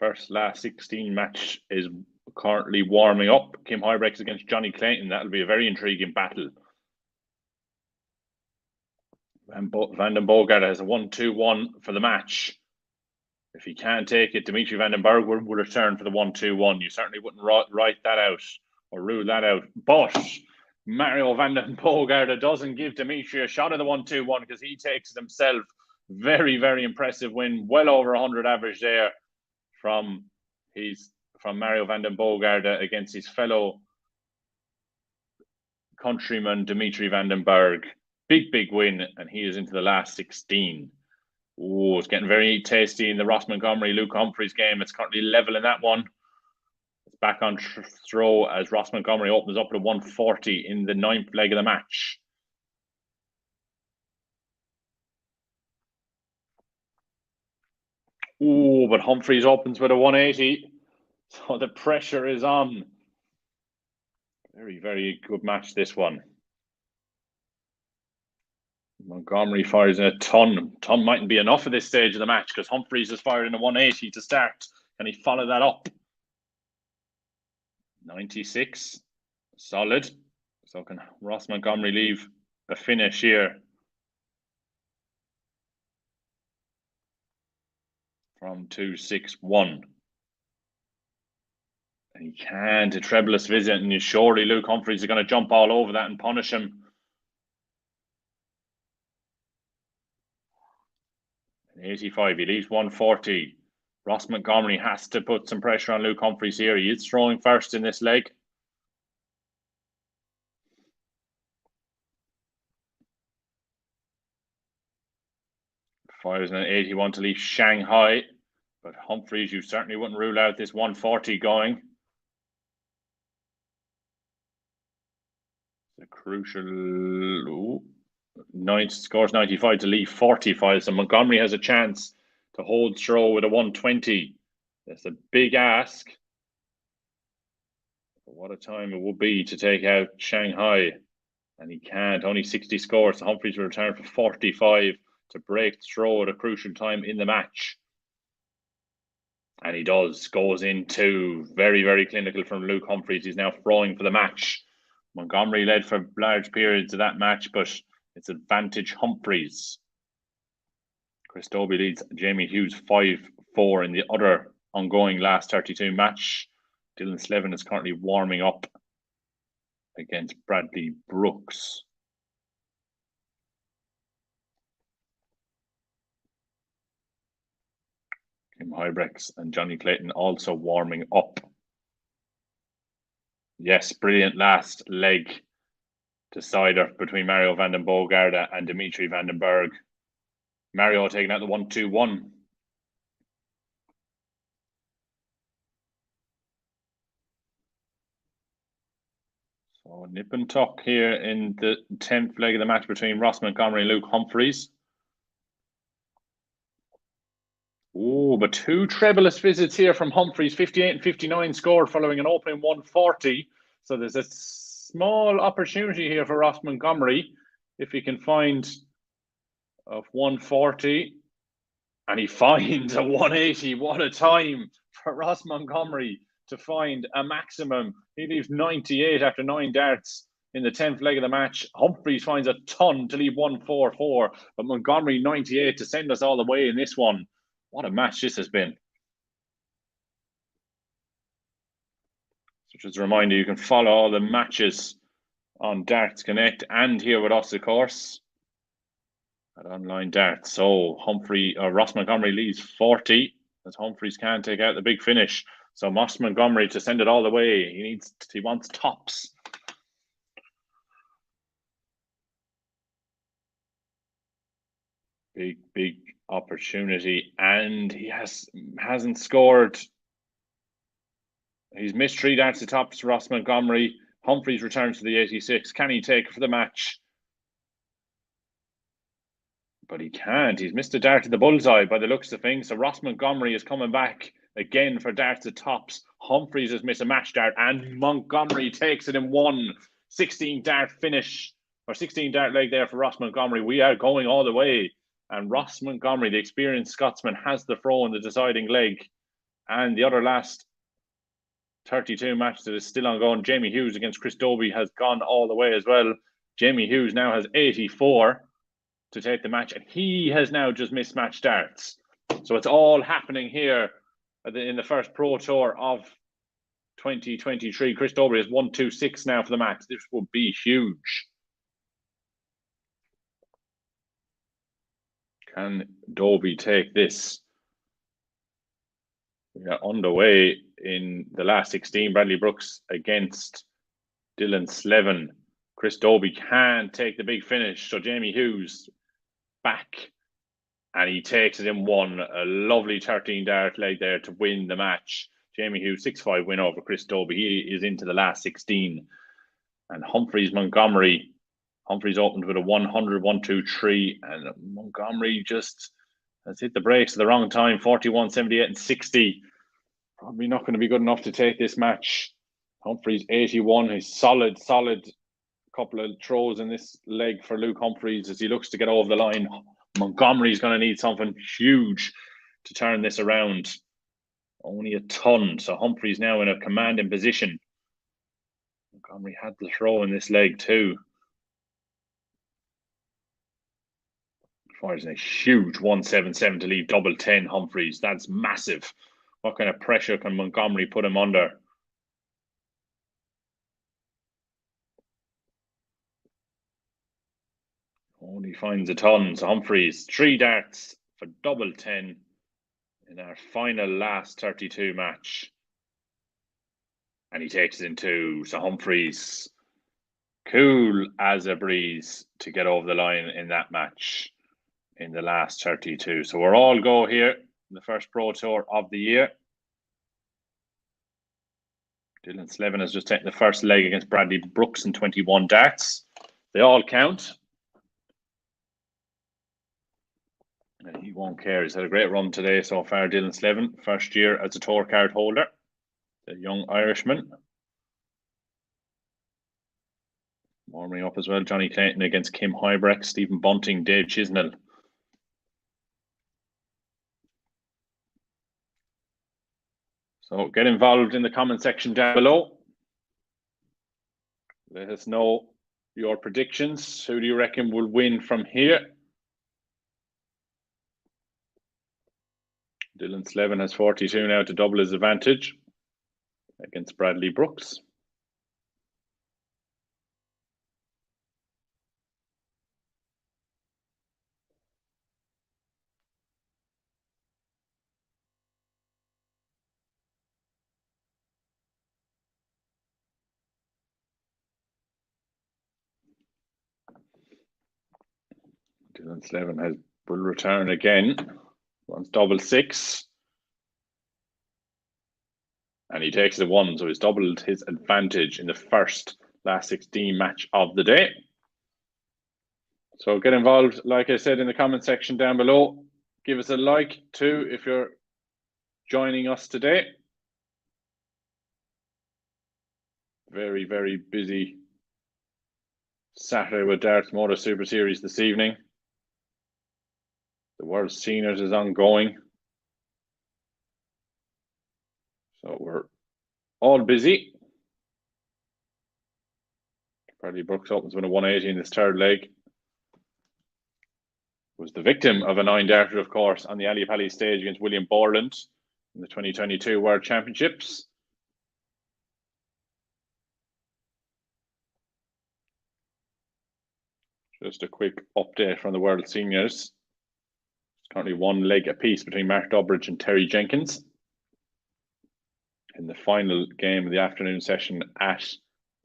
B: Our last 16 match is currently warming up. Kim Huybrechts against Johnny Clayton. That'll be a very intriguing battle. Van den Bogarde has a 1-2-1 for the match. If he can't take it, Dimitri van den Berg will return for the 1-2-1. You certainly wouldn't write that out or rule that out. But Mario van den Bogarde doesn't give Dimitri a shot at the 1-2-1 because he takes it himself. Very impressive win. Well over 100 average there from Mario van den Bogarde against his fellow countryman Dimitri van den Berg. Big win, and he is into the last 16. Oh, it's getting very tasty in the Ross Montgomery Luke Humphreys game. It's currently level in that one. It's back on throw as Ross Montgomery opens up to 140 in the 9th leg of the match. Oh, but Humphreys opens with a 180. So the pressure is on. Very good match, this one. Montgomery fires in a ton. Ton mightn't be enough at this stage of the match because Humphreys has fired in a 180 to start. Can he follow that up? 96. Solid. So can Ross Montgomery leave a finish here from 2-6-1? And he can't. A trebleless visit, and surely Luke Humphreys is going to jump all over that and punish him. 85, he leaves 140. Ross Montgomery has to put some pressure on Luke Humphries here. He is throwing first in this leg. Fires an 81 to leave Shanghai. But Humphries, you certainly wouldn't rule out this 140 going. The crucial scores 95 to leave 45. So Montgomery has a chance to hold throw with a 120. That's a big ask. But what a time it would be to take out Shanghai. And he can't. Only 60 scores. So Humphries will return for 45 to break throw at a crucial time in the match. And he does. Goes into very, very clinical from Luke Humphries. He's now throwing for the match. Montgomery led for large periods of that match, but it's advantage Humphries. Chris Dobie leads Jamie Hughes 5-4 in the other ongoing last 32 match. Dylan Slevin is currently warming up against Bradley Brooks. Kim Hybrex and Johnny Clayton also warming up. Yes, brilliant last leg decider between Mario van den Bogarde and Dimitri van den Berg. Mario taking out the 1-2-1. So nip and tuck here in the 10th leg of the match between Ross Montgomery and Luke Humphries. Oh, but two trebleless visits here from Humphries, 58 and 59 scored following an opening 140. So there's a small opportunity here for Ross Montgomery if he can find a 140. And he finds a 180. What a time for Ross Montgomery to find a maximum. He leaves 98 after 9 darts in the 10th leg of the match. Humphries finds a ton to leave 144, but Montgomery 98 to send us all the way in this one. What a match this has been. So just a reminder, you can follow all the matches on Darts Connect and here with us, of course, at Online Darts. So Ross Montgomery leads 40 as Humphries can take out the big finish. So Ross Montgomery to send it all the way. He wants tops. Big opportunity, and he hasn't scored. He's missed 3 darts to tops. Ross Montgomery. Humphries returns to the 86. Can he take it for the match? But he can't. He's missed a dart to the bullseye by the looks of things. So Ross Montgomery is coming back again for darts to tops. Humphries has missed a match dart, and Montgomery takes it in 16 dart finish, or 16 dart leg there for Ross Montgomery. We are going all the way. And Ross Montgomery, the experienced Scotsman, has the throw in the deciding leg. And the other last 32 match that is still ongoing, Jamie Hughes against Chris Dobie has gone all the way as well. Jamie Hughes now has 84 to take the match, and he has now just missed match darts. So it's all happening here in the first Pro Tour of 2023. Chris Dobie has 126 now for the match. This would be huge. Can Dobie take this? We are underway in the last 16. Bradley Brooks against Dylan Slevin. Chris Dobie can take the big finish. So Jamie Hughes back, and he takes it in 1. A lovely 13 dart leg there to win the match. Jamie Hughes 6-5 win over Chris Dobie. He is into the last 16. And Humphries Montgomery. Humphries opened with a 100, 1-2-3, and Montgomery just has hit the brakes at the wrong time. 41, 78, and 60. Probably not going to be good enough to take this match. Humphries 81. A solid couple of throws in this leg for Luke Humphries as he looks to get over the line. Montgomery's going to need something huge to turn this around. Only a ton. So Humphries now in a commanding position. Montgomery had the throw in this leg too. Fires in a huge 177 to leave double 10 Humphries. That's massive. What kind of pressure can Montgomery put him under? Only finds a ton. So Humphries, 3 darts for double 10. in our final last 32 match. And he takes it into Sir Humphreys. Cool as a breeze to get over the line in that match in the last 32. So we're all go here in the first Pro Tour of the year. Dylan Slevin has just taken the first leg against Bradley Brooks in 21 darts. They all count. And he won't care. He's had a great run today so far, Dylan Slevin. First year as a tour card holder. The young Irishman. Warming up as well, Johnny Clayton against Kim Huybrecht, Stephen Bunting, Dave Chisnell. So get involved in the comment section down below. Let us know your predictions. Who do you reckon will win from here? Dylan Slevin has 42 now to double his advantage against Bradley Brooks. Dylan Slevin will return again. Wants double six. And he takes the one, so he's doubled his advantage in the first last 16 match of the day. So get involved, like I said, in the comment section down below. Give us a like too if you're joining us today. Very, very busy Saturday with Darts MODUS Super Series this evening. The World Seniors is ongoing. So we're all busy. Bradley Brooks opens with a 180 in this third leg. Was the victim of a 9-darter, of course, on the Ali Pali stage against William Borland in the 2022 World Championships. Just a quick update from the World Seniors. It's currently one leg apiece between Mark Durbridge and Terry Jenkins in the final game of the afternoon session at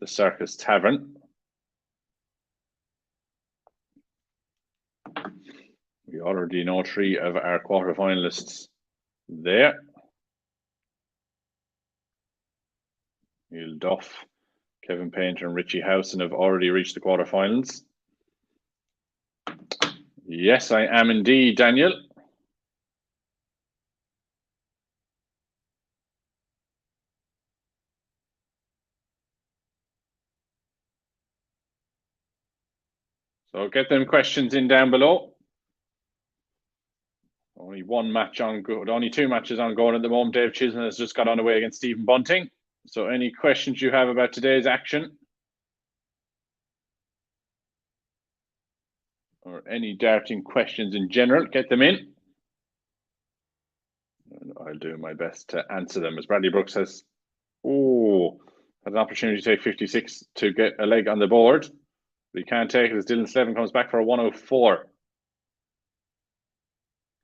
B: the Circus Tavern. We already know 3 of our quarterfinalists there. Neil Duff, Kevin Painter and Richie Howson have already reached the quarterfinals. Yes, I am indeed, Daniel. So get them questions in down below. Only one match on good, only 2 matches ongoing at the moment. Dave Chisholm has just got on away against Stephen Bunting. So any questions you have about today's action or any darting questions in general, get them in. And I'll do my best to answer them. As Bradley Brooks has had an opportunity to take 56 to get a leg on the board. But he can't take it as Dylan Slevin comes back for a 104.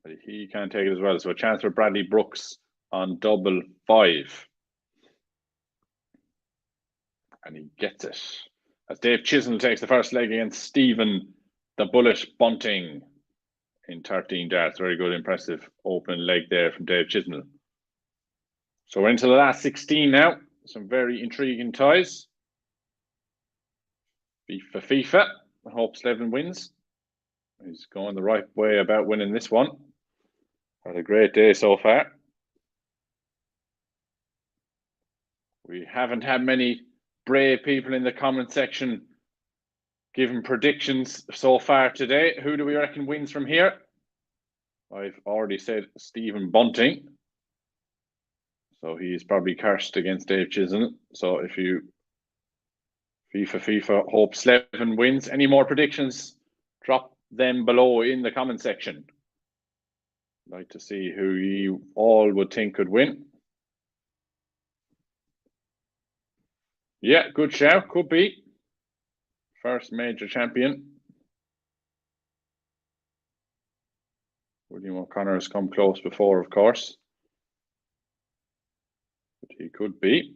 B: But he can't take it as well. So a chance for Bradley Brooks on double 5. And he gets it. As Dave Chisholm takes the first leg against Stephen the Bullet Bunting in 13 darts. Very good, impressive opening leg there from Dave Chisholm. So we're into the last 16 now. Some very intriguing ties. FIFA. I hope Slevin wins. He's going the right way about winning this one. Had a great day so far. We haven't had many brave people in the comment section giving predictions so far today. Who do we reckon wins from here? I've already said Stephen Bunting. So he's probably cursed against Dave Chisholm. So if you FIFA hope Slevin wins. Any more predictions? Drop them below in the comment section. I'd like to see who you all would think could win. Yeah, good shout. Could be. First major champion. William O'Connor has come close before, of course. But he could be.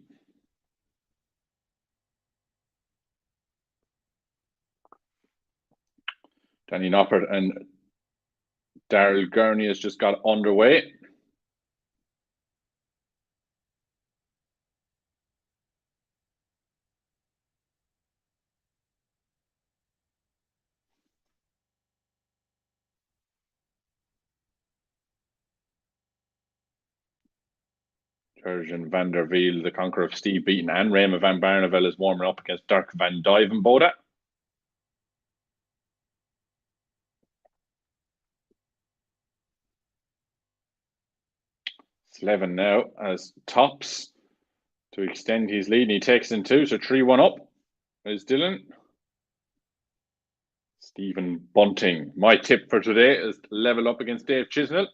B: Danny Noppert and Daryl Gurney has just got underway. Georgian van der Wiel, the conqueror of Steve Beaton, and Raymond van Barneveld is warming up against Dirk van Duivenbode. Slevin now as tops to extend his lead, and he takes in 2, so 3-1 up is Dylan. Stephen Bunting. My tip for today is level up against Dave Chisnell.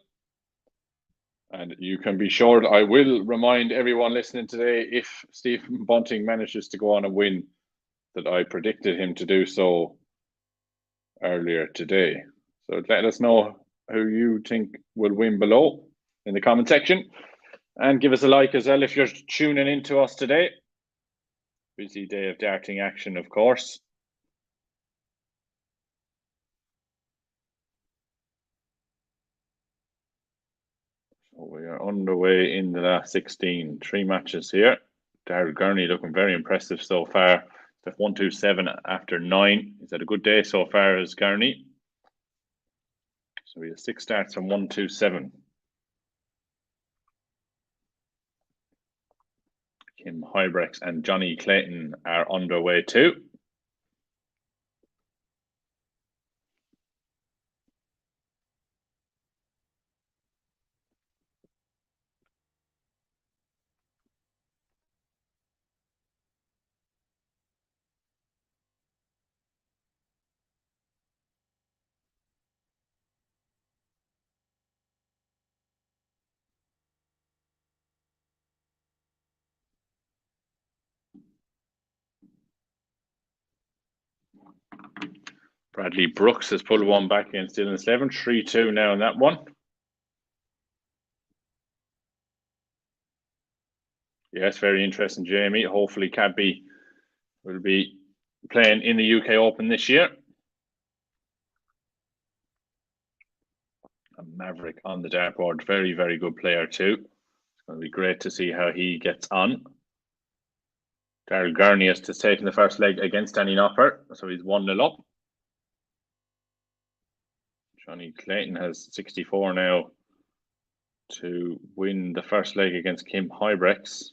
B: And you can be sure that I will remind everyone listening today, if Stephen Bunting manages to go on and win, that I predicted him to do so earlier today. So let us know who you think will win below in the comment section. And give us a like as well if you're tuning in to us today. Busy day of darting action, of course. So we are underway in the last 16. 3 matches here. Daryl Gurney looking very impressive so far. Step 127 after 9. He's had a good day so far as Gurney. So we have 6 starts from 127. Kim Hybrex and Johnny Clayton are underway too. Bradley Brooks has pulled one back against Dylan Slevin. 3-2 now in that one. Yes, very interesting, Jamie. Hopefully Cadby will be playing in the UK Open this year. A Maverick on the dartboard. Very, very good player too. It's going to be great to see how he gets on. Daryl Gurney has just taken the first leg against Danny Noppert, so he's 1-0 up. Johnny Clayton has 64 now to win the first leg against Kim Hybrex.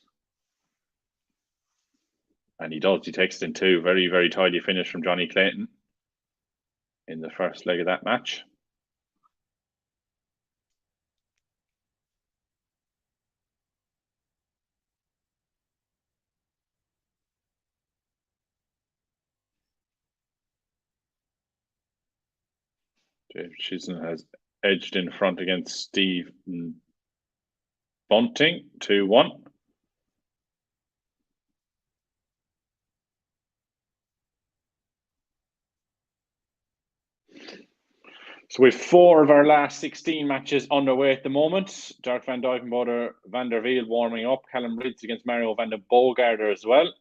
B: And he does. He takes it in 2. Very, very tidy finish from Johnny Clayton in the first leg of that match. Dave Chisholm has edged in front against Steve Bunting, 2-1. So we have 4 of our last 16 matches underway at the moment. Dirk van Duivenbode, Van der Wiel warming up. Callum Ritz against Mario van der Bogarder as well.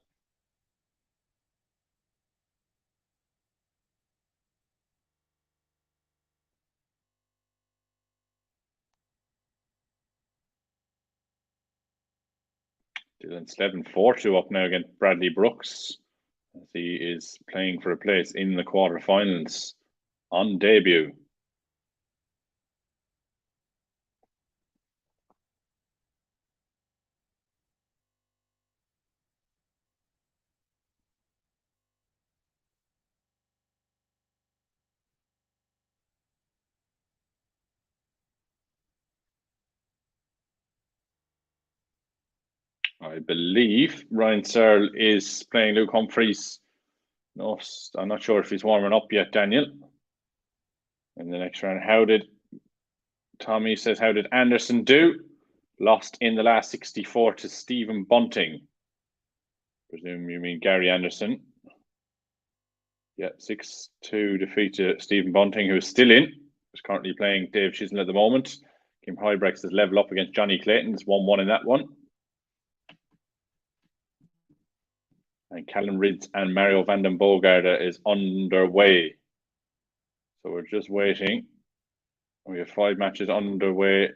B: Dylan Slevin 4-2 up now against Bradley Brooks, as he is playing for a place in the quarterfinals on debut. I believe Ryan Searle is playing Luke Humphreys. No, I'm not sure if he's warming up yet, Daniel. In the next round, Tommy says, how did Anderson do? Lost in the last 64 to Stephen Bunting. Presume you mean Gary Anderson. Yeah, 6-2 defeat to Stephen Bunting, who is still in. is currently playing Dave Chisnell at the moment. Kim Hybrex is level up against Johnny Clayton. It's 1-1 in that one. And Callum Ridds and Mario van den Bogaerde is underway. So we're just waiting. We have 5 matches underway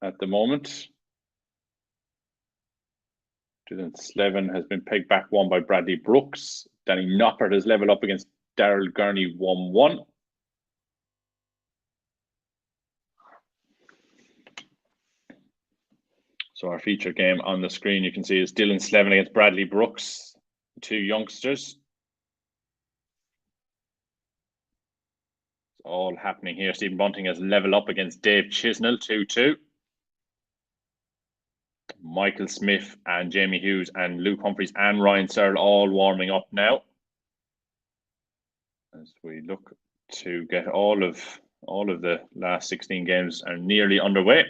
B: at the moment. Dylan Slevin has been pegged back 1 by Bradley Brooks. Danny Noppert has level up against Daryl Gurney 1-1. So our feature game on the screen, you can see, is Dylan Slevin against Bradley Brooks, 2 youngsters. It's all happening here. Stephen Bunting has level up against Dave Chisnell, 2-2. Michael Smith and Jamie Hughes and Luke Humphreys and Ryan Searle all warming up now, as we look to get all of the last 16 games are nearly underway.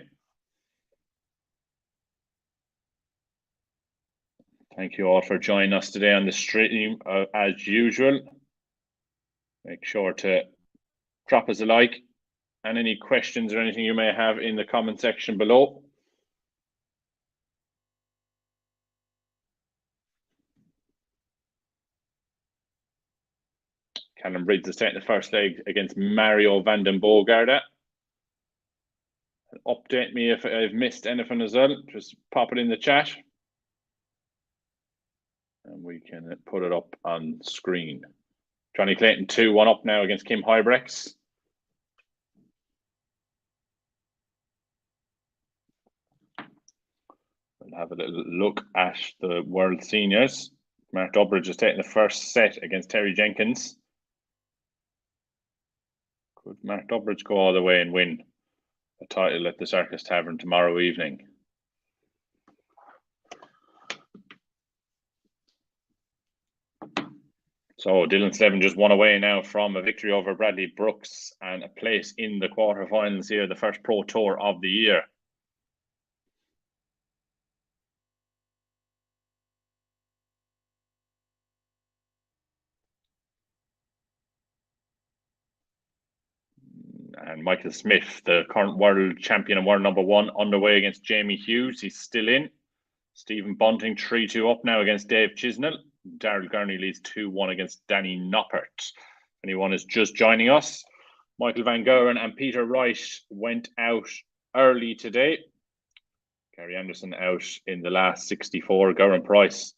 B: Thank you all for joining us today on the stream as usual. Make sure to drop us a like and any questions or anything you may have in the comment section below. Callum Ridds is taking the first leg against Mario van den Bogaerde. Update me if I've missed anything as well. Just pop it in the chat. And we can put it up on screen. Johnny Clayton 2-1 up now against Kim Hybrex. We'll have a little look at the World Seniors. Mark Durbridge is taking the first set against Terry Jenkins. Could Mark Durbridge go all the way and win a title at the Circus Tavern tomorrow evening? So Dylan Slevin just 1 away now from a victory over Bradley Brooks and a place in the quarterfinals here, the first Pro Tour of the year. And Michael Smith, the current world champion and world number 1, underway against Jamie Hughes. He's still in. Stephen Bunting 3-2 up now against Dave Chisnell. Daryl Gurney leads 2-1 against Danny Noppert. Anyone is just joining us, Michael Van Geuren and Peter Wright went out early today. Gary Anderson out in the last 64. Gowran Price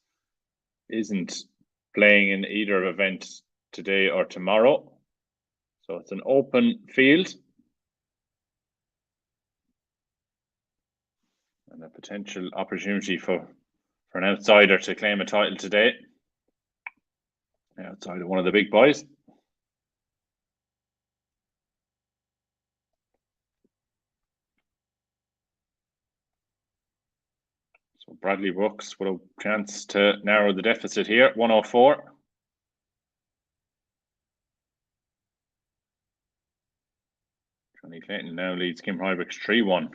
B: isn't playing in either event today or tomorrow. So it's an open field. And a potential opportunity for an outsider to claim a title today. Outside of one of the big boys. So Bradley Brooks with a chance to narrow the deficit here, 104. Johnny Clayton now leads Kim Hybrex 3-1.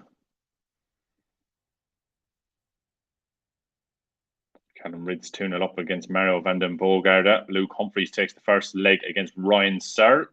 B: Callum Ridds 2-0 up against Mario van den Bogaerde. Luke Humphreys takes the first leg against Ryan Searle.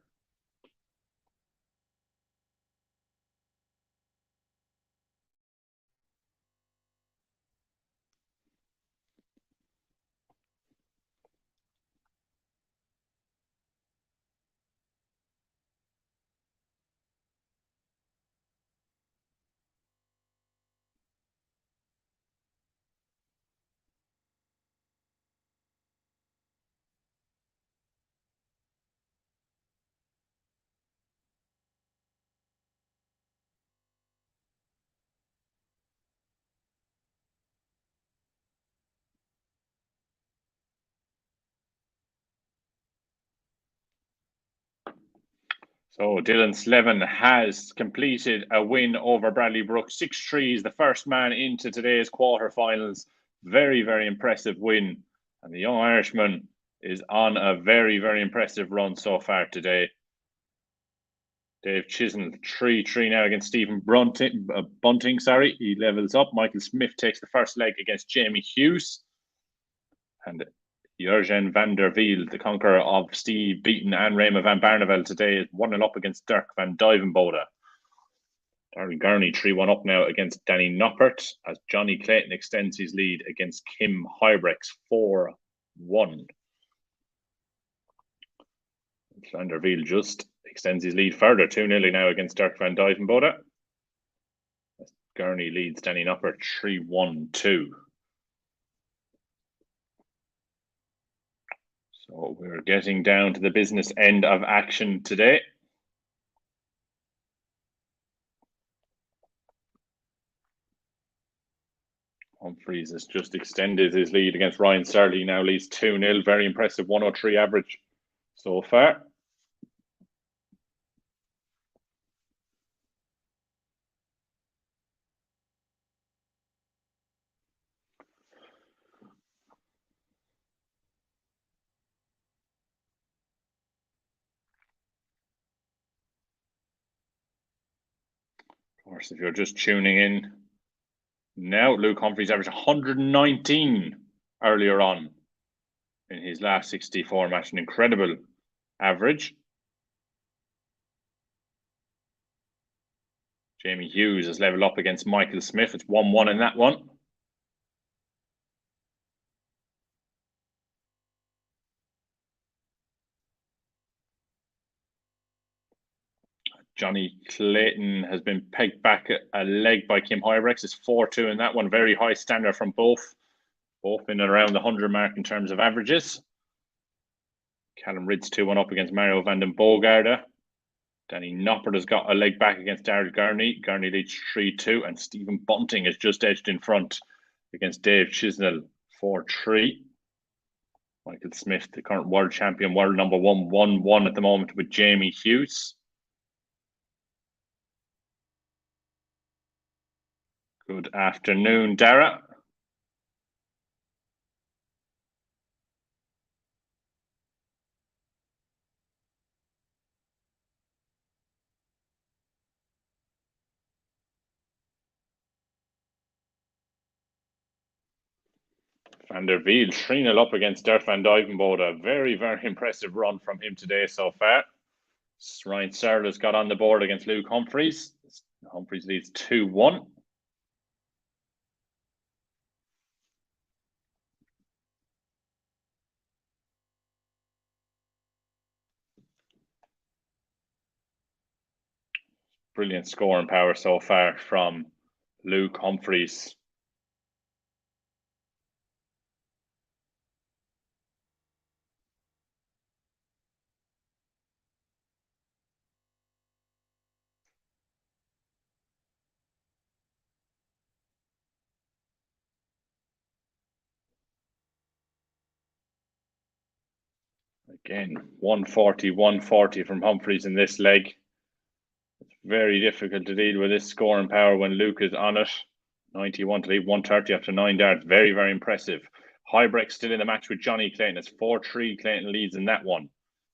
B: So Dylan Slevin has completed a win over Bradley Brooks. 6-3 is the first man into today's quarterfinals. Very, very impressive win. And the young Irishman is on a very, very impressive run so far today. Dave Chisnell 3-3 now against Stephen Bunting. He levels up. Michael Smith takes the first leg against Jamie Hughes. And Jurgen van der Wiel, the conqueror of Steve Beaton and Raymond van Barneveld today, is 1-0 up against Dirk van Duivenbode. Darryl Gurney 3-1 up now against Danny Noppert as Johnny Clayton extends his lead against Kim Huybrechts 4-1. Van der Wiel just extends his lead further 2-0 now against Dirk van Duivenbode. Gurney leads Danny Noppert 3-1-2. So we're getting down to the business end of action today. Humphreys has just extended his lead against Ryan Searle. He now leads 2-0. Very impressive 103 average so far. Of course, if you're just tuning in now, Luke Humphreys averaged 119 earlier on in his last 64 match, an incredible average. Jamie Hughes has leveled up against Michael Smith. It's 1-1 in that one. Johnny Clayton has been pegged back a leg by Kim Huybrechts. It's 4-2 in that one. Very high standard from both in and around the 100 mark in terms of averages. Callum Ridds 2-1 up against Mario van den Bogarde. Danny Noppert has got a leg back against Darryl Gurney. Gurney leads 3-2, and Stephen Bunting has just edged in front against Dave Chisnell 4-3. Michael Smith, the current world champion, world number 1, 1-1 at the moment with Jamie Hughes. Good afternoon, Dara. Van der Wiel 3-0 up against Dirk van Duivenbode. A very, very impressive run from him today so far. Ryan Searle has got on the board against Luke Humphreys. Humphreys leads 2-1. Brilliant scoring power so far from Luke Humphreys. Again, 140 from Humphreys in this leg. It's very difficult to deal with this scoring power when Luke is on it. 91 to lead 130 after 9 darts. Very, very impressive. Huybrechts still in the match with Johnny Clayton. It's 4-3. Clayton leads in that one.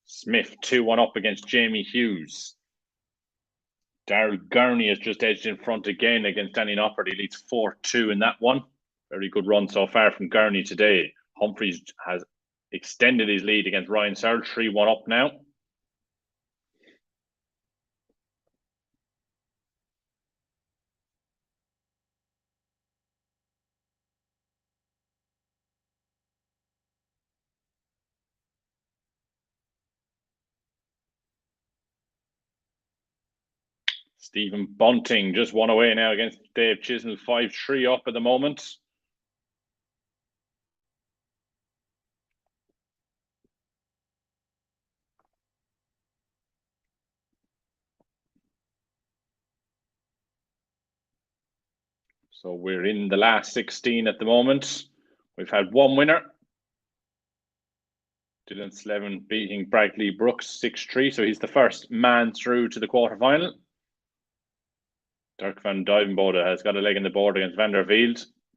B: Smith 2-1 up against Jamie Hughes. Darryl Gurney has just edged in front again against Danny Noppert. He leads 4-2 in that one. Very good run so far from Gurney today. Humphreys has extended his lead against Ryan Searle. 3-1 up now. Stephen Bunting just one away now against Dave Chisnell, 5-3 up at the moment. So we're in the last 16 at the moment. We've had one winner. Dylan Slevin beating Bradley Brooks 6-3. So he's the first man through to the quarterfinal. Dirk van Duivenbode has got a leg in the board against Van der Wiel.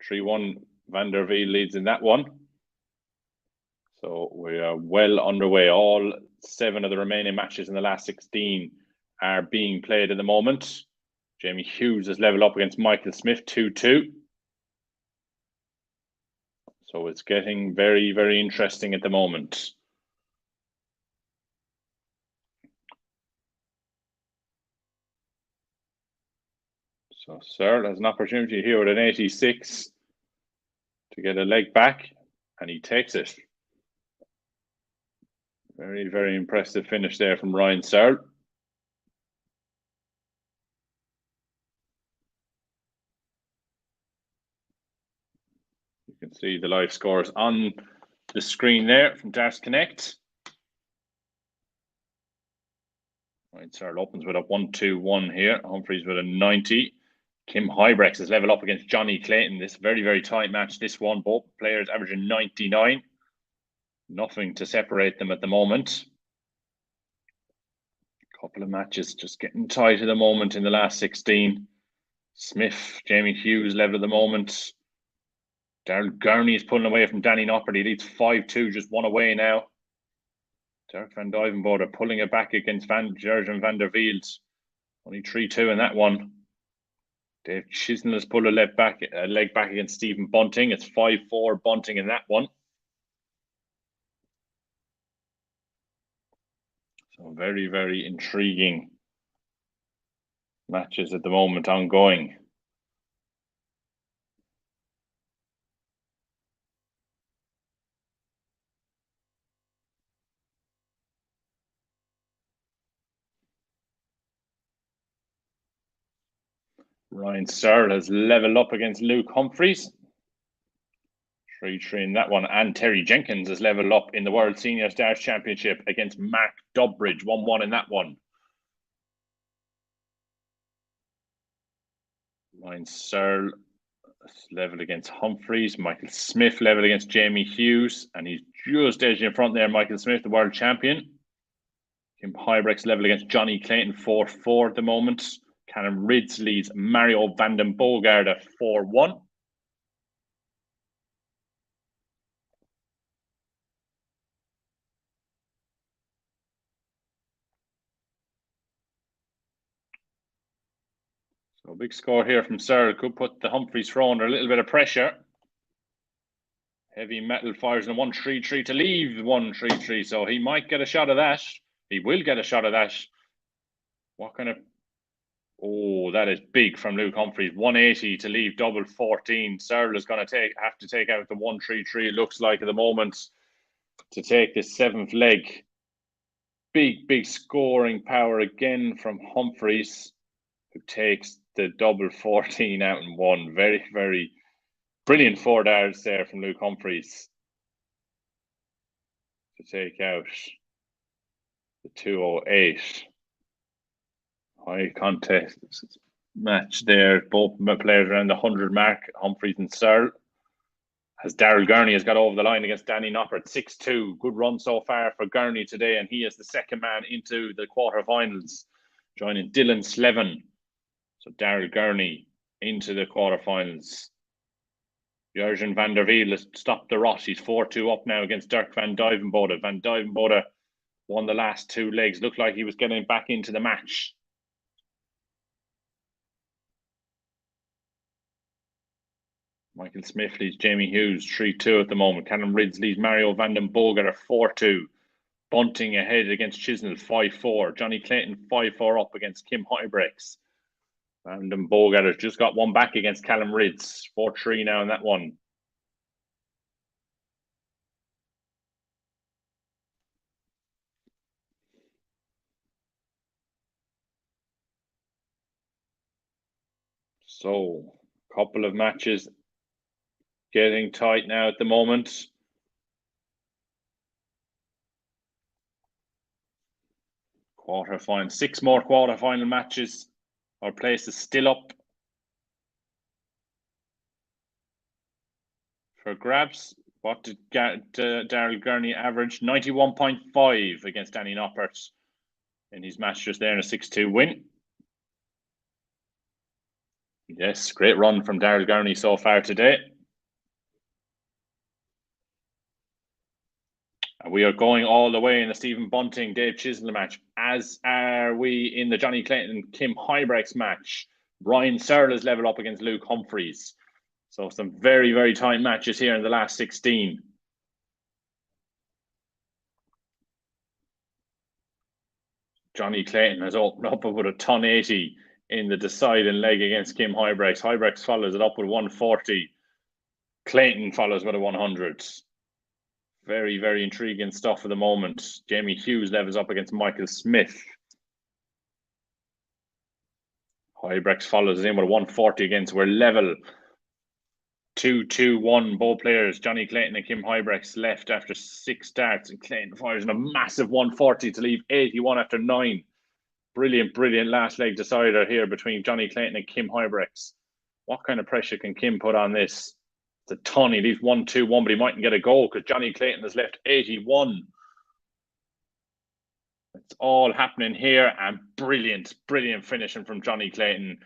B: 3-1. Van der Wiel leads in that one. So we are well underway. All 7 of the remaining matches in the last 16 are being played at the moment. Jamie Hughes has leveled up against Michael Smith 2-2. So it's getting very, very interesting at the moment. So Searle has an opportunity here with an 86 to get a leg back, and he takes it. Very, very impressive finish there from Ryan Searle. You can see the live scores on the screen there from Darts Connect. Ryan Searle opens with a 1-2-1 here. Humphreys with a 90. Kim Hybrex is level up against Johnny Clayton. This very, very tight match. This one, both players averaging 99. Nothing to separate them at the moment. Couple of matches just getting tight at the moment in the last 16. Smith, Jamie Hughes level at the moment. Daryl Gurney is pulling away from Danny Noppert. He leads 5-2, just one away now. Dirk van Duivenbode pulling it back against Jurgen van der Wield. Only 3-2 in that one. Dave Chisnell has pulled a leg back against Stephen Bunting. It's 5-4 Bunting in that one. So very, very intriguing matches at the moment ongoing. Ryan Searle has leveled up against Luke Humphreys. 3-3 in that one. And Terry Jenkins has leveled up in the World Senior Darts Championship against Mark Dubbridge. 1-1 in that one. Ryan Searle level against Humphreys. Michael Smith level against Jamie Hughes. And he's just edging in front there, Michael Smith, the world champion. Kim Hybrex level against Johnny Clayton, 4-4 at the moment. Callum Ridds leads Mario van den Boogaard at 4-1. So a big score here from Searle could put the Humphreys throw under a little bit of pressure. Heavy Metal fires in a 1-3-3 to leave 1-3-3. So he might get a shot of that. He will get a shot of that. What kind of... Oh, that is big from Luke Humphreys. 180 to leave double 14. Searle is going to have to take out the 1-3-3, it looks like at the moment, to take this seventh leg. Big scoring power again from Humphreys, who takes the double 14 out in one. Very, very brilliant 4 darts there from Luke Humphreys to take out the 208. High contest match there. Both players around the 100 mark, Humphreys and Searle. As Daryl Gurney has got over the line against Danny Noppert, 6-2. Good run so far for Gurney today, and he is the second man into the quarterfinals, joining Dylan Slevin. So Daryl Gurney into the quarterfinals. Jurgen van der Wiel has stopped the rot. He's 4-2 up now against Dirk van Duivenbode. Van Duivenbode won the last 2 legs. Looked like he was getting back into the match. Michael Smith leads Jamie Hughes 3-2 at the moment. Callum Ridds leads Mario van den Boogaard at 4-2. Bunting ahead against Chisnell 5-4. Johnny Clayton 5-4 up against Kim Hybrex. Van den Boogaard has just got one back against Callum Ridds. 4-3 now in that one. So, a couple of matches getting tight now at the moment. Quarterfinal, 6 more quarterfinal matches. Our place is still up for grabs. What did Daryl Gurney average? 91.5 against Danny Noppert in his match just there in a 6-2 win. Yes, great run from Daryl Gurney so far today. And we are going all the way in the Stephen Bunting, Dave Chisnell match, as are we in the Johnny Clayton, Kim Hybrex match. Ryan Searle is level up against Luke Humphreys. So some very, very tight matches here in the last 16. Johnny Clayton has opened up with a 180 in the deciding leg against Kim Huybrechts. Huybrechts follows it up with 140. Clayton follows with a 100. Very, very intriguing stuff for the moment. Jamie Hughes levels up against Michael Smith. Huybrechts follows in with a 140 against. We're level. 2-2-1, both players, Johnny Clayton and Kim Huybrechts, left after 6 starts, and Clayton fires in a massive 140 to leave 81 after 9. Brilliant, brilliant last leg decider here between Johnny Clayton and Kim Huybrechts. What kind of pressure can Kim put on this? It's a ton. He leaves 1-2-1, but he mightn't get a goal because Johnny Clayton has left 81. It's all happening here, and brilliant, brilliant finishing from Johnny Clayton.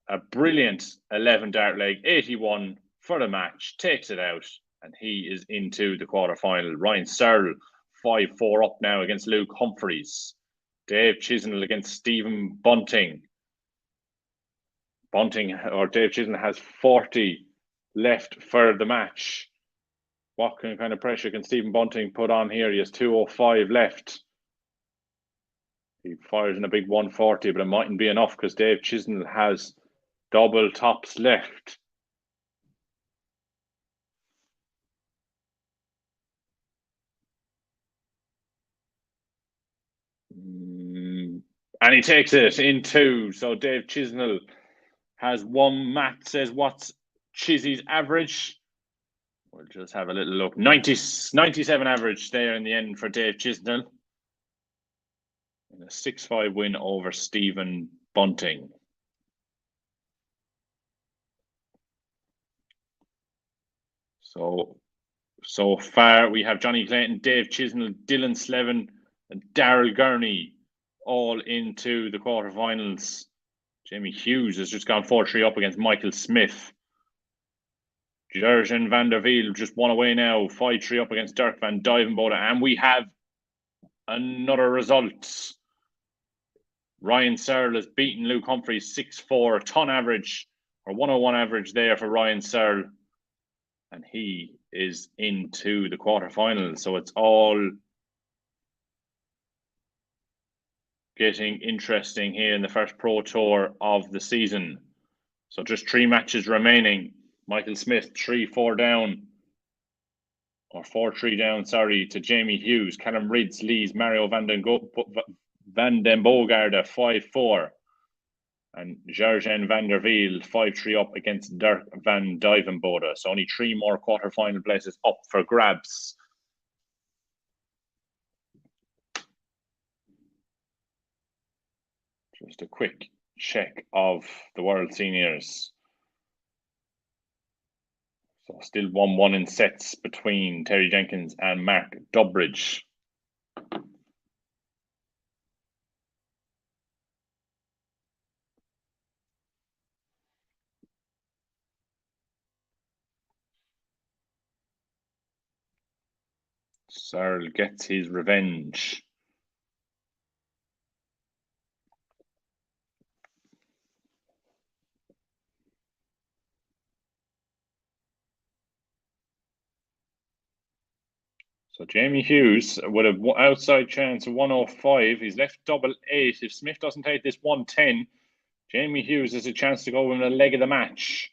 B: A brilliant 11 dart leg, 81 for the match, takes it out, and he is into the quarterfinal. Ryan Searle, 5-4 up now against Luke Humphreys. Dave Chisnell against Stephen Bunting. Dave Chisnell has 40 left for the match. What kind of pressure can Stephen Bunting put on here? He has 205 left. He fires in a big 140, but it mightn't be enough because Dave Chisnell has double tops left. And he takes it in 2. So Dave Chisnell has 1. Matt says, what's Chizzy's average? We'll just have a little look. 97 average there in the end for Dave Chisnell. And a 6-5 win over Stephen Bunting. So far, we have Johnny Clayton, Dave Chisnell, Dylan Slevin, and Daryl Gurney all into the quarterfinals. Jamie Hughes has just gone 4-3 up against Michael Smith. Jurgen van der Wiel just won away now, 5-3 up against Dirk van Duivenbode. And we have another result. Ryan Searle has beaten Luke Humphreys 6-4, a ton average, or 101 average there for Ryan Searle. And he is into the quarterfinals. So it's all getting interesting here in the first Pro Tour of the season. So just 3 matches remaining. Michael Smith, 3-4 down. Or 4-3 down, sorry, to Jamie Hughes. Callum Rids leads Mario van den Bogaarde 5-4. And Jurgen van der Wiel 5-3 up against Dirk van Duivenbode. So only 3 more quarterfinal places up for grabs. Just a quick check of the World Seniors. So still 1-1 in sets between Terry Jenkins and Mark Durbridge. Searle gets his revenge. So Jamie Hughes with an outside chance of 105. He's left double 8. If Smith doesn't take this 110, Jamie Hughes has a chance to go in a leg of the match.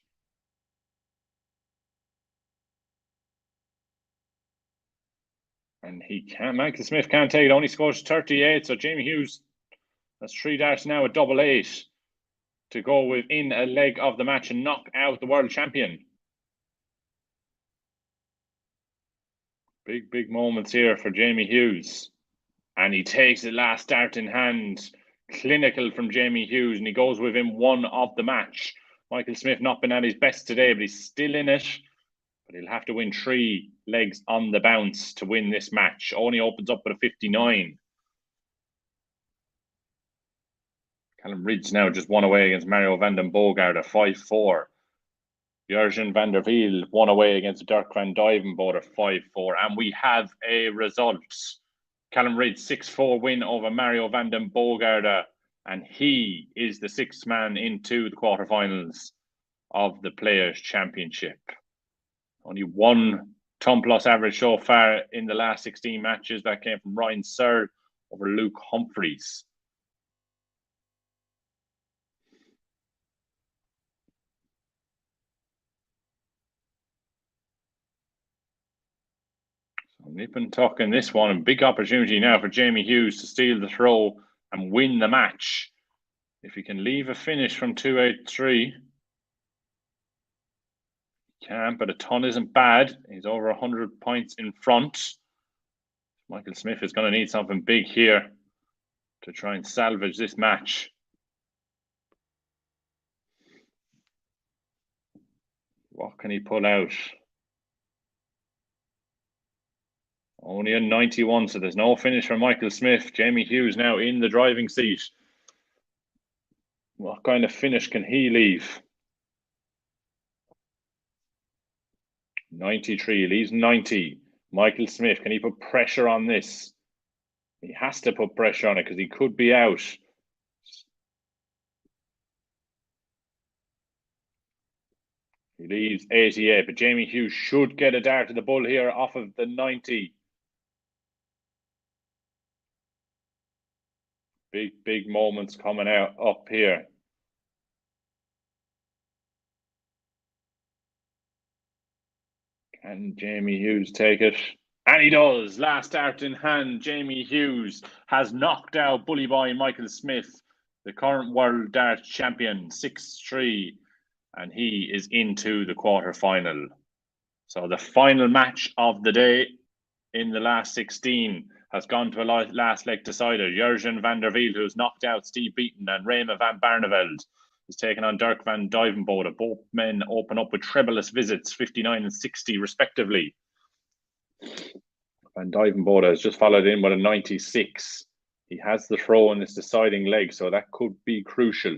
B: And he can't. Michael Smith can't take it. Only scores 38. So Jamie Hughes has 3 darts now at double 8 to go within a leg of the match and knock out the world champion. Big, big moments here for Jamie Hughes. And he takes the last dart in hand. Clinical from Jamie Hughes, and he goes within 1 of the match. Michael Smith not been at his best today, but he's still in it. But he'll have to win 3 legs on the bounce to win this match. Only opens up with a 59. Callum Rids now just 1 away against Mario van den Bogaarde, 5-4. Jurgen van der Wiel 1 away against Dirk van Duivenbode, 5-4. And we have a result. Callum Rids 6-4 win over Mario van den Bogaarde. And he is the 6th man into the quarterfinals. of the Players' Championship. Only one ton plus average so far in the last 16 matches. That came from Ryan Searle over Luke Humphreys. So nip and tuck in this one. A big opportunity now for Jamie Hughes to steal the throw and win the match. If he can leave a finish from 283, he can, but a ton isn't bad. He's over 100 points in front. Michael Smith is going to need something big here to try and salvage this match. What can he pull out? Only a 91, so there's no finish for Michael Smith. Jamie Hughes now in the driving seat. What kind of finish can he leave? 93, leaves 90. Michael Smith, can he put pressure on this? He has to put pressure on it because he could be out. He leaves 88, but Jamie Hughes should get a dart to the bull here off of the 90. Big moments coming out up here. Can Jamie Hughes take it? And he does. Last dart in hand. Jamie Hughes has knocked out Bully Boy Michael Smith, the current world dart champion, 6-3, and he is into the quarterfinal. So the final match of the day in the last 16 has gone to a last leg decider. Jurgen van der Wiel, who's knocked out Steve Beaton, and Rema van Barneveld is taking on Dirk van Duivenbode. Both men open up with trebleless visits, 59 and 60 respectively. Van Duivenbode has just followed in with a 96. He has the throw in this deciding leg, so that could be crucial.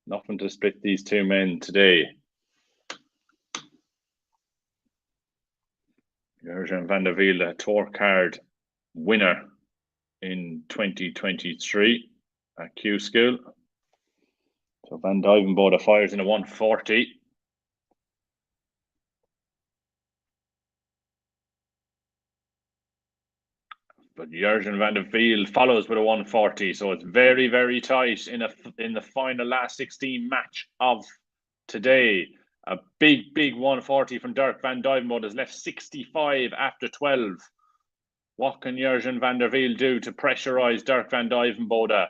B: Nothing to split these two men today. Jurgen van der Wiel, a tour card winner in 2023 at Q School. So Van Duivenbode fires in a 140. But Jurgen van der Wiel follows with a 140. So it's very, very tight in the final last 16 match of today. A big 140 from Dirk van Duivenbode has left 65 after 12. What can Jurgen van der Wiel do to pressurize Dirk van Duivenbode?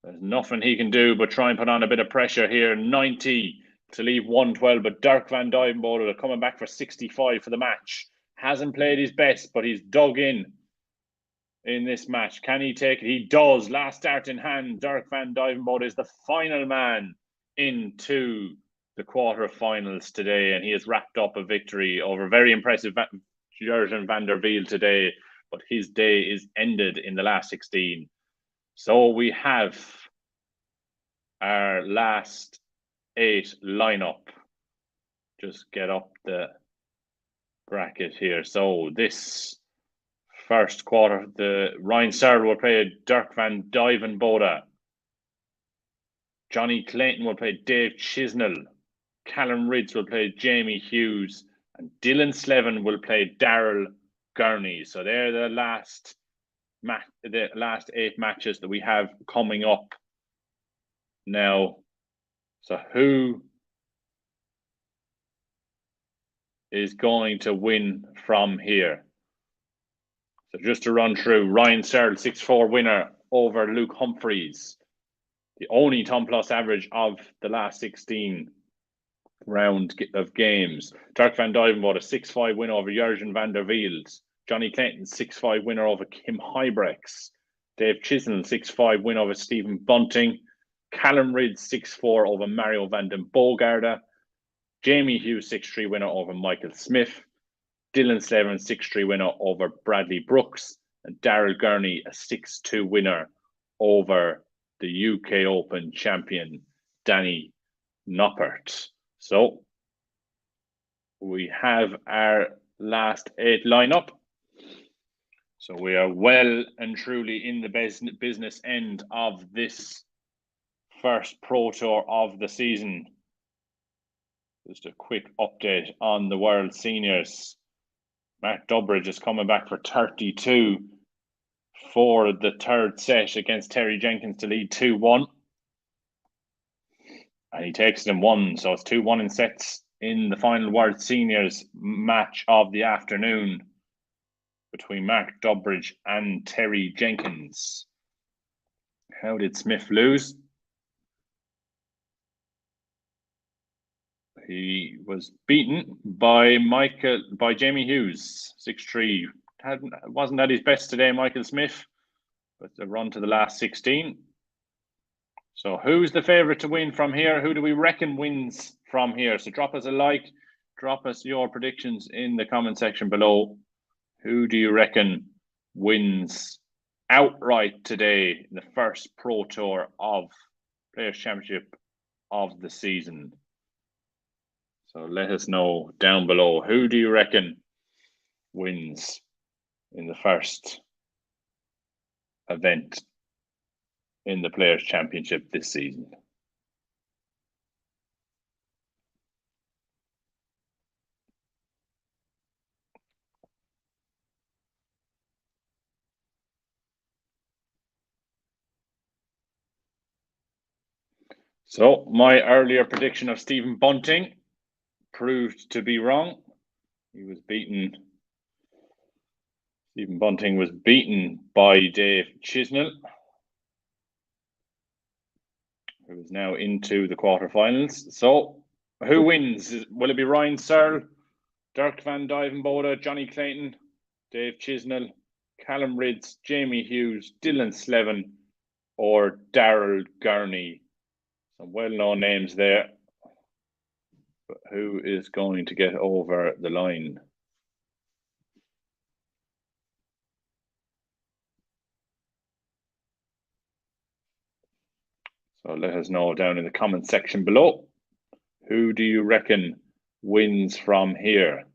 B: There's nothing he can do but try and put on a bit of pressure here. 90 to leave 112, but Dirk van Duivenbode coming back for 65 for the match. Hasn't played his best, but he's dug in this match. Can he take it? He does. Last start in hand. Dirk van Duivenbode is the final man into the quarterfinals today, and he has wrapped up a victory over very impressive Jurgen van der Wiel today, but his day is ended in the last 16. So we have our last 8 lineup. Just get up the bracket here. So this first quarter, the Ryan Searle will play Dirk van Duivenbode. Johnny Clayton will play Dave Chisnell. Callum Ridds will play Jamie Hughes. And Dylan Slevin will play Daryl Gurney. So they're the last 8 matches that we have coming up now. So who is going to win from here? So just to run through, Ryan Searle, 6-4 winner over Luke Humphreys. The only ton plus average of the last 16 round of games. Dirk van Duivenbode, a 6-5 win over Jurgen van der Wiel. Johnny Clayton, 6-5 winner over Kim Huybrechts. Dave Chisnell, 6-5 win over Stephen Bunting. Callum Ridds, 6-4 over Mario van den Bogarde. Jamie Hughes, 6-3 winner over Michael Smith. Dylan Slevin, 6-3 winner over Bradley Brooks. And Daryl Gurney, a 6-2 winner over the UK Open champion, Danny Noppert. So we have our last 8 lineup. So we are well and truly in the business end of this first Pro Tour of the season. Just a quick update on the World Seniors. Mark Durbridge is coming back for 32 for the third set against Terry Jenkins to lead 2-1. And he takes it in one, so it's 2-1 in sets in the final World Seniors match of the afternoon between Mark Durbridge and Terry Jenkins. How did Smith lose? He was beaten by Jamie Hughes, 6-3. Wasn't at his best today, Michael Smith, but a run to the last 16. So who's the favourite to win from here? Who do we reckon wins from here? So drop us a like, drop us your predictions in the comment section below. Who do you reckon wins outright today in the first Pro Tour of Players' Championship of the season? So let us know down below. Who do you reckon wins in the first event in the Players' Championship this season? So my earlier prediction of Stephen Bunting proved to be wrong. Stephen Bunting was beaten by Dave Chisnell, who is now into the quarterfinals. So who wins? Will it be Ryan Searle, Dirk van Duijvenbode, Johnny Clayton, Dave Chisnell, Callum Ridds, Jamie Hughes, Dylan Slevin, or Daryl Gurney? Some well-known names there. But who is going to get over the line? So let us know down in the comment section below. Who do you reckon wins from here?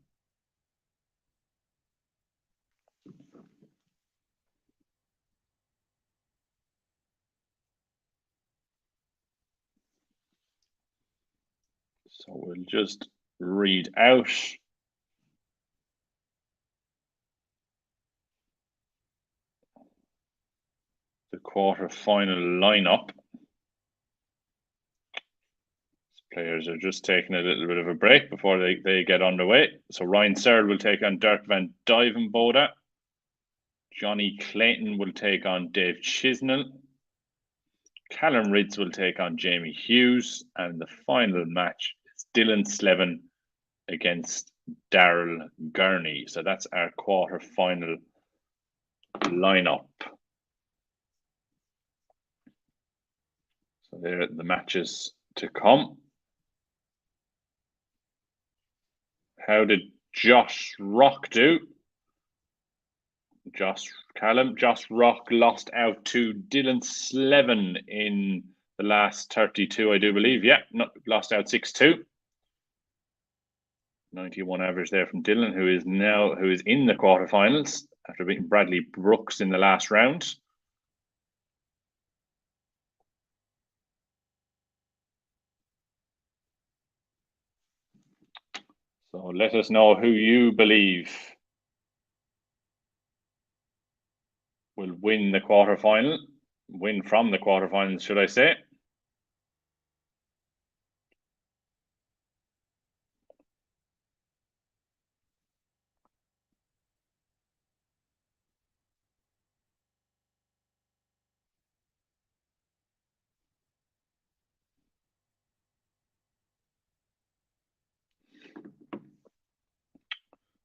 B: So we'll just read out the quarter-final lineup. Players are just taking a little bit of a break before they get underway. So Ryan Searle will take on Dirk van Duijvenbode. Johnny Clayton will take on Dave Chisnell. Callum Ridds will take on Jamie Hughes. And the final match is Dylan Slevin against Daryl Gurney. So that's our quarter-final lineup. So there are the matches to come. How did Josh Rock do? Josh Rock lost out to Dylan Slevin in the last 32, I do believe. Yeah, lost out 6-2. 91 average there from Dylan, who is in the quarterfinals after beating Bradley Brooks in the last round. So let us know who you believe will win from the quarterfinals, should I say.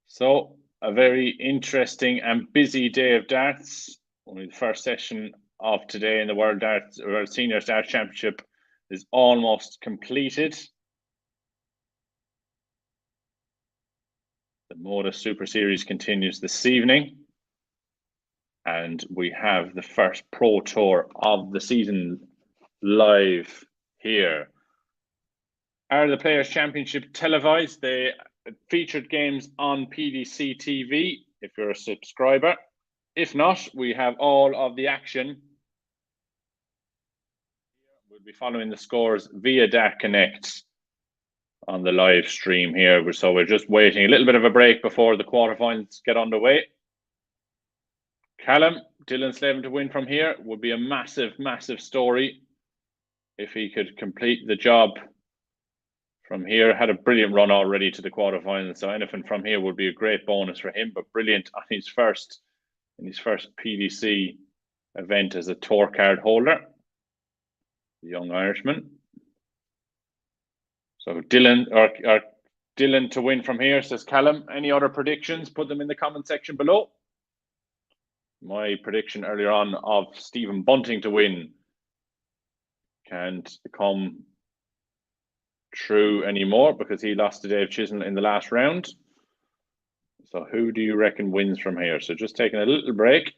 B: So a very interesting and busy day of darts. Only the first session of today in the World Senior Darts Championship is almost completed. The MODUS Super Series continues this evening. And we have the first Pro Tour of the season live here. Are the Players' Championship televised? They featured games on PDC TV if you're a subscriber. If not, we have all of the action. We'll We'll be following the scores via Dart Connect on the live stream here. So we're just waiting a little bit of a break before the quarterfinals get underway. Callum, Dylan Slevin to win from here would be a massive, massive story if he could complete the job from here. Had a brilliant run already to the quarterfinals, so anything from here would be a great bonus for him, but brilliant on his first PDC event as a tour card holder, the young Irishman. So Dylan to win from here, says Callum. Any other predictions? Put them in the comment section below. My prediction earlier on of Stephen Bunting to win can't come true anymore because he lost to Dave Chisnell in the last round. So who do you reckon wins from here? So just taking a little break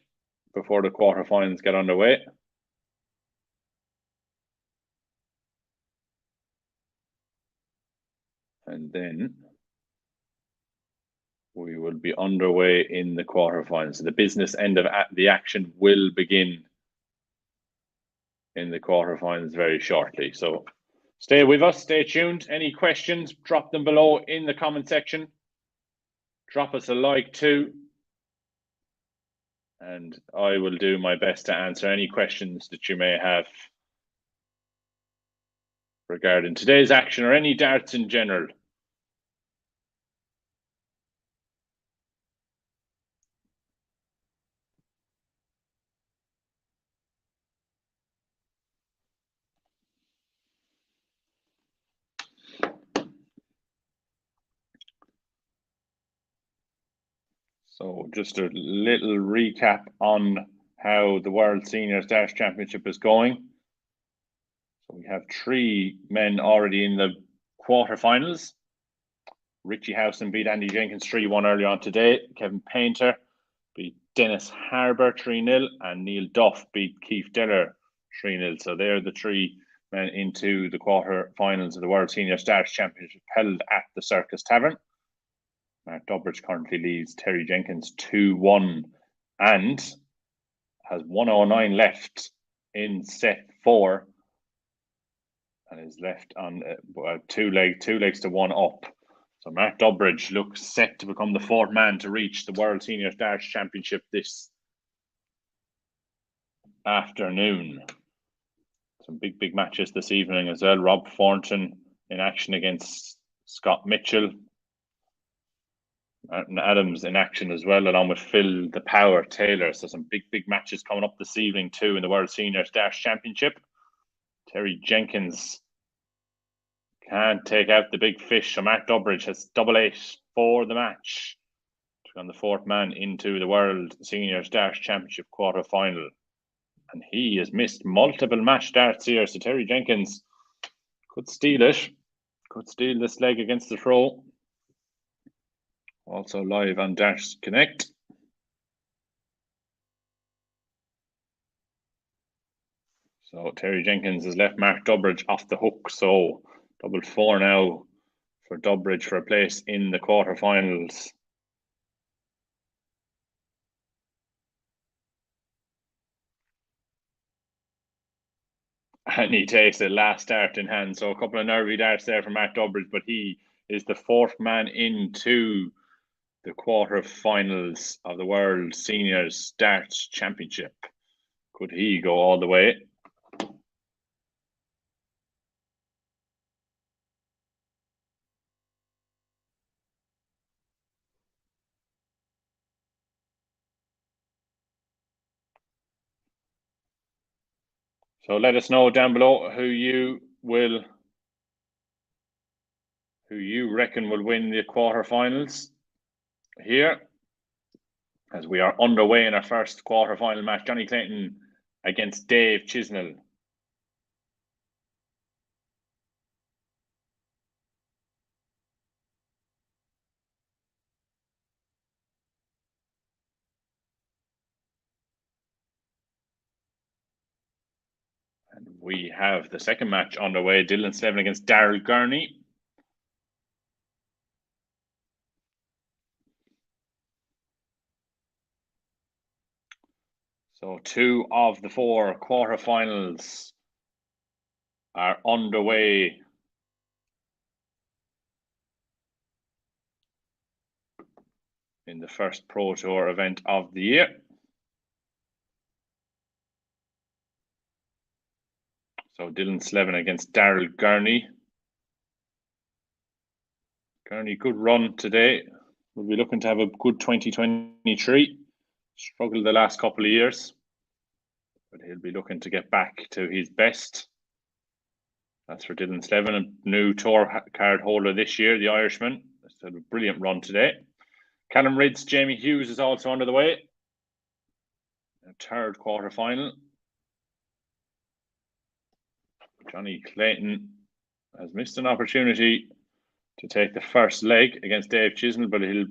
B: before the quarterfinals get underway. And then we will be underway in the quarterfinals. So the business end of the action will begin in the quarterfinals very shortly. So stay with us, stay tuned. Any questions, drop them below in the comment section. Drop us a like too. And I will do my best to answer any questions that you may have regarding today's action or any darts in general. So just a little recap on how the World Seniors Darts Championship is going. So we have 3 men already in the quarterfinals. Richie Howson beat Andy Jenkins 3-1 earlier on today. Kevin Painter beat Dennis Harbour 3-0, and Neil Duff beat Keith Diller 3-0. So they're the 3 men into the quarterfinals of the World Senior Darts Championship held at the Circus Tavern. Mark Durbridge currently leads Terry Jenkins 2-1 and has 109 left in set 4 and is left on 2 legs to 1 up. So Mark Durbridge looks set to become the 4th man to reach the World Senior Darts Championship this afternoon. Some big matches this evening as well. Rob Thornton in action against Scott Mitchell. Martin Adams in action as well, along with Phil the Power Taylor. So some big matches coming up this evening too in the World Senior Darts Championship. Terry Jenkins can't take out the big fish. So Mark Durbridge has 8-8 for the match to become the 4th man into the World Senior Darts Championship quarter-final. And he has missed multiple match darts here. So Terry Jenkins could steal it. Could steal this leg against the throw. Also live on Darts Connect. So Terry Jenkins has left Mark Durbridge off the hook. So 4-4 now for Durbridge for a place in the quarterfinals. And he takes the last dart in hand. So a couple of nervy darts there for Mark Durbridge, but he is the 4th man into the quarterfinals of the World Seniors Darts Championship. Could he go all the way? So let us know down below who you reckon will win the quarterfinals here, as we are underway in our first quarterfinal match. Johnny Clayton against Dave Chisnell. And we have the second match underway. Dylan Slevin against Daryl Gurney. So 2 of the 4 quarterfinals are underway. In the first Pro Tour event of the year. So Dylan Slevin against Daryl Gurney. Gurney, good run today. We'll be looking to have a good 2023. Struggled the last couple of years, but he'll be looking to get back to his best. That's for Dylan Slevin, a new tour card holder this year, the Irishman. It's had a brilliant run today. Callum Rid's Jamie Hughes is also under the way. A third quarter final. Johnny Clayton has missed an opportunity to take the first leg against Dave Chisnell, but he'll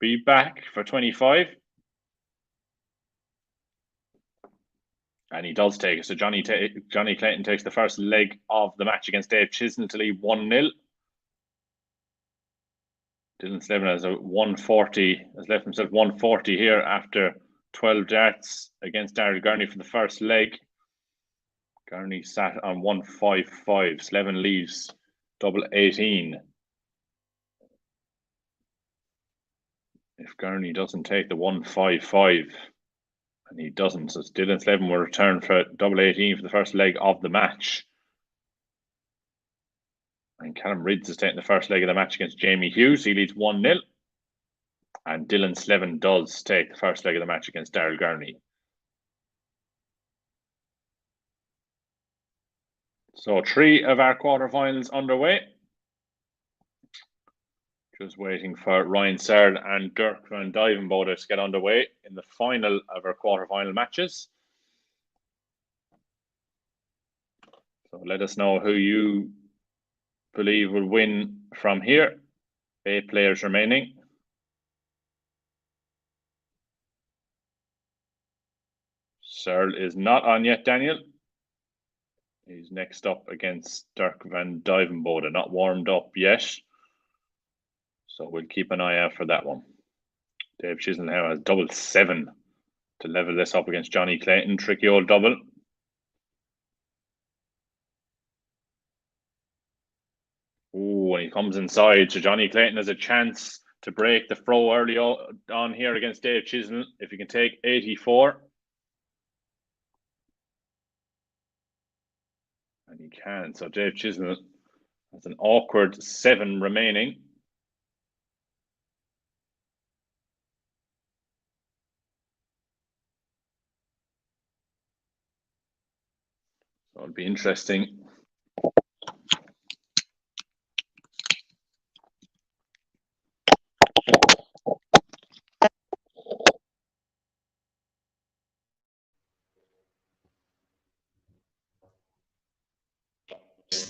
B: be back for 25. And he does take it. So Johnny Clayton takes the first leg of the match against Dave Chisnell to lead 1-0. Dylan Slevin has a 140, has left himself 140 here after 12 darts against Daryl Gurney for the first leg. Gurney sat on 155. Slevin leaves double 18. If Gurney doesn't take the 155, and he doesn't, so Dylan Slevin will return for double 18 for the first leg of the match. And Callum Ridds is taking the first leg of the match against Jamie Hughes. He leads 1-0. And Dylan Slevin does take the first leg of the match against Daryl Gurney. So 3 of our quarterfinals underway. Just waiting for Ryan Sard and Dirk van Duijvenbode to get underway in the final of our quarterfinal matches. So let us know who you believe will win from here. 8 players remaining. Searle is not on yet, Daniel. He's next up against Dirk van Duijvenbode, not warmed up yet. So we'll keep an eye out for that one. Dave Chisnell now has double 7 to level this up against Johnny Clayton. Tricky old double. Oh, and he comes inside. So Johnny Clayton has a chance to break the throw early on here against Dave Chisnell. If he can take 84. And he can. So Dave Chisnell has an awkward 7 remaining. So it'll be interesting.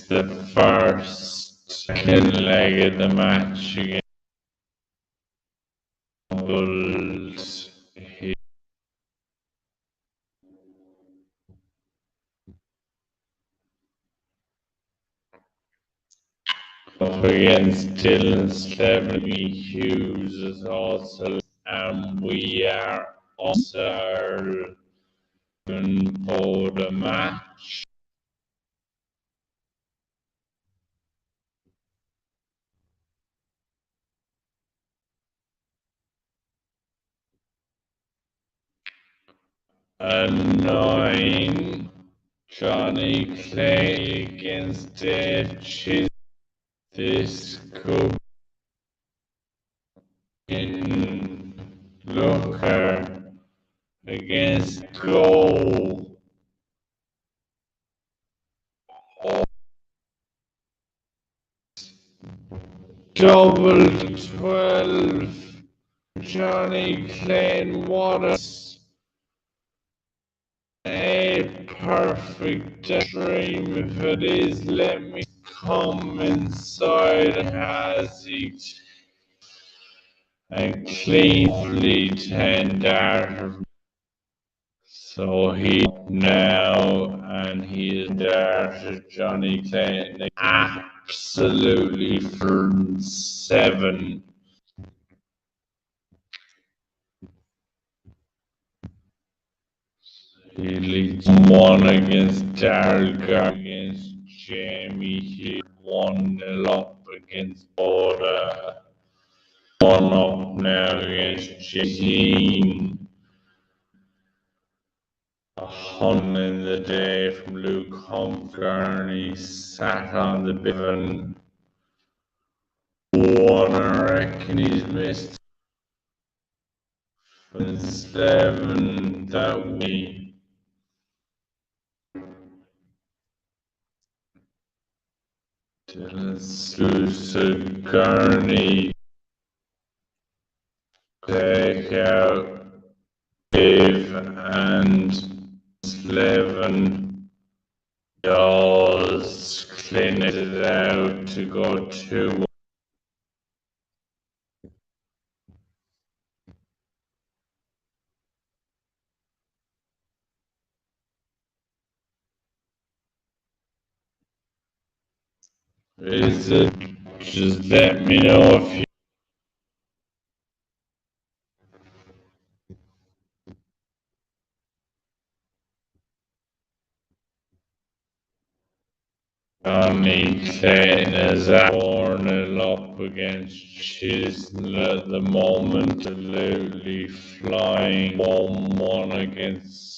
B: The first leg of the match against Bulls. Up against Dylan Slevin. Hughes is also, and we are also for the match. A 9, Johnny Clay against Dave Chisnell. This could be Looker against Goal. Double 12, Johnny Clay Waters. A perfect dream. If it is, let me come inside. Has he and cleanly 10 darts. So he now, and he is darted Johnny Clayton absolutely for 7.
C: He leads 1 against Dargar, against Jamie. He 1-0 up against Boda. 1 up now against Jazeen. A hun in the day from Luke Humphrey. Sat on the Bivan. 1, I reckon he's missed. 7 that way. Dylan Sluicer Gurney. Take out Dave and Slevin. Dawes clean it out to go 2. Is it? Just let me know if you Johnny Clayton is born up against Chisnell at the moment, absolutely flying 1-1 against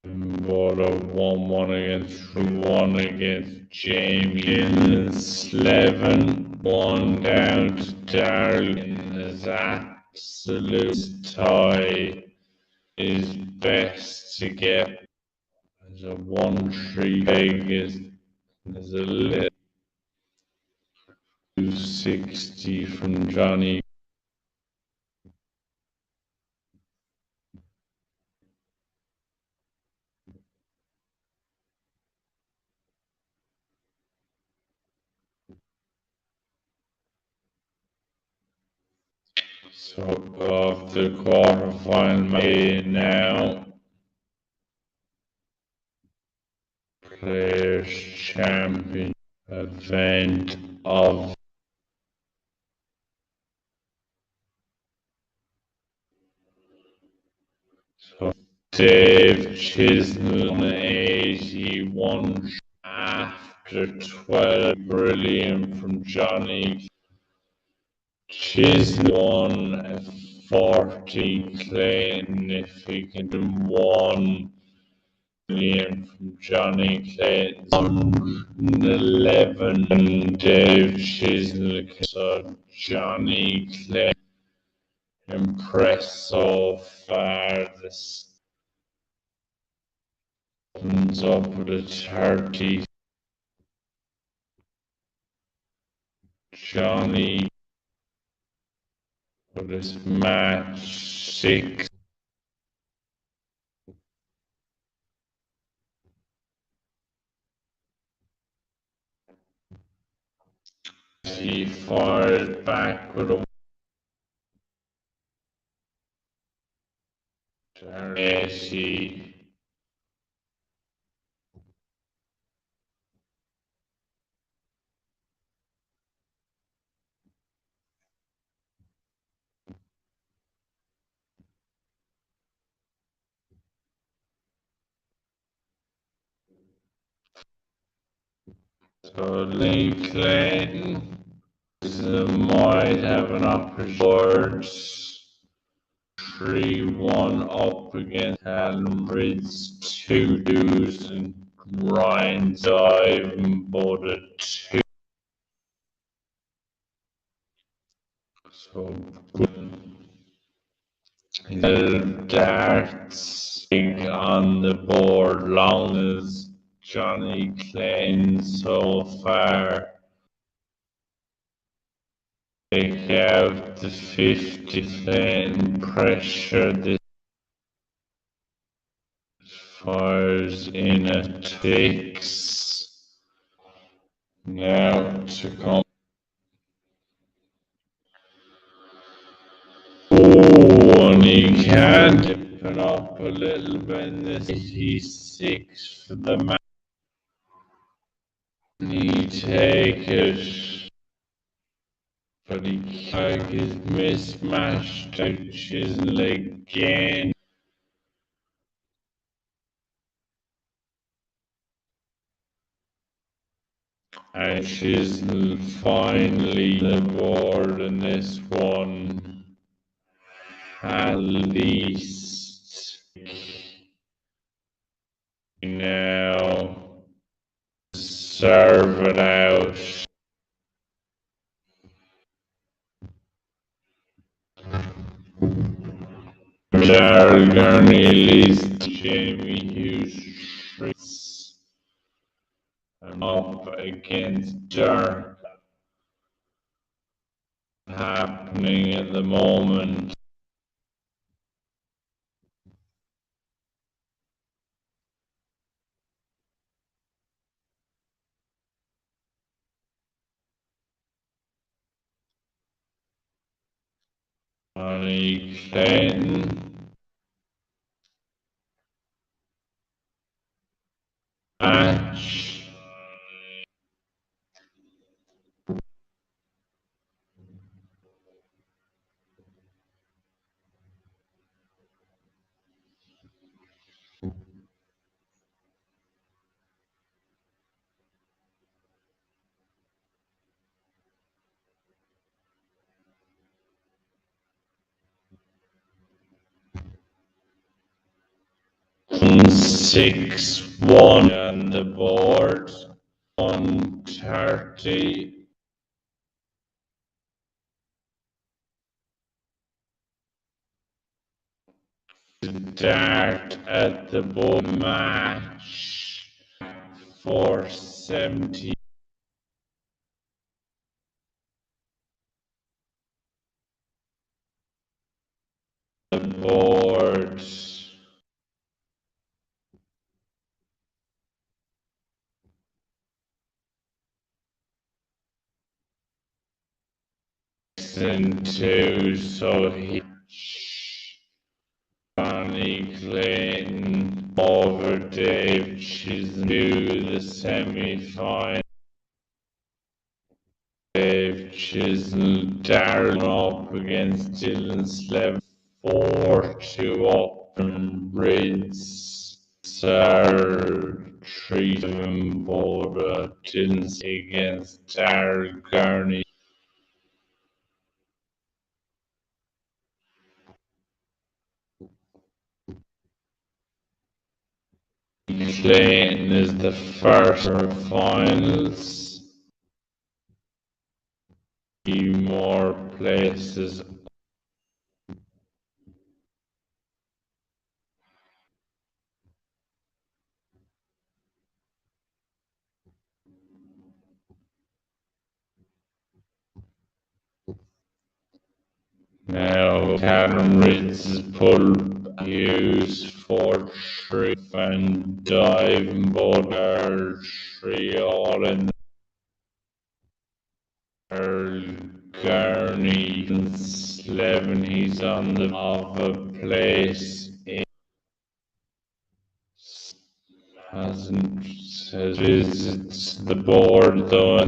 C: Border 1-1 against 1 against Jamie and Slevin. 1 down to Darlin is absolute tie. Is best to get as a 1-3 peg is a little 260 from Johnny. So off the quarterfinal now. Players Champion event of so Dave Chisnell 81 after 12. Brilliant from Johnny Chisnell 40. Clayton if he can do 1. Brilliant from Johnny Clayton. 111 Dave Chisnell. So Johnny Clayton impressed so far. The Stevens up with a 30. Johnny with his match 6. He fired back with a 80. So Lee Clayton might have an opportunity. 3-1 up against Almrid's 2 dues and Ryan's dive and both a 2. So good. Darts on the board long as Johnny Clayton so far. Take out the 50 Clayton pressure. This fires in a 6. Now to come. Oh, and he can dip it up a little bit in this 86 for the man. He take it but he is mismatched out chisel again. And chisel finally the board in this one. At least now serve it out. Darryl Gurney leads Jamie Hughes up against Dirk. Happening at the moment. Johnny Clayton match. From 6-1 on the board. 130. Start at the board match. 470. The board. Into so he Johnny Clayton over Dave Chisel the semi-final. Dave Chisel Darren up against Dylan Slev 4-2 up and Rids Sir 3-7 border Dylan against Darren Gurney. Clayton is the first finals. Few more places. Now Karen Ritz pulled Hughes 4-3 and dive and border 3 all in Earl Gurney 11. He's on the of a place. Hasn't says visits the board though.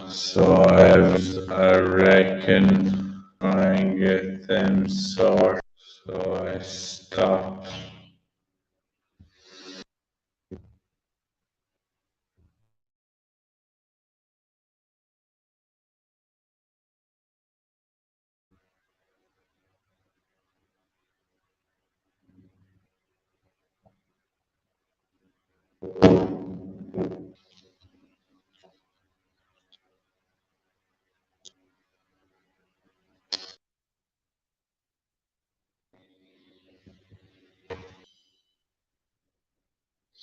C: So I reckon try and get them sorted. So I stopped.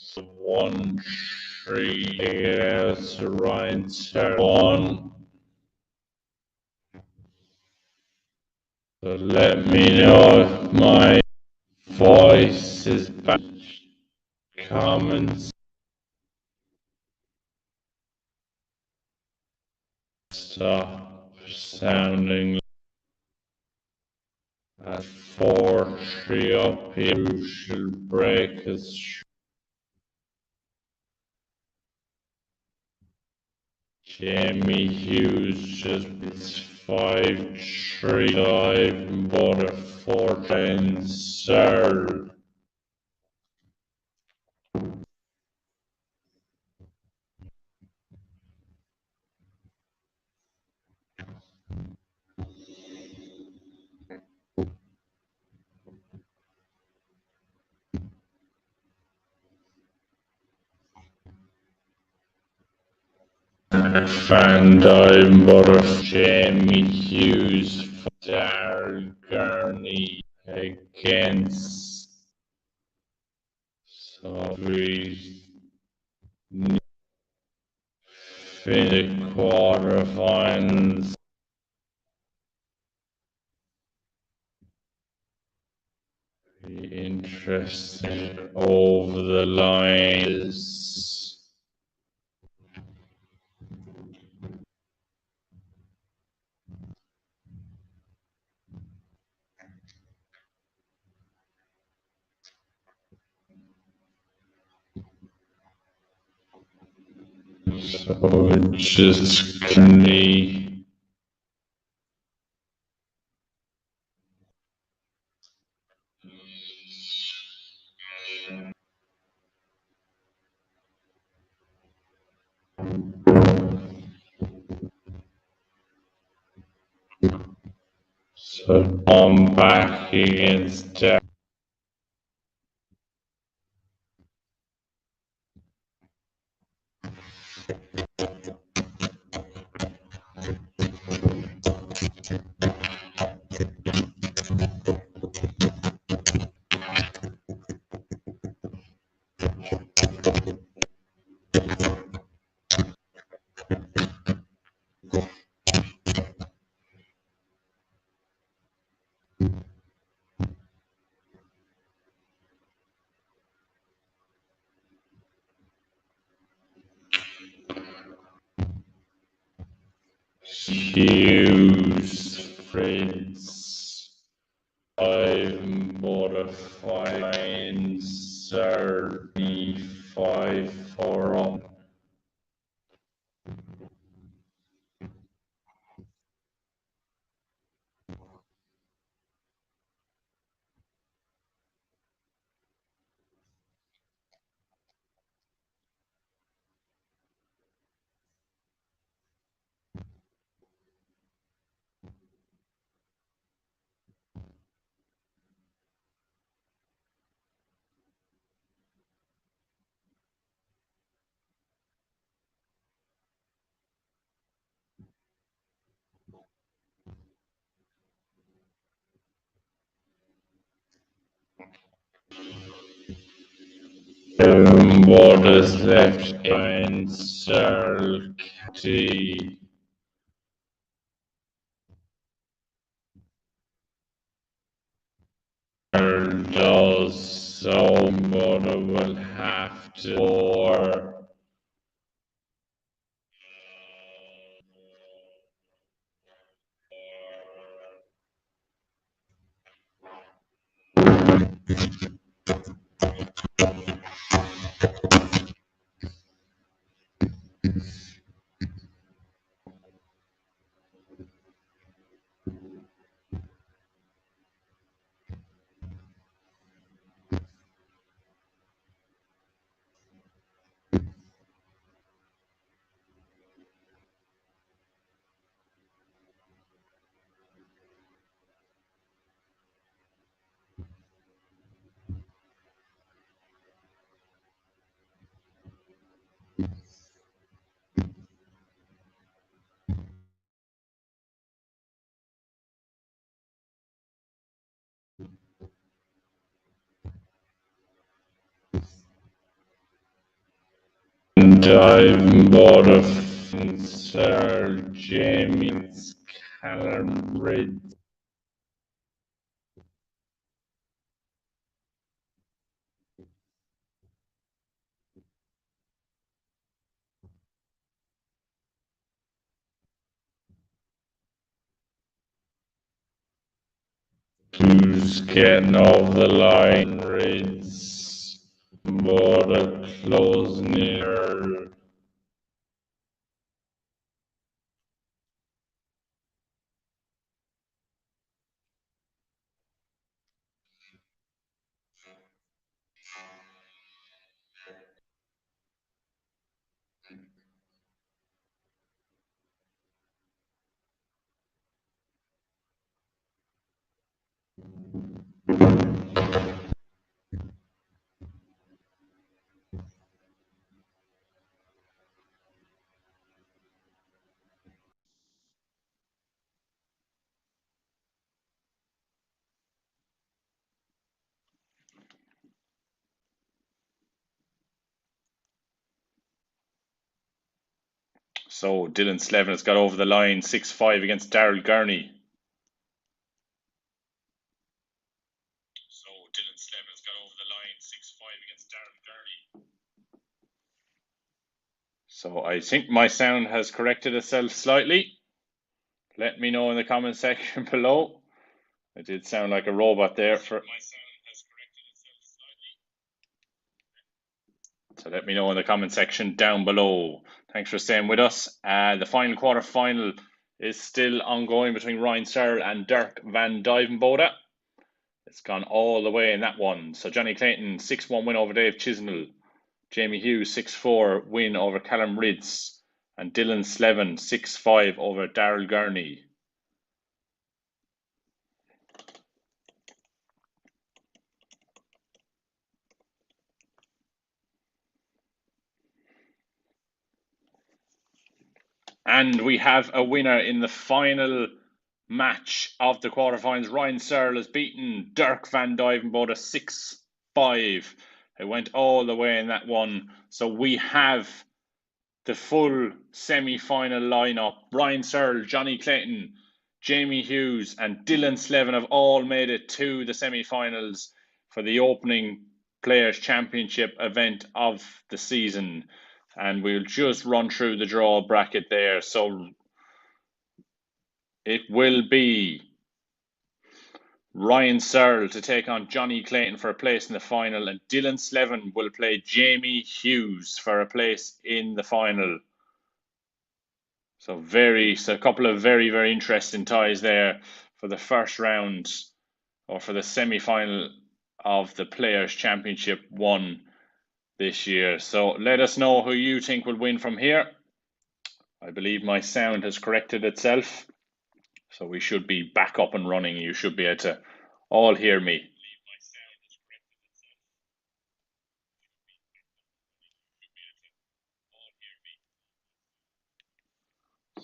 C: So 1-3 against Ryan One. So let me know if my voice is back. Comments. Stop sounding 4-3 up here shall break us. Jamie Hughes just beats 5-3 live and bought a 4-10 Searle. Van Dyne bought a Jamie Hughes for Darryl Gurney against Sudbury in the quarterfinals. Interested over the lines. So just Gurney. So I'm back against Darryl. Hughes, Fritz, I'm modifying certainly 5-4 up. What is left in Searle County? Does so Mother will have to or I've bought a Sir James Callum Ridge. Hughes getting over the line. Reeds, border close near.
B: So Dylan Slevin has got over the line 6-5 against Daryl Gurney. So I think my sound has corrected itself slightly. Let me know in the comment section below. I did sound like a robot there for. So let me know in the comment section down below. Thanks for staying with us. The final quarter final is still ongoing between Ryan Searle and Dirk van Duijvenbode. It's gone all the way in that one. So Johnny Clayton, 6-1 win over Dave Chisnell. Jamie Hughes, 6-4 win over Callum Ridds. And Dylan Slevin, 6-5 over Daryl Gurney. And we have a winner in the final match of the quarterfinals. Ryan Searle has beaten Dirk van Duijvenbode 6-5. It went all the way in that one. So we have the full semi-final lineup. Ryan Searle, Johnny Clayton, Jamie Hughes and Dylan Slevin have all made it to the semi-finals for the opening Players' Championship event of the season. And we'll just run through the draw bracket there. So it will be Ryan Searle to take on Johnny Clayton for a place in the final, and Dylan Slevin will play Jamie Hughes for a place in the final. So a couple of very, very interesting ties there for the first round or for the semi-final of the Players' Championship 1 this year. So let us know who you think will win from here. I believe my sound has corrected itself. So we should be back up and running. You should be able to all hear me.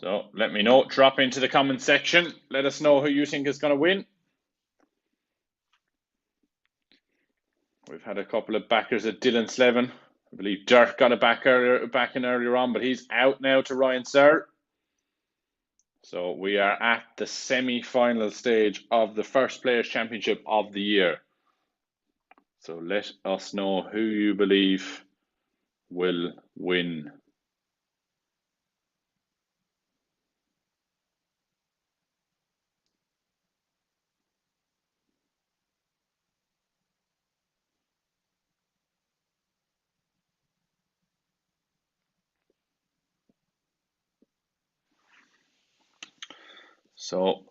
B: So let me know. Drop into the comment section. Let us know who you think is going to win. We've had a couple of backers at Dylan Slevin. I believe Dirk got a back in earlier on, but he's out now to Ryan Searle. So we are at the semi-final stage of the first Players' Championship of the year. So let us know who you believe will win. So,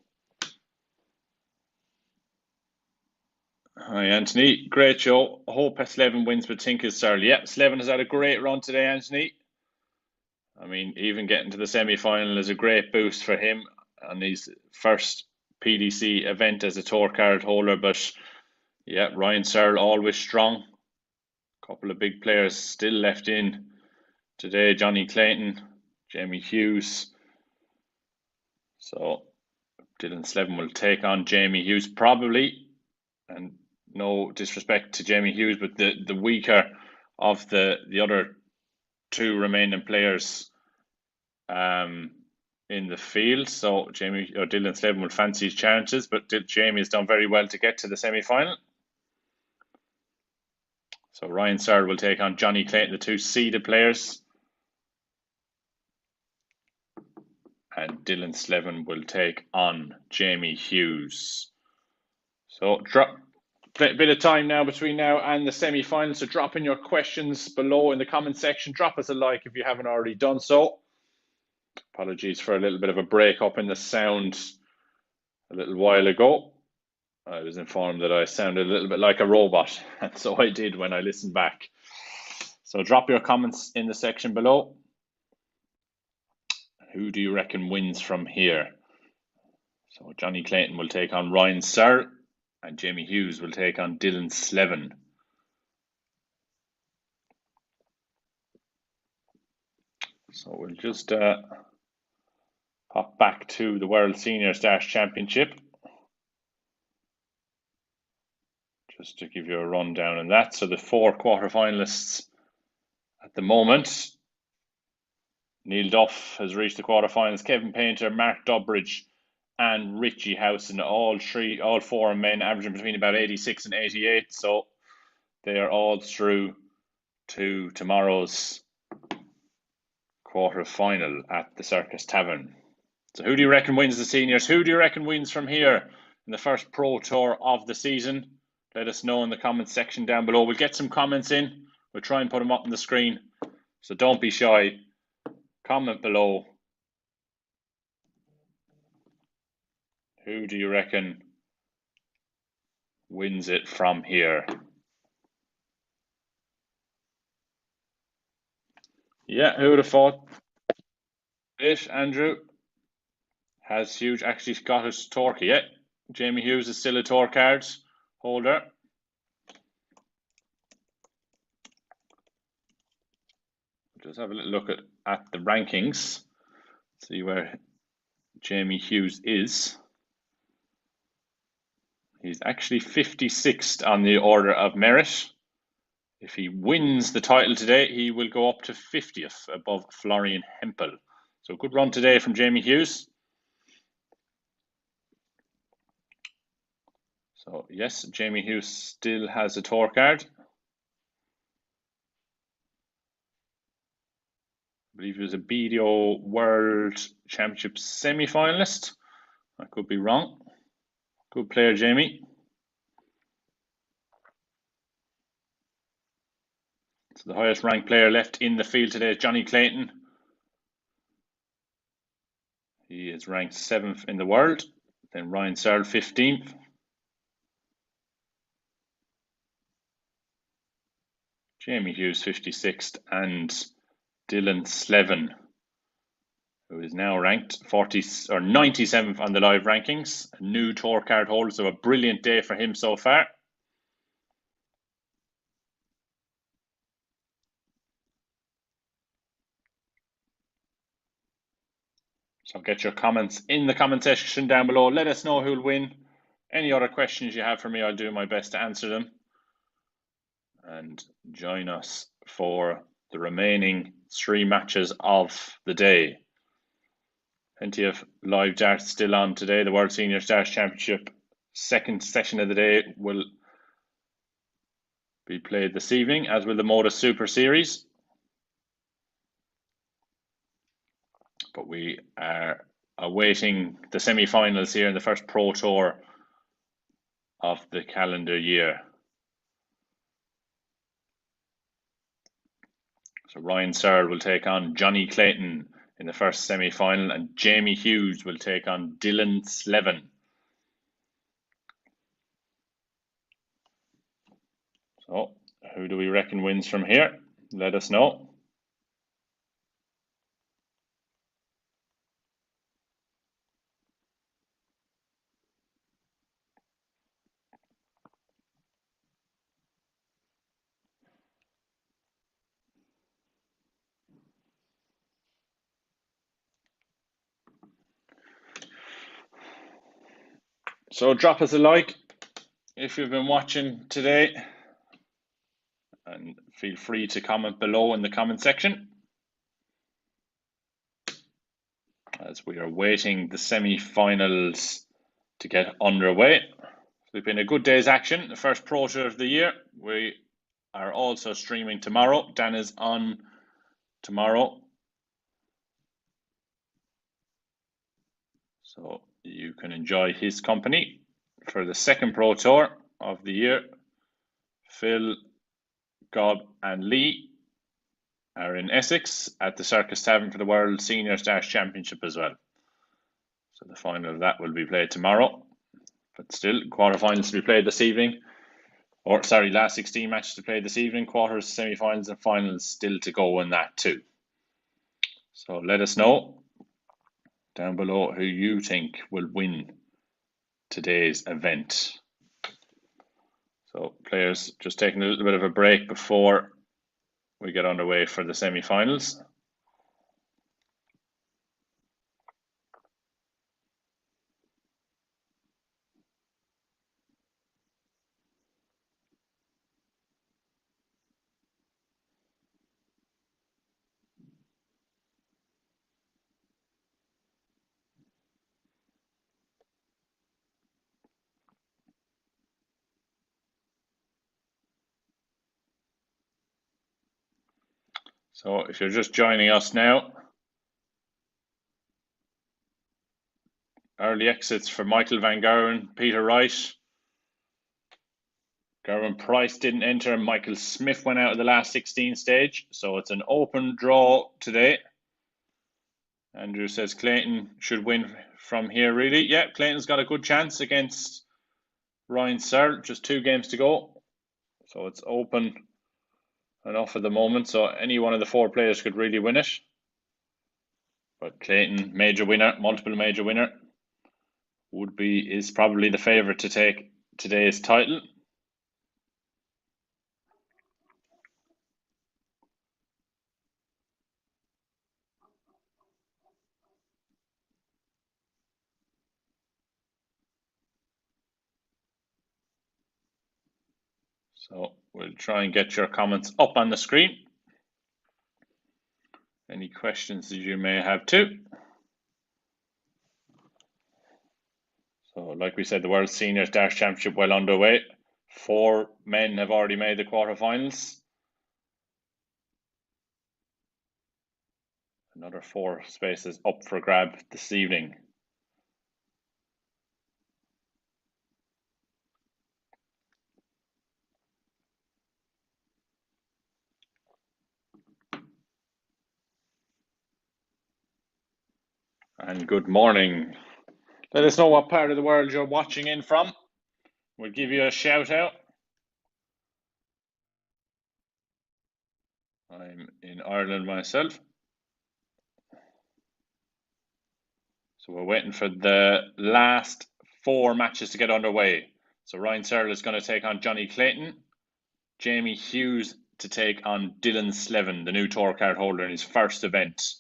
B: hi Anthony, great show. I hope Slevin wins, but think is Searle. Yeah, Slevin has had a great run today, Anthony. I mean, even getting to the semi-final is a great boost for him on his first PDC event as a tour card holder. But yeah, Ryan Searle always strong. A couple of big players still left in today. Johnny Clayton, Jamie Hughes. So Dylan Slevin will take on Jamie Hughes probably. And no disrespect to Jamie Hughes, but the weaker of the other two remaining players in the field. So Dylan Slevin will fancy his chances, but Jamie has done very well to get to the semi-final. So Ryan Searle will take on Johnny Clayton, the two seeded players. And Dylan Slevin will take on Jamie Hughes. So drop a bit of time now between now and the semi-final. So drop in your questions below in the comment section. Drop us a like if you haven't already done so. Apologies for a little bit of a break up in the sound a little while ago. I was informed that I sounded a little bit like a robot, and so I did when I listened back. So drop your comments in the section below. Who do you reckon wins from here? So Johnny Clayton will take on Ryan Searle, and Jamie Hughes will take on Dylan Slevin. So we'll just hop back to the World Seniors Dash Championship, just to give you a rundown on that. So the 4 quarterfinalists at the moment: Neil Duff has reached the quarterfinals. Kevin Painter, Mark Durbridge, and Richie Howson, all 4 men, averaging between about 86 and 88. So they are all through to tomorrow's quarterfinal at the Circus Tavern. So who do you reckon wins the seniors? Who do you reckon wins from here in the first Pro Tour of the season? Let us know in the comments section down below. We'll get some comments in. We'll try and put them up on the screen. So don't be shy. Comment below. Who do you reckon wins it from here? Yeah, who would have thought it, Andrew? Has Hughes actually got his Torquay? Yeah, Jamie Hughes is still a tour card holder. Just have a little look at the rankings. See where Jamie Hughes is. He's actually 56th on the order of merit. If he wins the title today, he will go up to 50th above Florian Hempel. So good run today from Jamie Hughes. So yes, Jamie Hughes still has a tour card. I believe he was a BDO World Championship semi-finalist. I could be wrong. Good player, Jamie. So the highest ranked player left in the field today is Johnny Clayton. He is ranked 7th in the world. Then Ryan Searle, 15th. Jamie Hughes, 56th. And Dylan Slevin, who is now ranked 97th on the live rankings. A new tour card holder, so a brilliant day for him so far. So get your comments in the comment section down below. Let us know who'll win. Any other questions you have for me, I'll do my best to answer them. And join us for the remaining 3 matches of the day. Plenty of live darts still on today. The World Seniors Darts Championship second session of the day will be played this evening, as will the MODUS Super Series. But we are awaiting the semi-finals here in the first Pro Tour of the calendar year. So Ryan Searle will take on Johnny Clayton in the first semi-final, and Jamie Hughes will take on Dylan Slevin. So who do we reckon wins from here? Let us know. So drop us a like if you've been watching today, and feel free to comment below in the comment section as we are waiting the semi-finals to get underway. It's been a good day's action, the first Pro Tour of the year. We are also streaming tomorrow. Dan is on tomorrow, so you can enjoy his company for the second Pro Tour of the year. Phil, Gob and Lee are in Essex at the Circus Tavern for the World Senior Dash Championship as well. So the final of that will be played tomorrow. But still, quarterfinals to be played this evening. Or, sorry, last 16 matches to play this evening. Quarters, semi-finals and finals still to go in that too. So let us know down below who you think will win today's event. So players, just taking a little bit of a break before we get underway for the semi-finals. So if you're just joining us now, early exits for Michael Van Gerwen, Peter Wright. Gerwin Price didn't enter, and Michael Smith went out of the last 16 stage. So it's an open draw today. Andrew says Clayton should win from here, really. Yeah, Clayton's got a good chance against Ryan Searle. Just 2 games to go. So it's open enough at the moment. So any one of the 4 players could really win it. But Clayton, major winner, multiple major winner, is probably the favourite to take today's title. So we'll try and get your comments up on the screen. Any questions that you may have too. So like we said, the World Seniors Dash Championship well underway. 4 men have already made the quarterfinals. Another 4 spaces up for grab this evening. And good morning. Let us know what part of the world you're watching in from. We'll give you a shout out. I'm in Ireland myself. So we're waiting for the last 4 matches to get underway. So Ryan Searle is going to take on Johnny Clayton. Jamie Hughes to take on Dylan Slevin, the new tour card holder in his first event.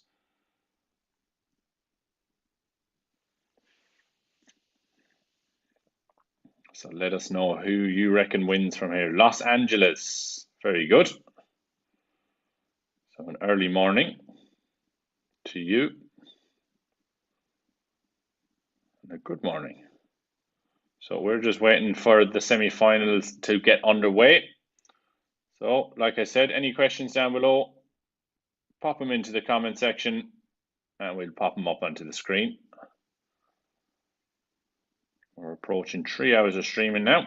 B: So let us know who you reckon wins from here. Los Angeles, very good. So an early morning to you. And a good morning. So we're just waiting for the semi-finals to get underway. So like I said, any questions down below, pop them into the comment section and we'll pop them up onto the screen. We're approaching 3 hours of streaming now.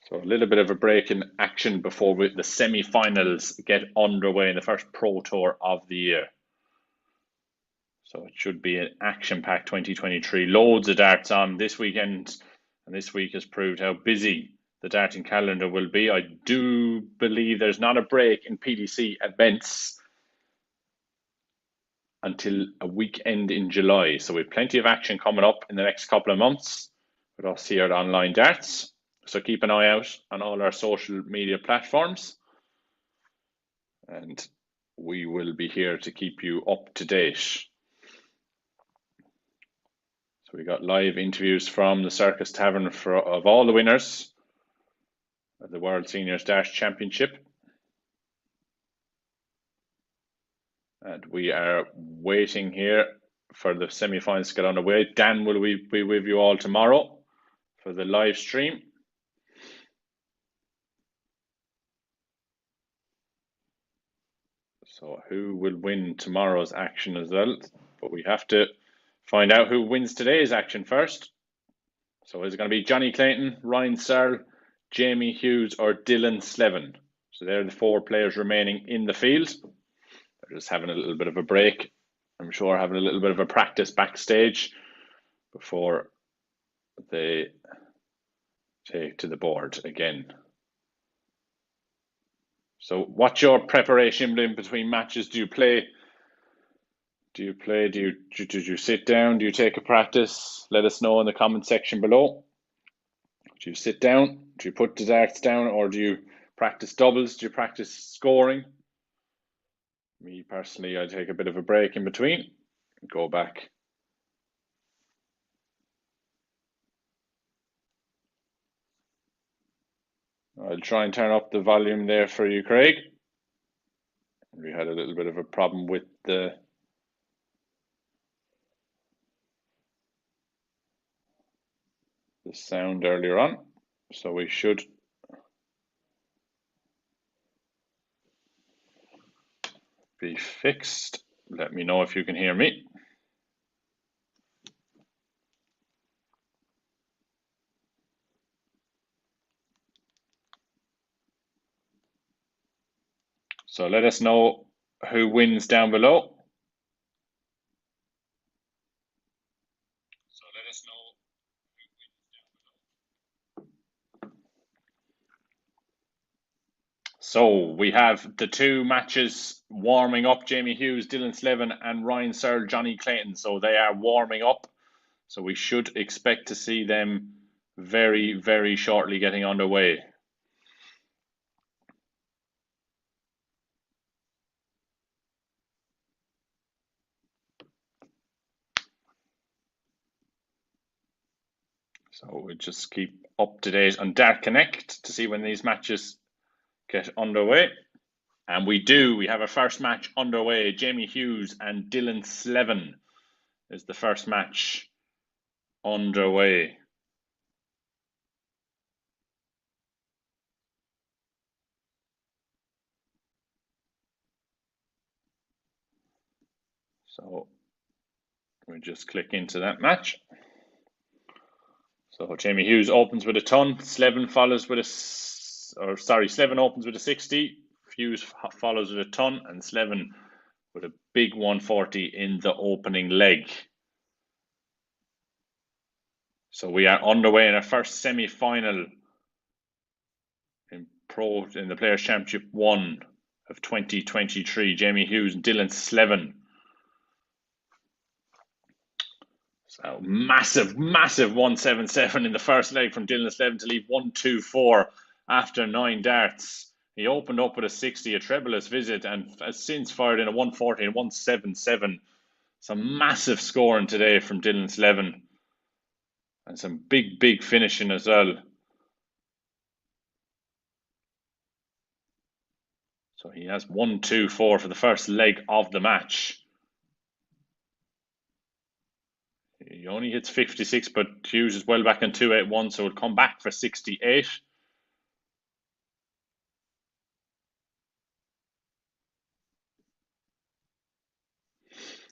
B: So a little bit of a break in action before the semi-finals get underway in the first Pro Tour of the year. So it should be an action-packed 2023. Loads of darts on this weekend, and this week has proved how busy the darting calendar will be. I do believe there's not a break in PDC events until a weekend in July. So we have plenty of action coming up in the next couple of months with us here at Online Darts. So keep an eye out on all our social media platforms. And we will be here to keep you up to date. So we got live interviews from the Circus Tavern of all the winners of the World Seniors Dash Championship. And we are waiting here for the semi-finals to get underway. Dan will be with you all tomorrow for the live stream. So who will win tomorrow's action as well? But we have to find out who wins today's action first. So is it going to be Johnny Clayton, Ryan Searle, Jamie Hughes, or Dylan Slevin? So they're the 4 players remaining in the field. They're just having a little bit of a break. I'm sure having a little bit of a practice backstage before they take to the board again. So what's your preparation in between matches? Do you play? Do you sit down? Do you take a practice? Let us know in the comment section below. Do you sit down? Do you put the darts down, or do you practice doubles? Do you practice scoring? Me personally, I take a bit of a break in between, go back. I'll try and turn up the volume there for you, Craig. We had a little bit of a problem with the sound earlier on, so we should be fixed. Let me know if you can hear me. So let us know who wins down below. So we have the 2 matches warming up: Jamie Hughes, Dylan Slevin, and Ryan Searle, Johnny Clayton. So they are warming up. So we should expect to see them very, very shortly getting underway. So we just keep up to date on Dart Connect to see when these matches get underway. And we do. We have a first match underway. Jamie Hughes and Dylan Slevin is the first match underway. So we just click into that match. So Jamie Hughes opens with a ton. Slevin follows with Slevin opens with a 60. Hughes follows with a ton, and Slevin with a big 140 in the opening leg. So we are underway in our first semi-final in the Players' Championship 1 of 2023. Jamie Hughes and Dylan Slevin. So massive 177 in the first leg from Dylan Slevin to leave 124 after 9 darts. He opened up with a 60, a trebleless visit, and has since fired in a 140 and 177. Some massive scoring today from Dylan Slevin. And some big finishing as well. So he has 124 for the first leg of the match. He only hits 56, but Hughes is well back in 281, so it'll come back for 68.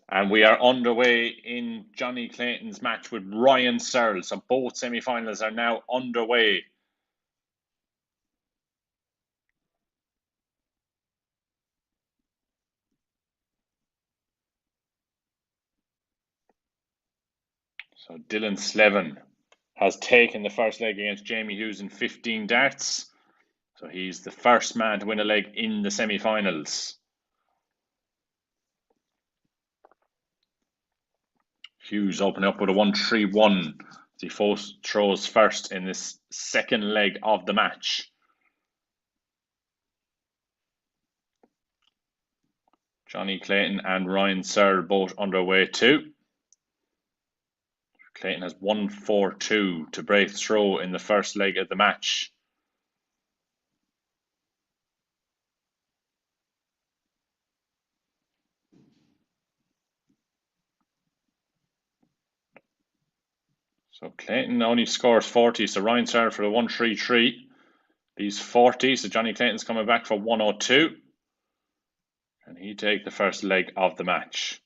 B: And we are underway in Johnny Clayton's match with Ryan Searle. So both semi-finals are now underway. So Dylan Slevin has taken the first leg against Jamie Hughes in 15 darts. So he's the first man to win a leg in the semi-finals. Hughes opening up with a 131 as he throws first in this second leg of the match. Johnny Clayton and Ryan Searle both underway too. Clayton has 142 to break through in the first leg of the match. So Clayton only scores 40, so Ryan Searle for the 133. These 40, so Johnny Clayton's coming back for 102. And he take the first leg of the match.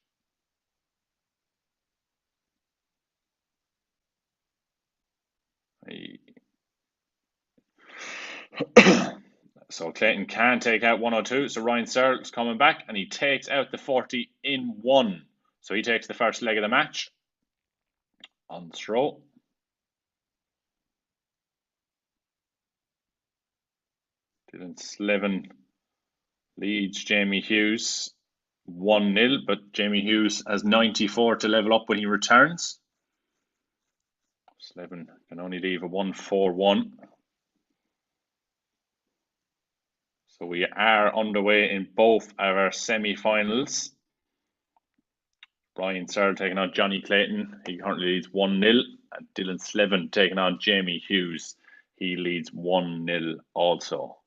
B: So Clayton can take out 102. So Ryan Searle's coming back and he takes out the 40 in 1. So he takes the first leg of the match on throw. Dylan Slevin leads Jamie Hughes 1-0, but Jamie Hughes has 94 to level up when he returns. Slevin can only leave a 1-4-1. So we are underway in both of our semi-finals. Ryan Searle taking on Johnny Clayton. He currently leads 1-0. And Dylan Slevin taking on Jamie Hughes. He leads 1-0 also.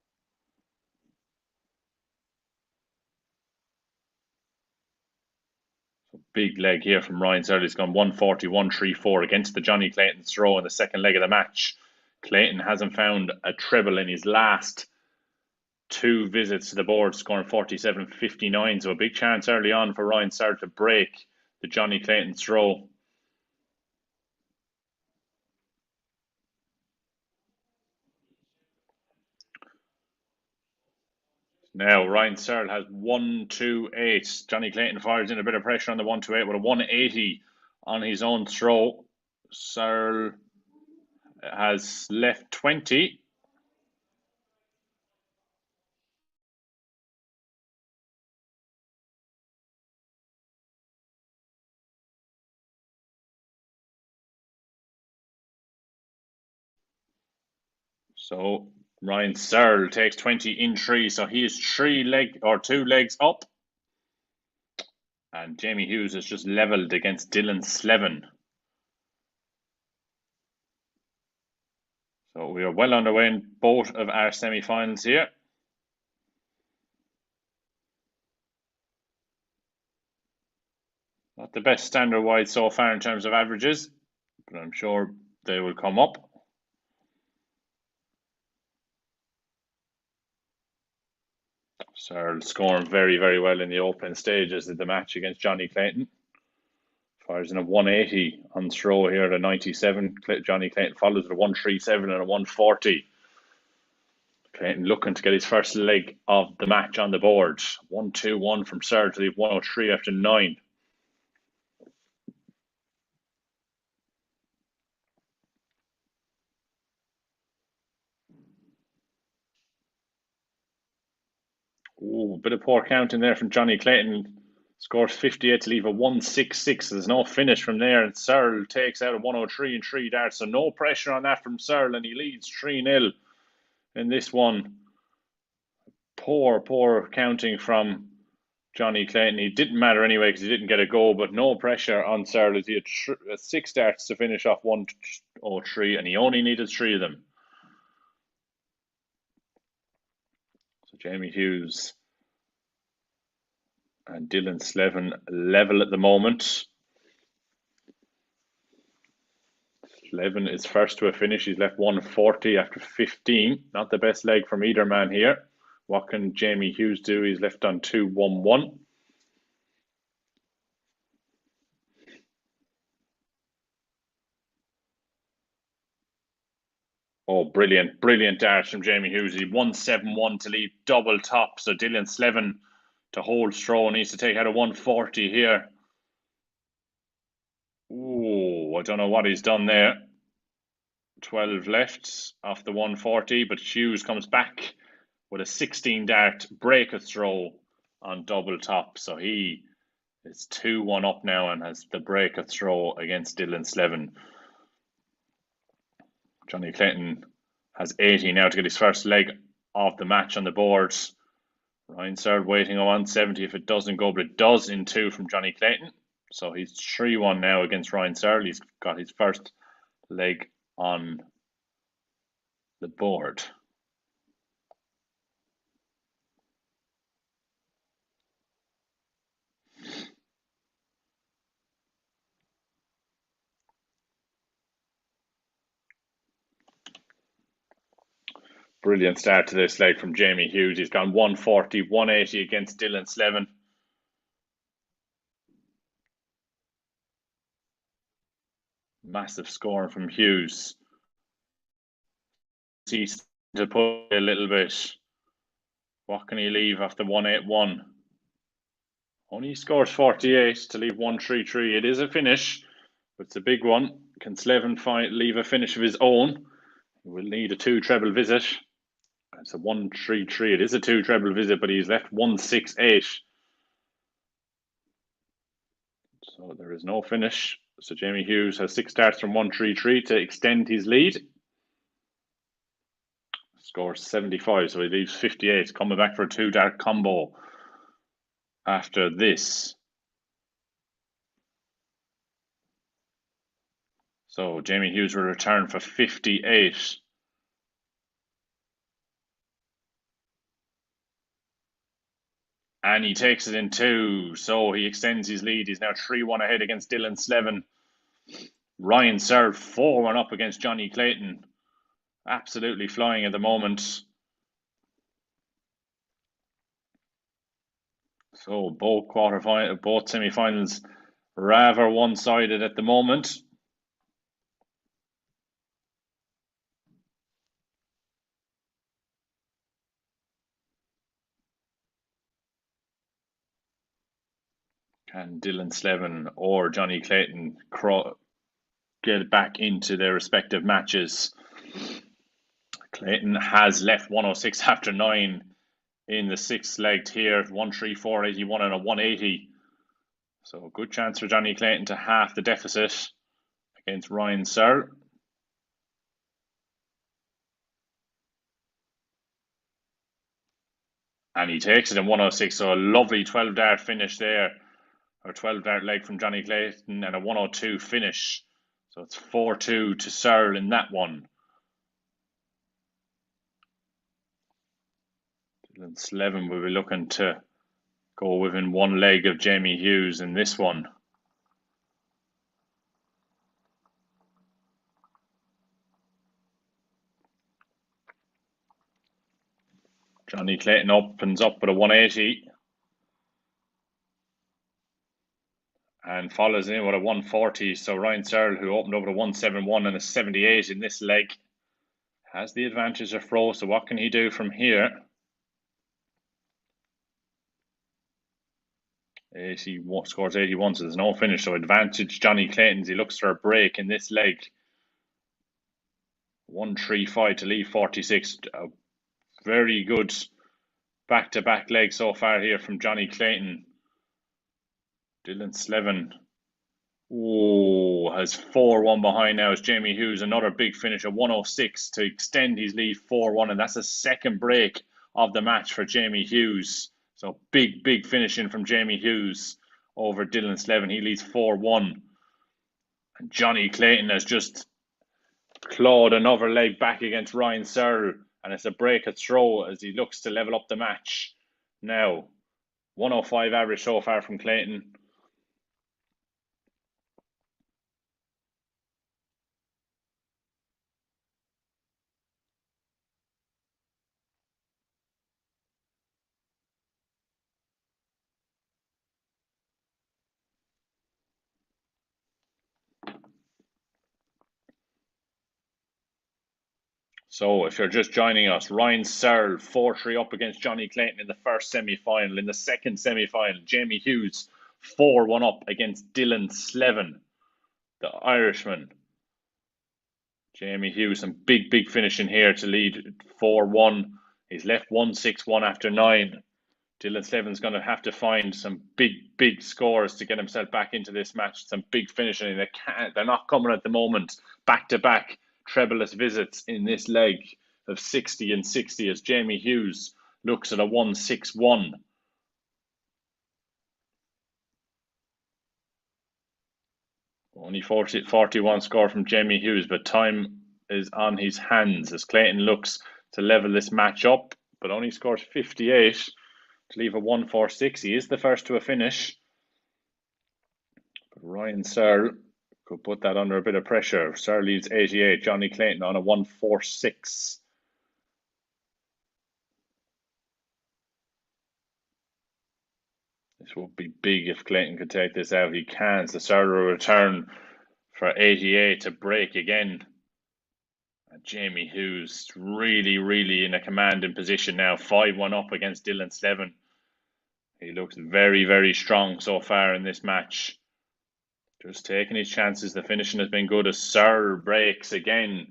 B: So big leg here from Ryan Searle. He's gone 140-134 against the Johnny Clayton throw in the second leg of the match. Clayton hasn't found a treble in his last 2 visits to the board, scoring 47-59. So a big chance early on for Ryan Searle to break the Johnny Clayton throw. Now, Ryan Searle has 128. Johnny Clayton fires in a bit of pressure on the 128 with a 180 on his own throw. Searle has left 20. So Ryan Searle takes 20 in 3. So he is 2 legs up. And Jamie Hughes has just levelled against Dylan Slevin. So we are well underway in both of our semi-finals here. Not the best standard-wide so far in terms of averages, but I'm sure they will come up. Searle scoring very, very well in the opening stages of the match against Johnny Clayton. Fires in a 180 on throw here at a 97. Johnny Clayton follows with a 137 and a 140. Clayton looking to get his first leg of the match on the board. 1-2-1 from Searle to leave 103 after 9. Ooh, a bit of poor counting there from Johnny Clayton. Scores 58 to leave a 166. There's no finish from there, and Searle takes out a 103 and 3 darts. So no pressure on that from Searle, and he leads 3-0 in this one. Poor counting from Johnny Clayton. He didn't matter anyway because he didn't get a goal, but no pressure on Searle as he had 6 darts to finish off 103, and he only needed 3 of them. So Jamie Hughes and Dylan Slevin level at the moment. Slevin is first to a finish. He's left 140 after 15. Not the best leg from either man here. What can Jamie Hughes do? He's left on 2-1-1. Oh, brilliant darts from Jamie Hughes. He 171 to leave double top. So Dylan Slevin to hold throw needs to take out a 140 here. Ooh, I don't know what he's done there. 12 left off the 140, but Hughes comes back with a 16 dart break a throw on double top. So he is 2-1 up now and has the break a throw against Dylan Slevin. Johnny Clayton has 80 now to get his first leg of the match on the board. Ryan Searle waiting on 170 if it doesn't go, but it does in 2 from Johnny Clayton. So he's 3-1 now against Ryan Searle. He's got his first leg on the board. Brilliant start to this leg from Jamie Hughes. He's gone 140, 180 against Dylan Slevin. Massive scoring from Hughes. he's to put a little bit. What can he leave after 181? Only scores 48 to leave 133. It is a finish, but it's a big one. Can Slevin leave a finish of his own? He will need a 2 treble visit. It's a 133. It is a 2 treble visit, but he's left 168. So there is no finish. So Jamie Hughes has 6 starts from 133 to extend his lead. Scores 75, so he leaves 58. Coming back for a 2 dart combo after this. So Jamie Hughes will return for 58. And he takes it in 2, so he extends his lead. He's now 3-1 ahead against Dylan Slevin. Ryan served 4-1 up against Johnny Clayton. Absolutely flying at the moment. So both semi-finals rather one-sided at the moment. Can Dylan Slevin or Johnny Clayton get back into their respective matches? Clayton has left 106 after 9 in the 6th leg here. 134, 81 and a 180. So a good chance for Johnny Clayton to half the deficit against Ryan Searle. And he takes it in 106, so a lovely 12 dart finish there, or 12 dart leg from Johnny Clayton, and a 102 finish. So it's 4-2 to Searle in that one. Dylan Slevin will be looking to go within 1 leg of Jamie Hughes in this one. Johnny Clayton opens up with a 180 and follows in with a 140. So Ryan Searle, who opened up with a 171 and a 78 in this leg, has the advantage of throw. So what can he do from here? 81, scores 81, so there's no finish. So advantage Johnny Clayton's. He looks for a break in this leg. 135 to leave 46. A very good back-to-back leg so far here from Johnny Clayton. Dylan Slevin has 4-1 behind now. It's Jamie Hughes, another big finish at 106 to extend his lead 4-1, and that's a second break of the match for Jamie Hughes. So big finishing from Jamie Hughes over Dylan Slevin. He leads 4-1. And Johnny Clayton has just clawed another leg back against Ryan Searle, and it's a break at throw as he looks to level up the match. Now, 105 average so far from Clayton. So if you're just joining us, Ryan Searle 4-3 up against Johnny Clayton in the first semi-final. In the second semi-final, Jamie Hughes 4-1 up against Dylan Slevin, the Irishman. Jamie Hughes, some big finish in here to lead 4-1. He's left 161 after 9. Dylan Slevin's going to have to find some big scores to get himself back into this match. Some big finishing. They're not coming at the moment. Back-to-back trebleless visits in this leg of 60 and 60 as Jamie Hughes looks at a 161. Only 41 score from Jamie Hughes, but time is on his hands as Clayton looks to level this match up, but only scores 58 to leave a 146. He is the first to a finish. But Ryan Searle could put that under a bit of pressure. Searle leaves 88. Johnny Clayton on a 146. This would be big if Clayton could take this out. He can. So Searle will return for 88 to break again. Jamie Hughes really in a commanding position now, 5-1 up against Dylan Slevin. He looks very strong so far in this match. Just taking his chances. The finishing has been good as Searle breaks again.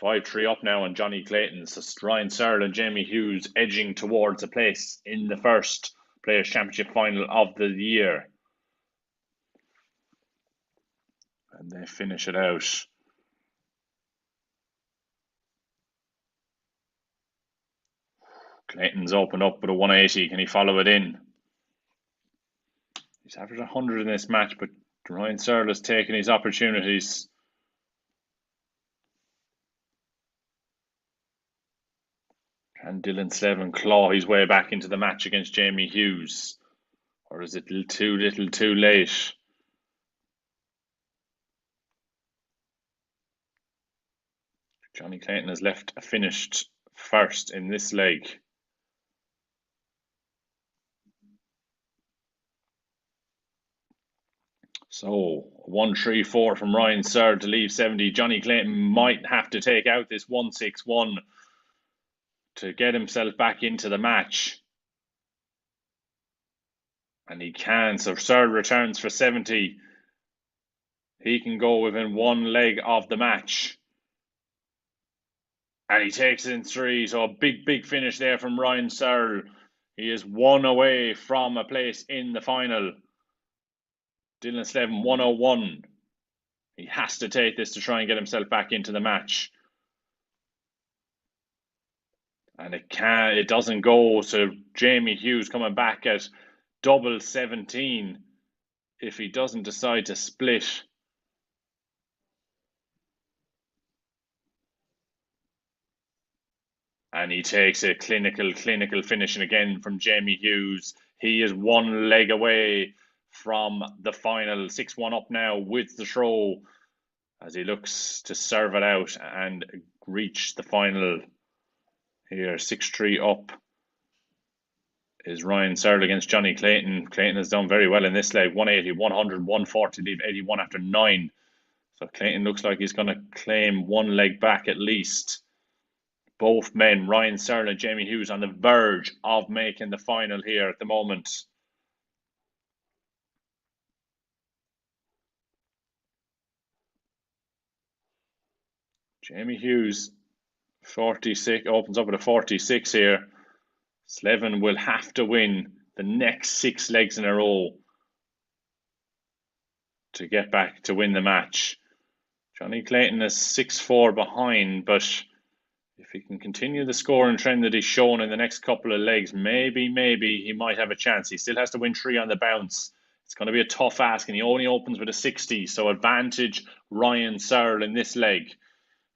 B: 5-3 up now on Johnny Clayton. So Ryan Searle and Jamie Hughes edging towards a place in the first Players' Championship final of the year. And they finish it out. Clayton's opened up with a 180. Can he follow it in? He's averaged 100 in this match, but Ryan Searle has taken his opportunities. Can Dylan Slevin claw his way back into the match against Jamie Hughes? Or is it too little too late? Johnny Clayton has left finished first in this leg. So 1-3-4 from Ryan Searle to leave 70. Johnny Clayton might have to take out this 1-6-1 to get himself back into the match. And he can. So Searle returns for 70. He can go within one leg of the match. And he takes it in 3. So a big finish there from Ryan Searle. He is 1 away from a place in the final. Dylan Slevin 101. He has to take this to try and get himself back into the match. And it doesn't go. So Jamie Hughes coming back at double 17 if he doesn't decide to split. And he takes a clinical finishing again from Jamie Hughes. He is 1 leg away from the final. 6-1 up now with the throw as he looks to serve it out and reach the final here. 6-3 up is Ryan Searle against Johnny Clayton. Clayton has done very well in this leg. 180, 100, 140, leave 81 after 9. So Clayton looks like he's going to claim 1 leg back at least. Both men, Ryan Searle and Jamie Hughes, on the verge of making the final here at the moment. Jamie Hughes, 46, opens up with a 46 here. Slevin will have to win the next 6 legs in a row to get back to win the match. Johnny Clayton is 6-4 behind, but if he can continue the scoring trend that he's shown in the next couple of legs, maybe he might have a chance. He still has to win 3 on the bounce. It's going to be a tough ask, and he only opens with a 60, so advantage Ryan Searle in this leg.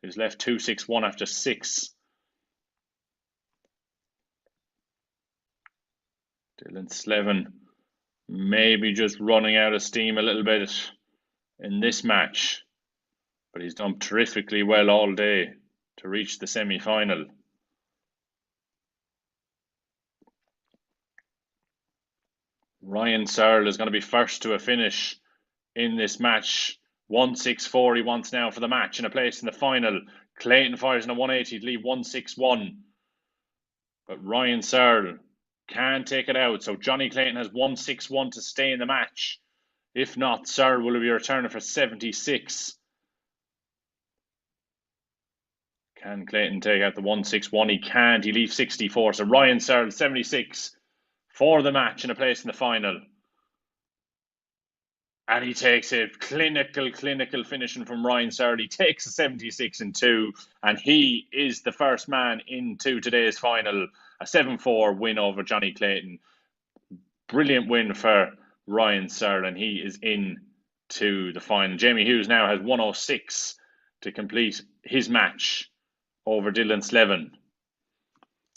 B: He's left 2-6-1 after 6. Dylan Slevin maybe just running out of steam a little bit in this match, but he's done terrifically well all day to reach the semi-final. Ryan Searle is going to be first to a finish in this match. 1-6-4 he wants now for the match and a place in the final. Clayton fires in a 180 to leave 1-6-1. But Ryan Searle can take it out. So Johnny Clayton has 1-6-1 to stay in the match. If not, Searle will be returning for 76. Can Clayton take out the 1-6-1? He can't. He leaves 64. So Ryan Searle, 76 for the match and a place in the final. And he takes a clinical finishing from Ryan Searle. He takes a 76-2, and he is the first man into today's final. A 7-4 win over Johnny Clayton. Brilliant win for Ryan Searle, and he is in to the final. Jamie Hughes now has 106 to complete his match over Dylan Slevin.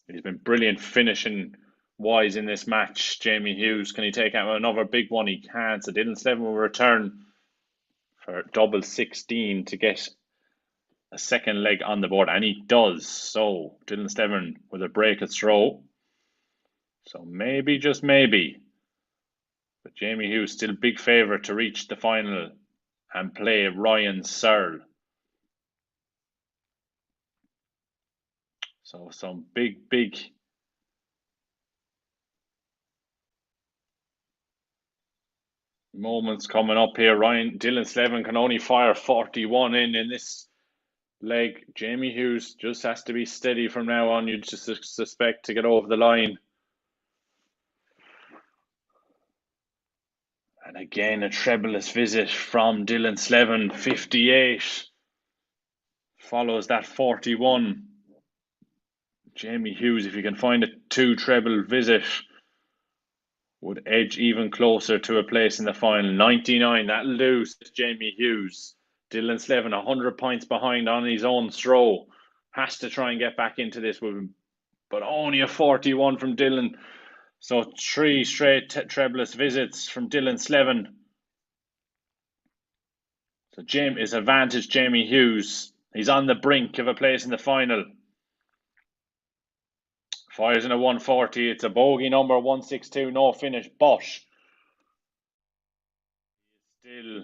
B: He's been brilliant finishing wise in this match. Jamie Hughes, can he take out another big one? He can't. So Dylan Slevin will return for double 16 to get a second leg on the board, and he does. So Dylan Slevin with a break at throw. So maybe, just maybe, but Jamie Hughes still big favourite to reach the final and play Ryan Searle. So some big moments coming up here. Dylan Slevin can only fire 41 in this leg. Jamie Hughes just has to be steady from now on. You'd just suspect to get over the line. And again, a trebleless visit from Dylan Slevin, 58. Follows that 41. Jamie Hughes, if you can find a 2 treble visit, would edge even closer to a place in the final. 99, that'll do, Jamie Hughes. Dylan Slevin, 100 points behind on his own throw. Has to try and get back into this with him, but only a 41 from Dylan. So 3 straight trebleless visits from Dylan Slevin. So his advantage, Jamie Hughes. He's on the brink of a place in the final. Fires in a 140. It's a bogey number, 162, no finish, but still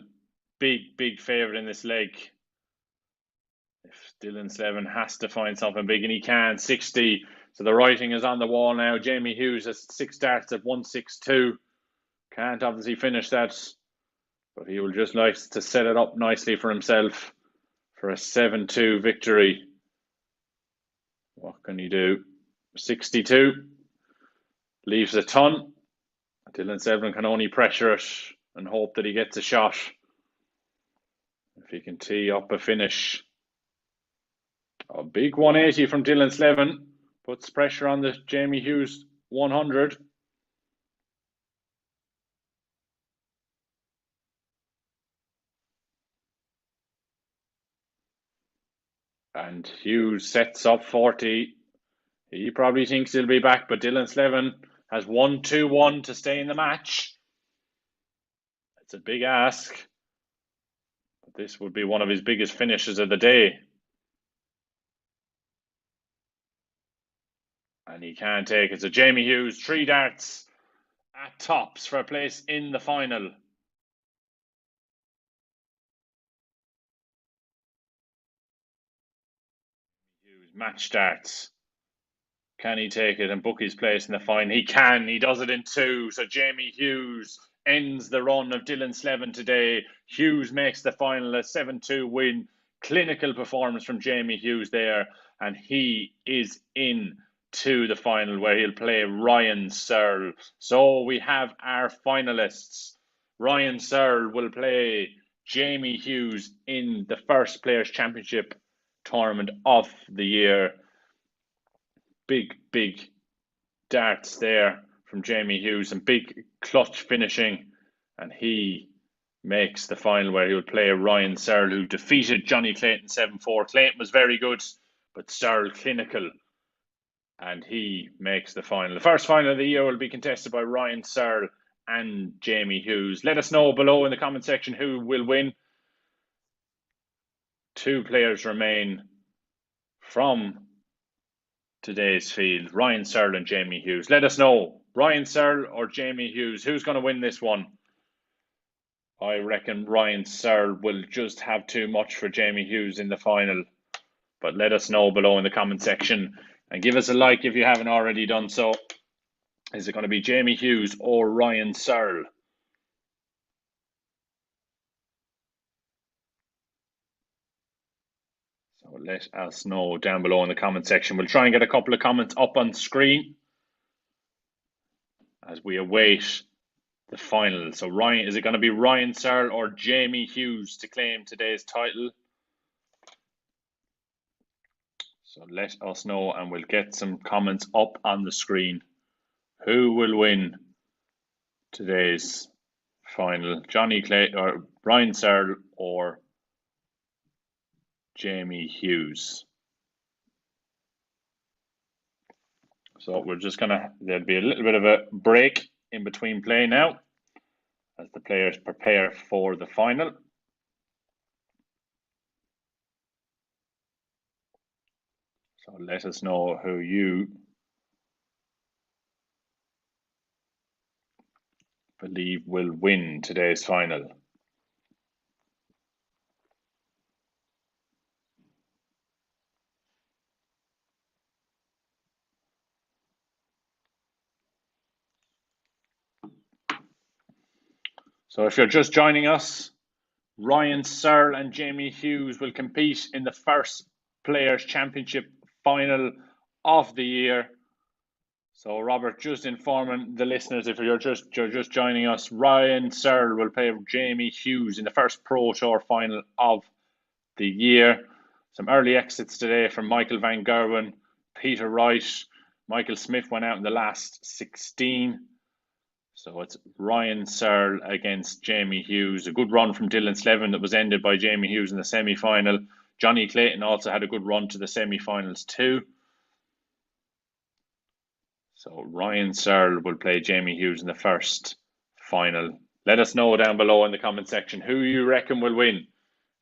B: big favourite in this leg. If Dylan Slevin has to find something big, and he can, 60. So the writing is on the wall now. Jamie Hughes has 6 starts at 162. Can't obviously finish that, but he will just like to set it up nicely for himself for a 7-2 victory. What can he do? 62. Leaves a ton. Dylan Slevin can only pressure it and hope that he gets a shot. If he can tee up a finish. A big 180 from Dylan Slevin. Puts pressure on the Jamie Hughes 100. And Hughes sets up 40. He probably thinks he'll be back, but Dylan Slevin has 1-2-1 to stay in the match. It's a big ask. But this would be one of his biggest finishes of the day. And he can take it. So Jamie Hughes, 3 darts at tops for a place in the final. Hughes, match darts. Can he take it and book his place in the final? He can. He does it in 2. So Jamie Hughes ends the run of Dylan Slevin today. Hughes makes the final, a 7-2 win. Clinical performance from Jamie Hughes there. And he is in to the final where he'll play Ryan Searle. So we have our finalists. Ryan Searle will play Jamie Hughes in the first Players' Championship tournament of the year. Big darts there from Jamie Hughes and big clutch finishing, and he makes the final where he will play Ryan Searle, who defeated Johnny Clayton 7-4. Clayton was very good, but Searle clinical, and he makes the final. The first final of the year will be contested by Ryan Searle and Jamie Hughes. Let us know below in the comment section who will win. 2 players remain from today's field, Ryan Searle and Jamie Hughes. Let us know, Ryan Searle or Jamie Hughes, who's going to win this one? I reckon Ryan Searle will just have too much for Jamie Hughes in the final. But let us know below in the comment section and give us a like if you haven't already done so. Is it going to be Jamie Hughes or Ryan Searle? So let us know down below in the comment section. We'll try and get a couple of comments up on screen as we await the final. So Ryan, is it going to be Ryan Searle or Jamie Hughes to claim today's title? So let us know and we'll get some comments up on the screen. Who will win today's final? Johnny Clay or Ryan Searle or Jamie Hughes? So we're just there'll be a little bit of a break in between play now as the players prepare for the final. So let us know who you believe will win today's final. So if you're just joining us, Ryan Searle and Jamie Hughes will compete in the first Players' Championship final of the year. So Robert, just informing the listeners, if you're just joining us, Ryan Searle will play Jamie Hughes in the first Pro Tour final of the year. Some early exits today from Michael Van Gerwen, Peter Wright, Michael Smith went out in the last 16. So it's Ryan Searle against Jamie Hughes. A good run from Dylan Slevin that was ended by Jamie Hughes in the semi-final. Johnny Clayton also had a good run to the semi-finals too. So Ryan Searle will play Jamie Hughes in the first final. Let us know down below in the comment section who you reckon will win.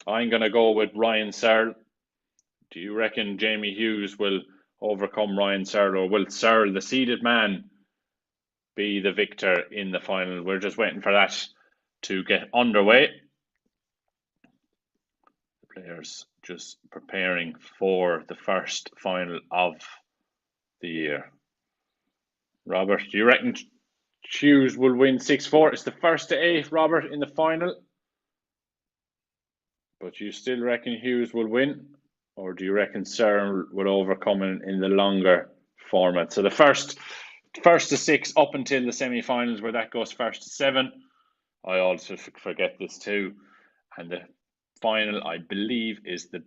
B: I'm going to go with Ryan Searle. Do you reckon Jamie Hughes will overcome Ryan Searle, or will Searle, the seeded man, be the victor in the final? We're just waiting for that to get underway. The players just preparing for the first final of the year. Robert, do you reckon Hughes will win 6-4? It's the first to 8, Robert, in the final. But you still reckon Hughes will win? Or do you reckon Searle will overcome in the longer format? So the first to 6 up until the semi-finals, where that goes first to 7. I also forget this too. And the final, I believe, is the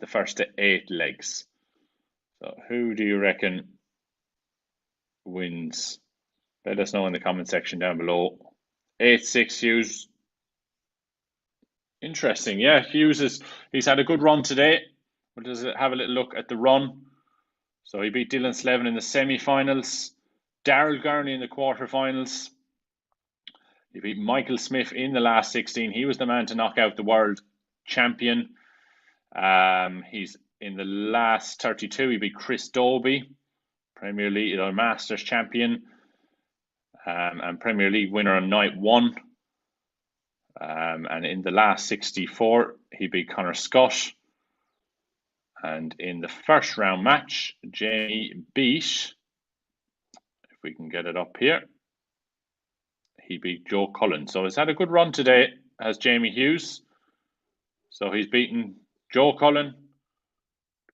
B: first to 8 legs. So who do you reckon wins? Let us know in the comment section down below. 8-6 Hughes. Interesting. Yeah, he's had a good run today. We'll just have a little look at the run. So he beat Dylan Slevin in the semi-finals, Daryl Gurney in the quarterfinals. He beat Michael Smith in the last 16. He was the man to knock out the world champion. He's in the last 32. He beat Chris Dobie, Premier League Masters champion, and Premier League winner on night 1. And in the last 64, he beat Connor Scott. And in the first round match, Jamie beat, if we can get it up here, he beat Joe Cullen. So he's had a good run today as Jamie Hughes. So he's beaten Joe Cullen,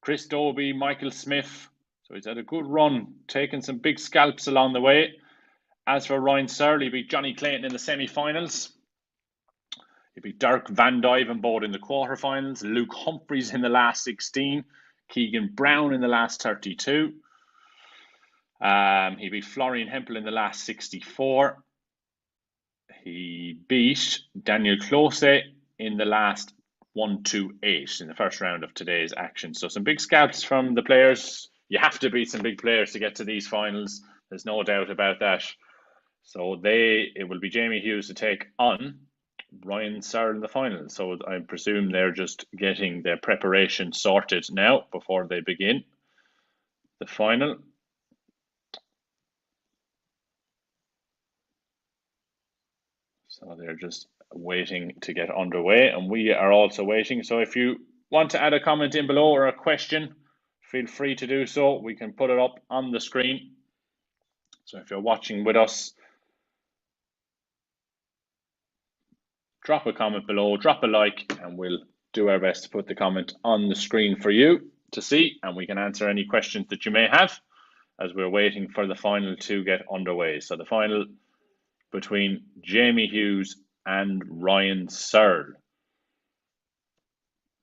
B: Chris Dobie, Michael Smith. So he's had a good run, taking some big scalps along the way. As for Ryan Searle, he beat Johnny Clayton in the semi-finals. He beat Dirk Van Duijvenbode in the quarterfinals, Luke Humphreys in the last 16, Keegan Brown in the last 32. He beat Florian Hempel in the last 64. He beat Daniel Close in the last 1-8 in the first round of today's action. So some big scalps from the players. You have to beat some big players to get to these finals. There's no doubt about that. So it will be Jamie Hughes to take on Ryan Searle in the final. So I presume they're just getting their preparation sorted now before they begin the final. So they're just waiting to get underway, and we are also waiting. So if you want to add a comment in below or a question, feel free to do so. We can put it up on the screen. So if you're watching with us, drop a comment below, drop a like, and we'll do our best to put the comment on the screen for you to see, and we can answer any questions that you may have as we're waiting for the final to get underway. So the final between Jamie Hughes and Ryan Searle.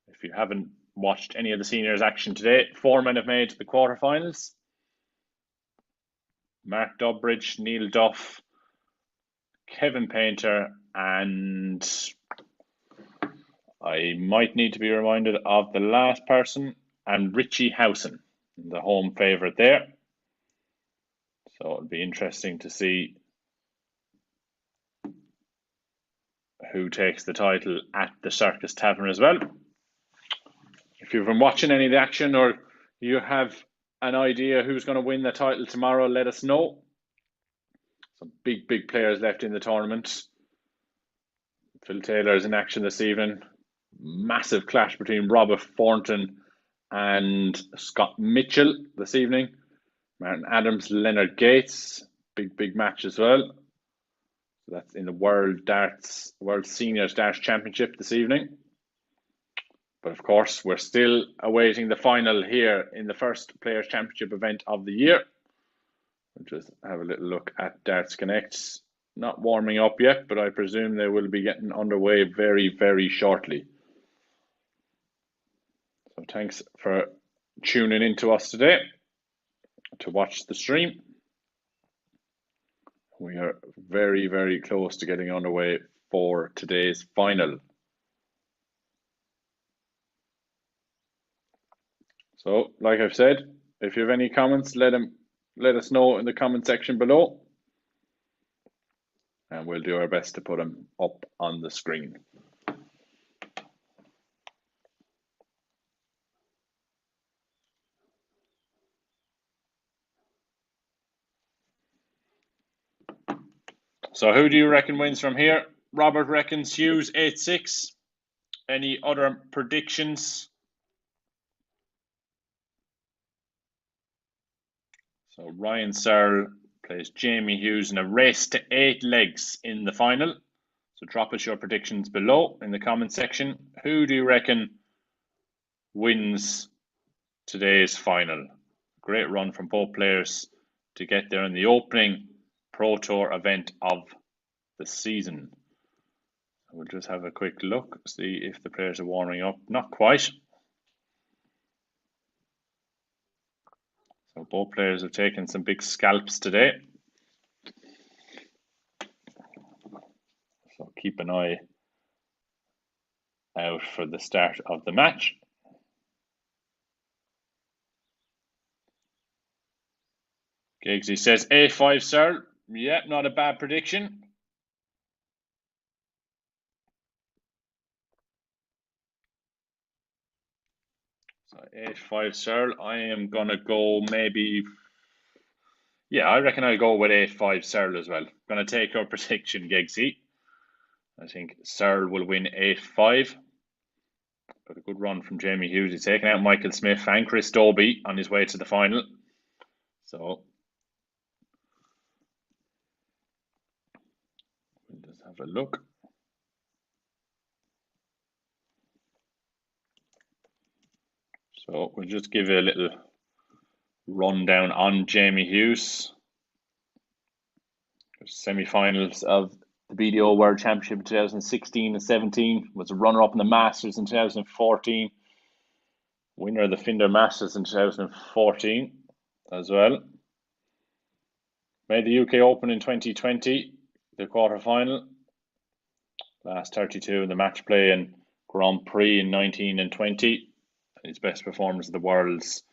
B: If you haven't watched any of the seniors action today, 4 men have made the quarterfinals. Mark Dubbridge, Neil Duff, Kevin Painter, and I might need to be reminded of the last person, and Richie Howson, the home favourite there. So it'll be interesting to see who takes the title at the Circus Tavern as well. If you've been watching any of the action, or you have an idea who's going to win the title tomorrow, let us know. Some big players left in the tournament. Phil Taylor is in action this evening. Massive clash between Robert Thornton and Scott Mitchell this evening. Martin Adams, Leonard Gates, big match as well. So that's in the World Seniors Darts Championship this evening. But of course, we're still awaiting the final here in the first Players' Championship event of the year. We'll just have a little look at Darts Connects. Not warming up yet, but I presume they will be getting underway very, very shortly. So thanks for tuning in to us today to watch the stream. We are very, very close to getting underway for today's final. So, like I've said, if you have any comments, let us know in the comment section below, and we'll do our best to put them up on the screen. So who do you reckon wins from here? Robert reckons Hughes 8-6. Any other predictions? So Ryan Searle plays Jamie Hughes in a race to 8 legs in the final. So drop us your predictions below in the comment section. Who do you reckon wins today's final? Great run from both players to get there in the opening Pro Tour event of the season. We'll just have a quick look, see if the players are warming up. Not quite. So both players have taken some big scalps today. So keep an eye out for the start of the match. Giggsy says A5 Searle. Yeah, not a bad prediction. So A5 Searle, I am going to go maybe... Yeah, I reckon I'll go with A5 Searle as well. Going to take your prediction, Giggsy. I think Searle will win A5. Got a good run from Jamie Hughes. He's taken out Michael Smith and Chris Dobie on his way to the final. So we'll just have a look. So we'll just give you a little rundown on Jamie Hughes. Semi-finals of the BDO World Championship in 2016 and 17. Was a runner-up in the Masters in 2014. Winner of the Finder Masters in 2014 as well. Made the UK Open in 2020, the quarter-final. Last 32 in the match play and Grand Prix in 19 and 20. His best performance of the Worlds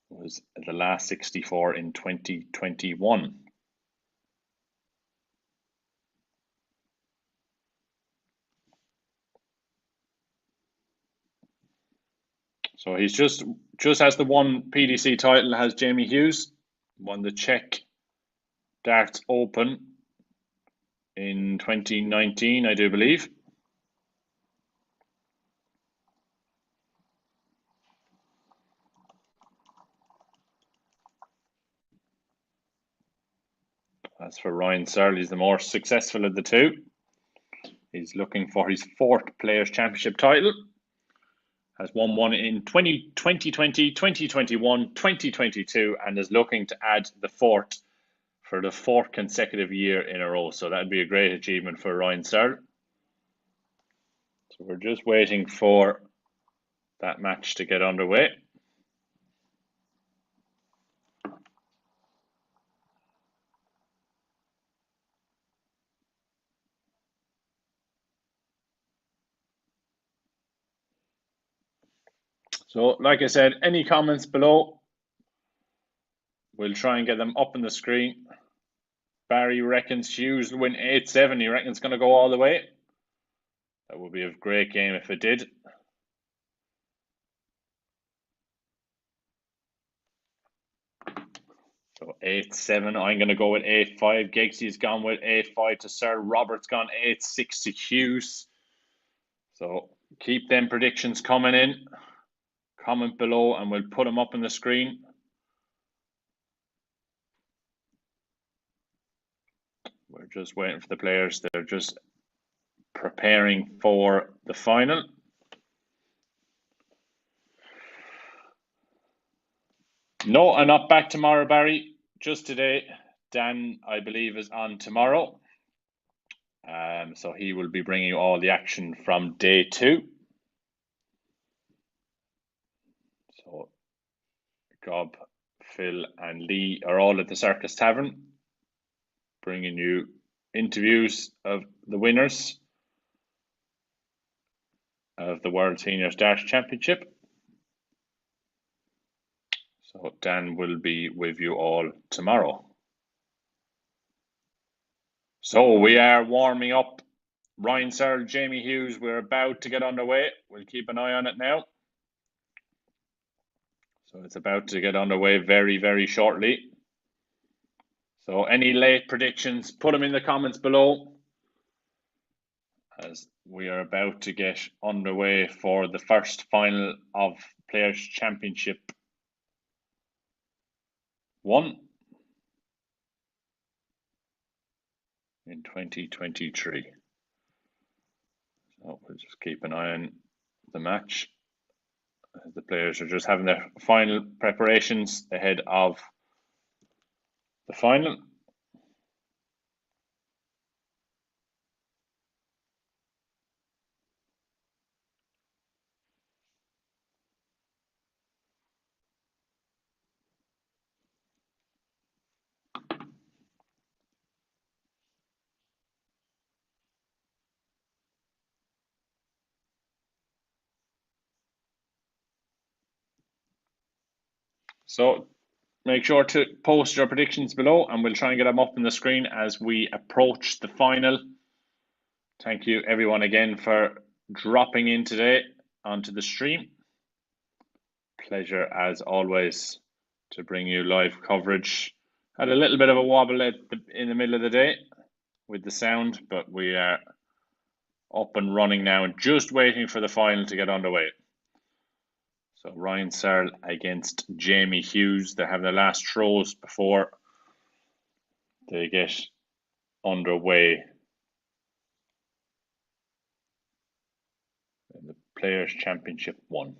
B: was the last 64 in 2021. So he's just has the one PDC title, has Jamie Hughes. Won the Czech Darts Open in 2019, I do believe. As for Ryan Searle, he's the more successful of the two. He's looking for his 4th Players' Championship title. Has won one in 2020, 2021, 2022, and is looking to add the 4th for the 4th consecutive year in a row. So that'd be a great achievement for Ryan Searle. So we're just waiting for that match to get underway. So, like I said, any comments below, we'll try and get them up on the screen. Barry reckons Hughes will win 8-7. He reckons it's going to go all the way. That would be a great game if it did. So 8-7. I'm going to go with 8-5. Giggsy's gone with 8-5 to Searle. Robert's gone 8-6 to Hughes. So keep them predictions coming in. Comment below and we'll put them up on the screen. We're just waiting for the players. They're just preparing for the final. No, I'm not back tomorrow, Barry. Just today. Dan, I believe, is on tomorrow. So he will be bringing you all the action from day 2. So Gob, Phil and Lee are all at the Circus Tavern, bringing you interviews of the winners of the World Seniors Dart Championship. So Dan will be with you all tomorrow. So we are warming up. Ryan Searle, Jamie Hughes, we're about to get underway. We'll keep an eye on it now. So it's about to get underway very, very shortly. So any late predictions, put them in the comments below, as we are about to get underway for the first final of Players' Championship 1 in 2023. So we'll just keep an eye on the match. The players are just having their final preparations ahead of the final. So make sure to post your predictions below and we'll try and get them up on the screen as we approach the final. Thank you everyone again for dropping in today onto the stream. Pleasure as always to bring you live coverage. Had a little bit of a wobble in the middle of the day with the sound, but we are up and running now and just waiting for the final to get underway. So Ryan Searle against Jamie Hughes. They have their last throws before they get underway in the Players' Championship 1.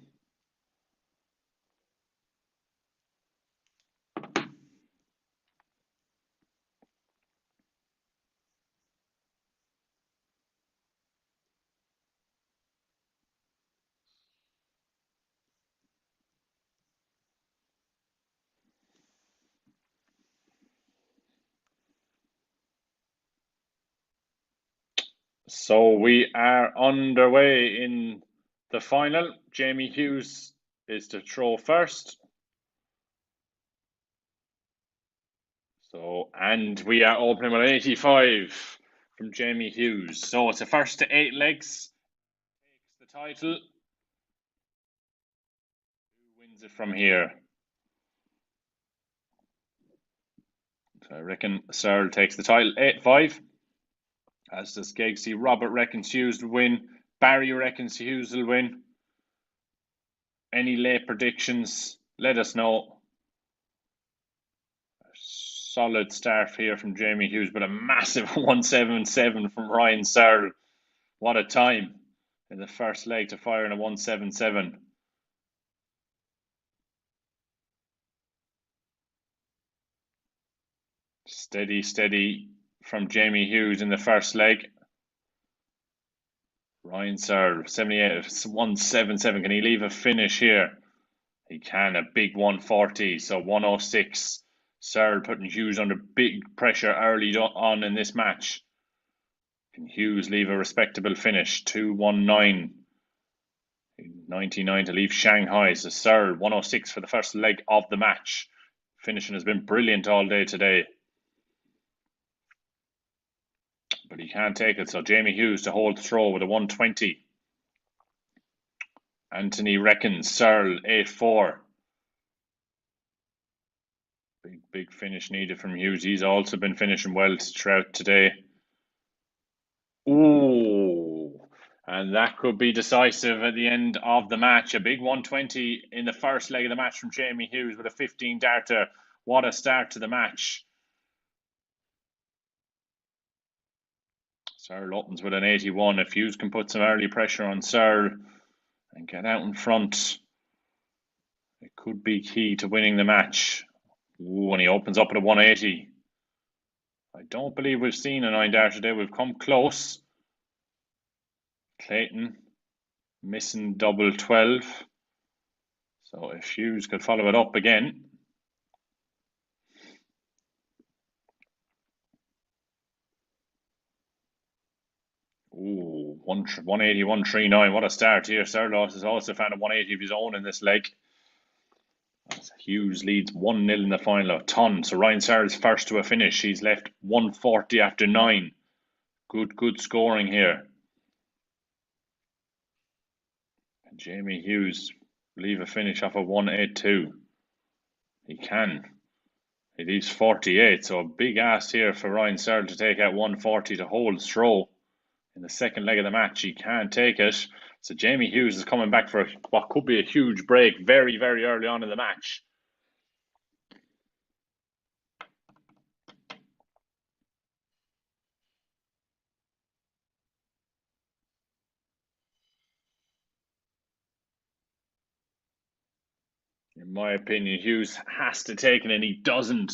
B: So we are underway in the final. Jamie Hughes is to throw first. So, and we are opening with 85 from Jamie Hughes. So it's a first to 8 legs. Takes the title. Who wins it from here? So I reckon Searle takes the title. 8-5. As does Giggsy. Robert reckons Hughes will win. Barry reckons Hughes will win. Any late predictions? Let us know. A solid start here from Jamie Hughes, but a massive 177 from Ryan Searle. What a time in the first leg to fire in a 177. Steady, steady from Jamie Hughes in the first leg. Ryan Searle, 78, 177. Can he leave a finish here? He can, a big 140, so 106. Searle putting Hughes under big pressure early on in this match. Can Hughes leave a respectable finish? 219. 99 to leave Shanghai. So Searle, 106 for the first leg of the match. Finishing has been brilliant all day today. But he can't take it. So Jamie Hughes to hold throw with a 120. Anthony reckons Searle 8-4. Big finish needed from Hughes. He's also been finishing well throughout today. Ooh, and that could be decisive at the end of the match. A big 120 in the first leg of the match from Jamie Hughes with a 15 darter. What a start to the match. Searle opens with an 81. If Hughes can put some early pressure on Searle and get out in front, it could be key to winning the match. Ooh, and he opens up at a 180. I don't believe we've seen a 9-dart today. We've come close. Clayton missing double 12. So if Hughes could follow it up again. Ooh, 180, 139. What a start here. Searle has also found a 180 of his own in this leg. Hughes leads 1-0 in the final, a ton. So Ryan Searle's first to a finish. He's left 140 after 9. Good scoring here. And Jamie Hughes leave a finish off a 182. He can. It is 48, so a big ask here for Ryan Searle to take out 140 to hold Stroh in the second leg of the match. He can't take it. So Jamie Hughes is coming back for what could be a huge break very, very early on in the match. In my opinion, Hughes has to take it, and he doesn't.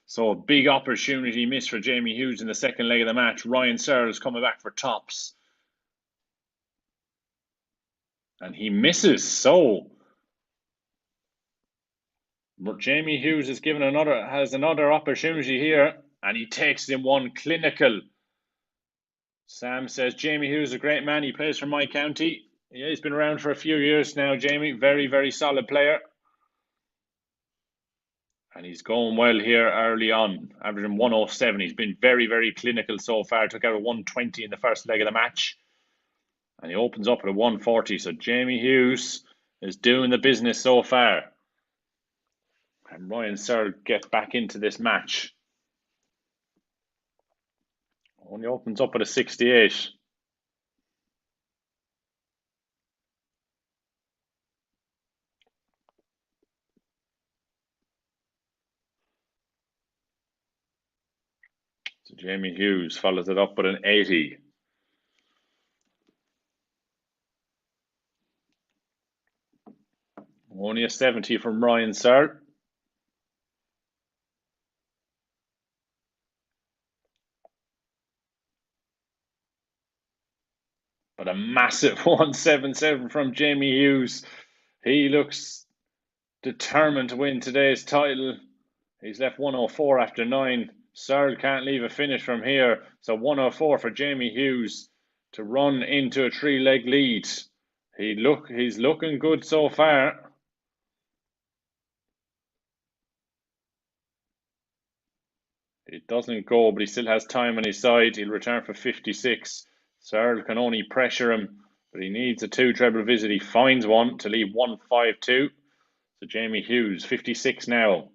B: So a big opportunity missed for Jamie Hughes in the second leg of the match. Ryan Searle is coming back for tops. And he misses. So Jamie Hughes has another opportunity here, and he takes it in one clinical. Sam says Jamie Hughes is a great man. He plays for my county. Yeah, he's been around for a few years now, Jamie. Very, very solid player. And he's going well here early on, averaging 107. He's been very, very clinical so far. Took out a 120 in the first leg of the match. And he opens up at a 140. So Jamie Hughes is doing the business so far. And Ryan Searle gets back into this match. Only opens up at a 68. So Jamie Hughes follows it up with an 80. Only a 70 from Ryan Searle. But a massive 177 from Jamie Hughes. He looks determined to win today's title. He's left 104 after 9. Searle can't leave a finish from here. So 104 for Jamie Hughes to run into a 3-leg lead. He's looking good so far. It doesn't go, but he still has time on his side. He'll return for 56. Searle can only pressure him, but he needs a 2-treble visit. He finds one to leave 152. So Jamie Hughes, 56 now.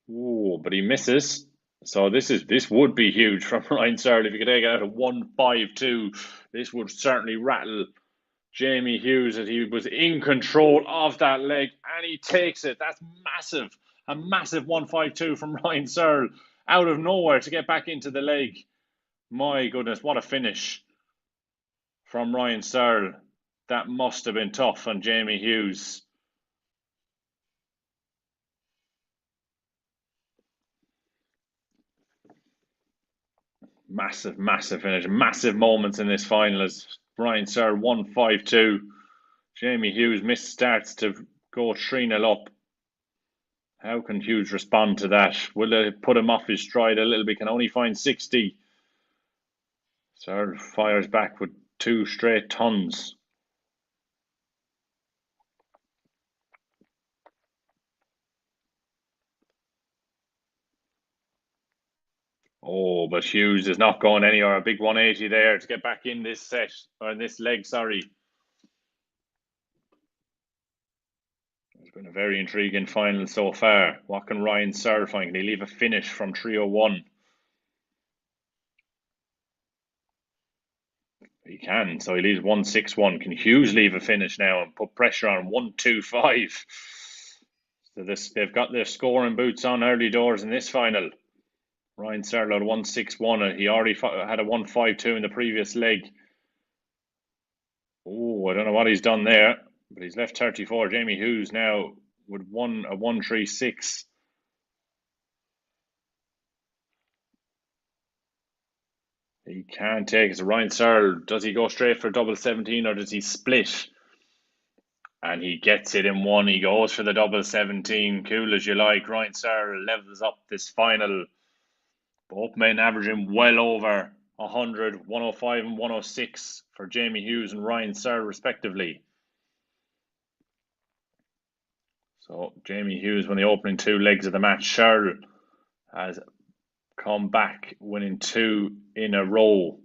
B: Ooh, but he misses. So this would be huge from Ryan Searle. If he could take it out of 152, this would certainly rattle Jamie Hughes, that he was in control of that leg, and he takes it. That's massive. A massive 152 from Ryan Searle out of nowhere to get back into the leg. My goodness, what a finish from Ryan Searle. That must have been tough on Jamie Hughes. Massive, massive finish. Massive moments in this final as Ryan Searle 152. Jamie Hughes missed starts to go 3-0 up. How can Hughes respond to that? Will it put him off his stride a little bit? Can only find 60. Searle fires back with 2 straight tons. Oh, but Hughes is not going anywhere. A big 180 there to get back in this set, or in this leg, sorry. It's been a very intriguing final so far. What can Ryan Searle find? Can he leave a finish from 301? He can, so he leaves 161. Can Hughes leave a finish now and put pressure on 125? So they've got their scoring boots on early doors in this final. Ryan Searle at 161. He already had a 152 in the previous leg. Oh, I don't know what he's done there, but he's left 34. Jamie Hughes now with a 136. He can't take it. So Ryan Searle, does he go straight for double 17 or does he split? And he gets it in one. He goes for the double 17. Cool as you like. Ryan Searle levels up this final. Both men averaging well over 100, 105 and 106 for Jamie Hughes and Ryan Searle respectively. So Jamie Hughes won the opening two legs of the match. Searle has come back winning two in a row.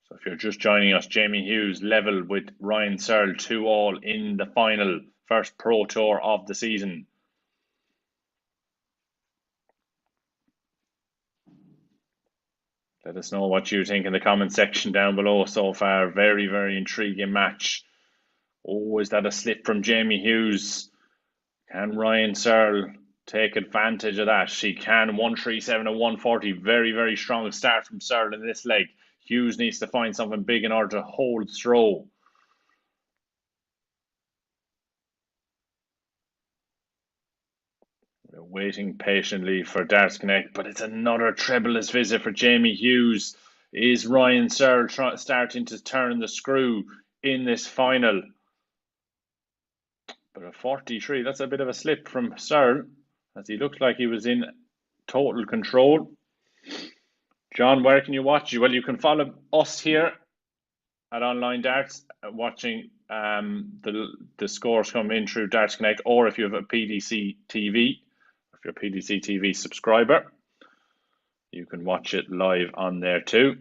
B: So if you're just joining us, Jamie Hughes level with Ryan Searle 2-all in the final, first Pro Tour of the season. Let us know what you think in the comment section down below so far. Very, very intriguing match. Oh, is that a slip from Jamie Hughes? Can Ryan Searle take advantage of that? She can. 137 and 140. Very, very strong start from Searle in this leg. Hughes needs to find something big in order to hold throw. We're waiting patiently for Darts Connect, but it's another trebleless visit for Jamie Hughes. Is Ryan Searle starting to turn the screw in this final? But a 43, that's a bit of a slip from Searle, as he looked like he was in total control. John, where can you watch? Well, you can follow us here at Online Darts, watching the scores come in through Darts Connect, or if you have a PDC TV, if you're a PDC TV subscriber, you can watch it live on there too.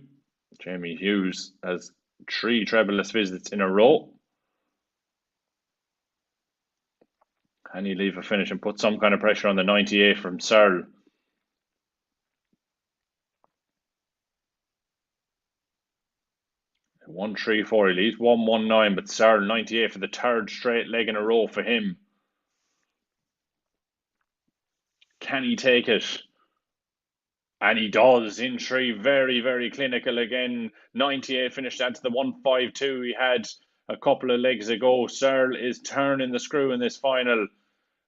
B: Jamie Hughes has 3 trebleless visits in a row. Can he leave a finish and put some kind of pressure on the 98 from Searle? He 134, he leads 119, but Searle 98 for the 3rd straight leg in a row for him. Can he take it? And he does in 3. Very, very clinical again. 98 finished out to the 152 he had a couple of legs ago. Searle is turning the screw in this final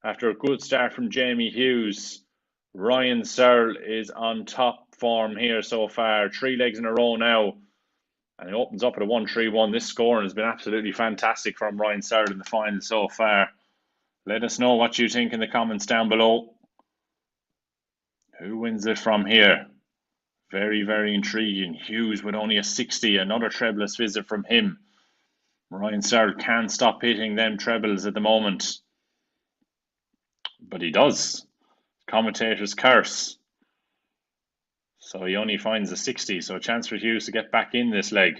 B: after a good start from Jamie Hughes. Ryan Searle is on top form here so far. 3 legs in a row now. And it opens up at a 131. This scoring has been absolutely fantastic from Ryan Searle in the final so far. Let us know what you think in the comments down below. Who wins it from here? Very, very intriguing. Hughes with only a 60. Another trebleless visit from him. Ryan Searle can't stop hitting them trebles at the moment. But he does. Commentator's curse. So he only finds a 60. So a chance for Hughes to get back in this leg.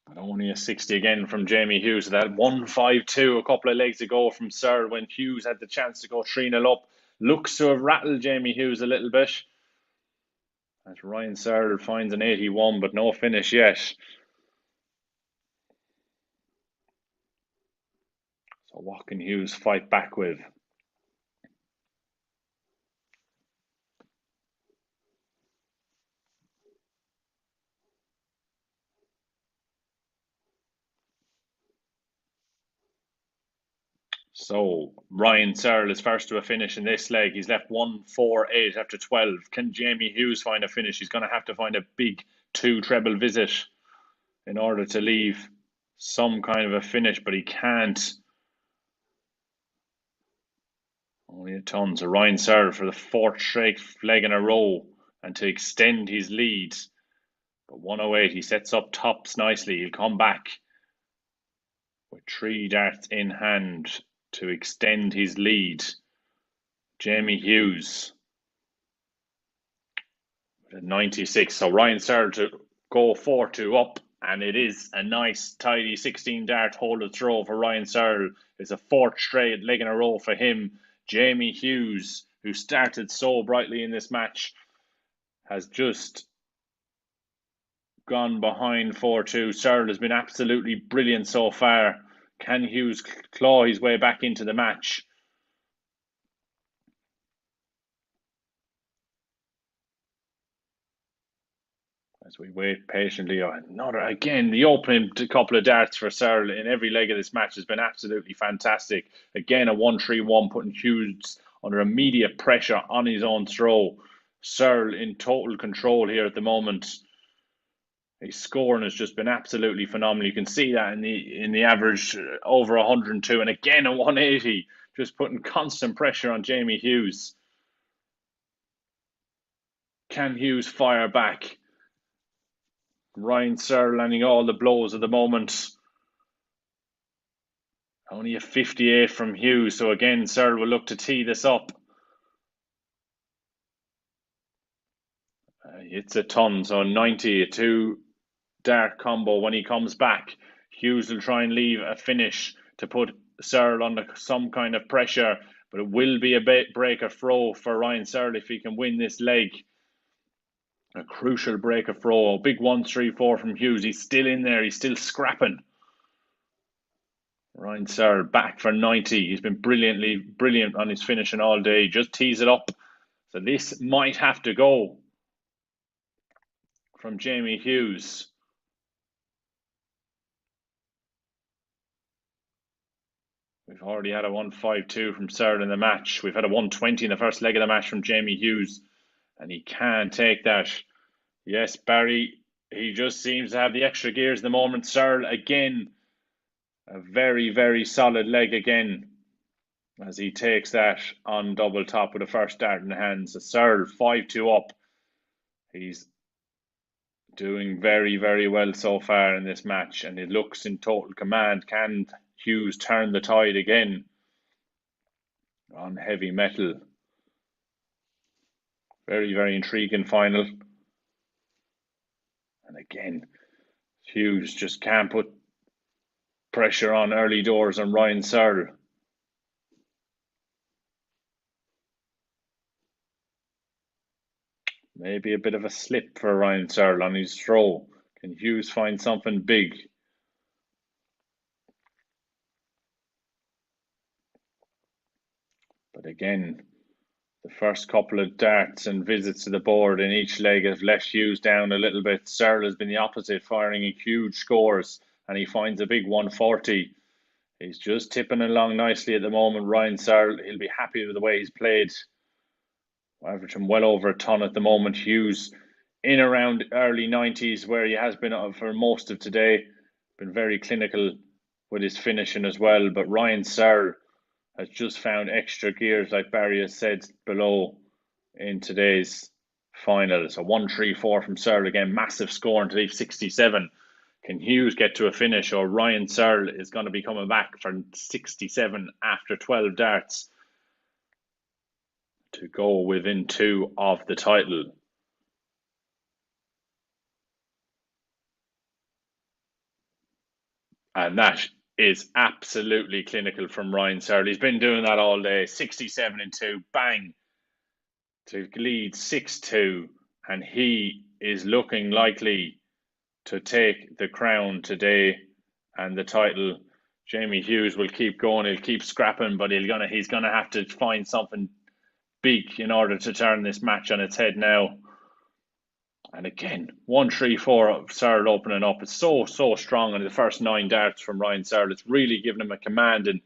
B: But only a 60 again from Jamie Hughes. That 152 a couple of legs ago from Searle when Hughes had the chance to go 3-0 up. Looks to have rattled Jamie Hughes a little bit. As Ryan Searle finds an 81, but no finish yet. So what can Hughes fight back with? So Ryan Searle is first to a finish in this leg. He's left 148 after 12. Can Jamie Hughes find a finish? He's going to have to find a big 2 treble visit in order to leave some kind of a finish, but he can't. Only a ton. So Ryan Searle for the 4th straight leg in a row and to extend his lead. But 108, he sets up tops nicely. He'll come back with 3 darts in hand to extend his lead. Jamie Hughes with a 96. So Ryan Searle to go 4-2 up. And it is a nice, tidy 16 dart hold of throw for Ryan Searle. It's a 4th straight leg in a row for him. Jamie Hughes, who started so brightly in this match, has just gone behind 4-2. Searle has been absolutely brilliant so far. Can Hughes claw his way back into the match? As we wait patiently, again, the opening couple of darts for Searle in every leg of this match has been absolutely fantastic. Again, a 1-3-1, putting Hughes under immediate pressure on his own throw. Searle in total control here at the moment. His scoring has just been absolutely phenomenal. You can see that in the average over 102, and again a 180, just putting constant pressure on Jamie Hughes. Can Hughes fire back? Ryan Searle landing all the blows at the moment. Only a 58 from Hughes, so again Searle will look to tee this up. It's a ton, so 90, a 2-dart combo. When he comes back, Hughes will try and leave a finish to put Searle under some kind of pressure, but it will be a break or throw for Ryan Searle if he can win this leg. A crucial break or throw. Big 1-3-4 from Hughes. He's still in there. He's still scrapping. Ryan Searle back for 90. He's been brilliant on his finishing all day. Just tees it up. So this might have to go from Jamie Hughes. We've already had a 1-5-2 from Searle in the match. We've had a 120 in the first leg of the match from Jamie Hughes. And he can take that. Yes, Barry, he just seems to have the extra gears at the moment. Searle again, a very, very solid leg again, as he takes that on double top with the first dart in the hands. So Searle 5-2 up. He's doing very, very well so far in this match, and it looks in total command. Can Hughes turn the tide again on heavy metal? Very, very intriguing final. And again, Hughes just can't put pressure on early doors on Ryan Searle. Maybe a bit of a slip for Ryan Searle on his throw. Can Hughes find something big? But again, the first couple of darts and visits to the board in each leg have let Hughes down a little bit. Searle has been the opposite, firing in huge scores, and he finds a big 140. He's just tipping along nicely at the moment. Ryan Searle, he'll be happy with the way he's played. Averaging well over a ton at the moment. Hughes in around early 90s, where he has been for most of today. Been very clinical with his finishing as well. But Ryan Searle has just found extra gears, like Barry has said below, in today's final. So 1-3-4 from Searle again. Massive score to leave 67. Can Hughes get to a finish, or Ryan Searle is going to be coming back for 67 after 12 darts to go within 2 of the title? And that is absolutely clinical from Ryan Searle. He's been doing that all day. 67-2, bang, to lead 6-2. And he is looking likely to take the crown today and the title. Jamie Hughes will keep going. He'll keep scrapping, but he's gonna have to find something big in order to turn this match on its head now. And again, 1-3-4 Searle opening up. It's so strong in the first 9 darts from Ryan Searle. It's really given him a command and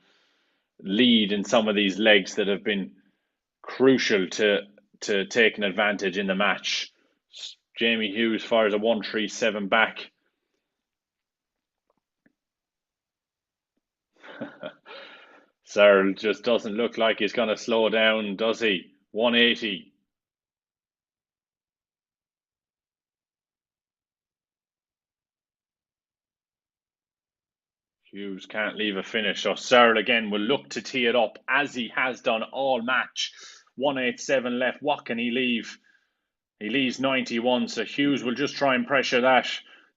B: lead in some of these legs that have been crucial to taking advantage in the match. Jamie Hughes fires a 1-3-7 back. Searle just doesn't look like he's going to slow down, does he? 180. Hughes can't leave a finish, so Searle again will look to tee it up as he has done all match. 187 left. What can he leave? He leaves 91, so Hughes will just try and pressure that.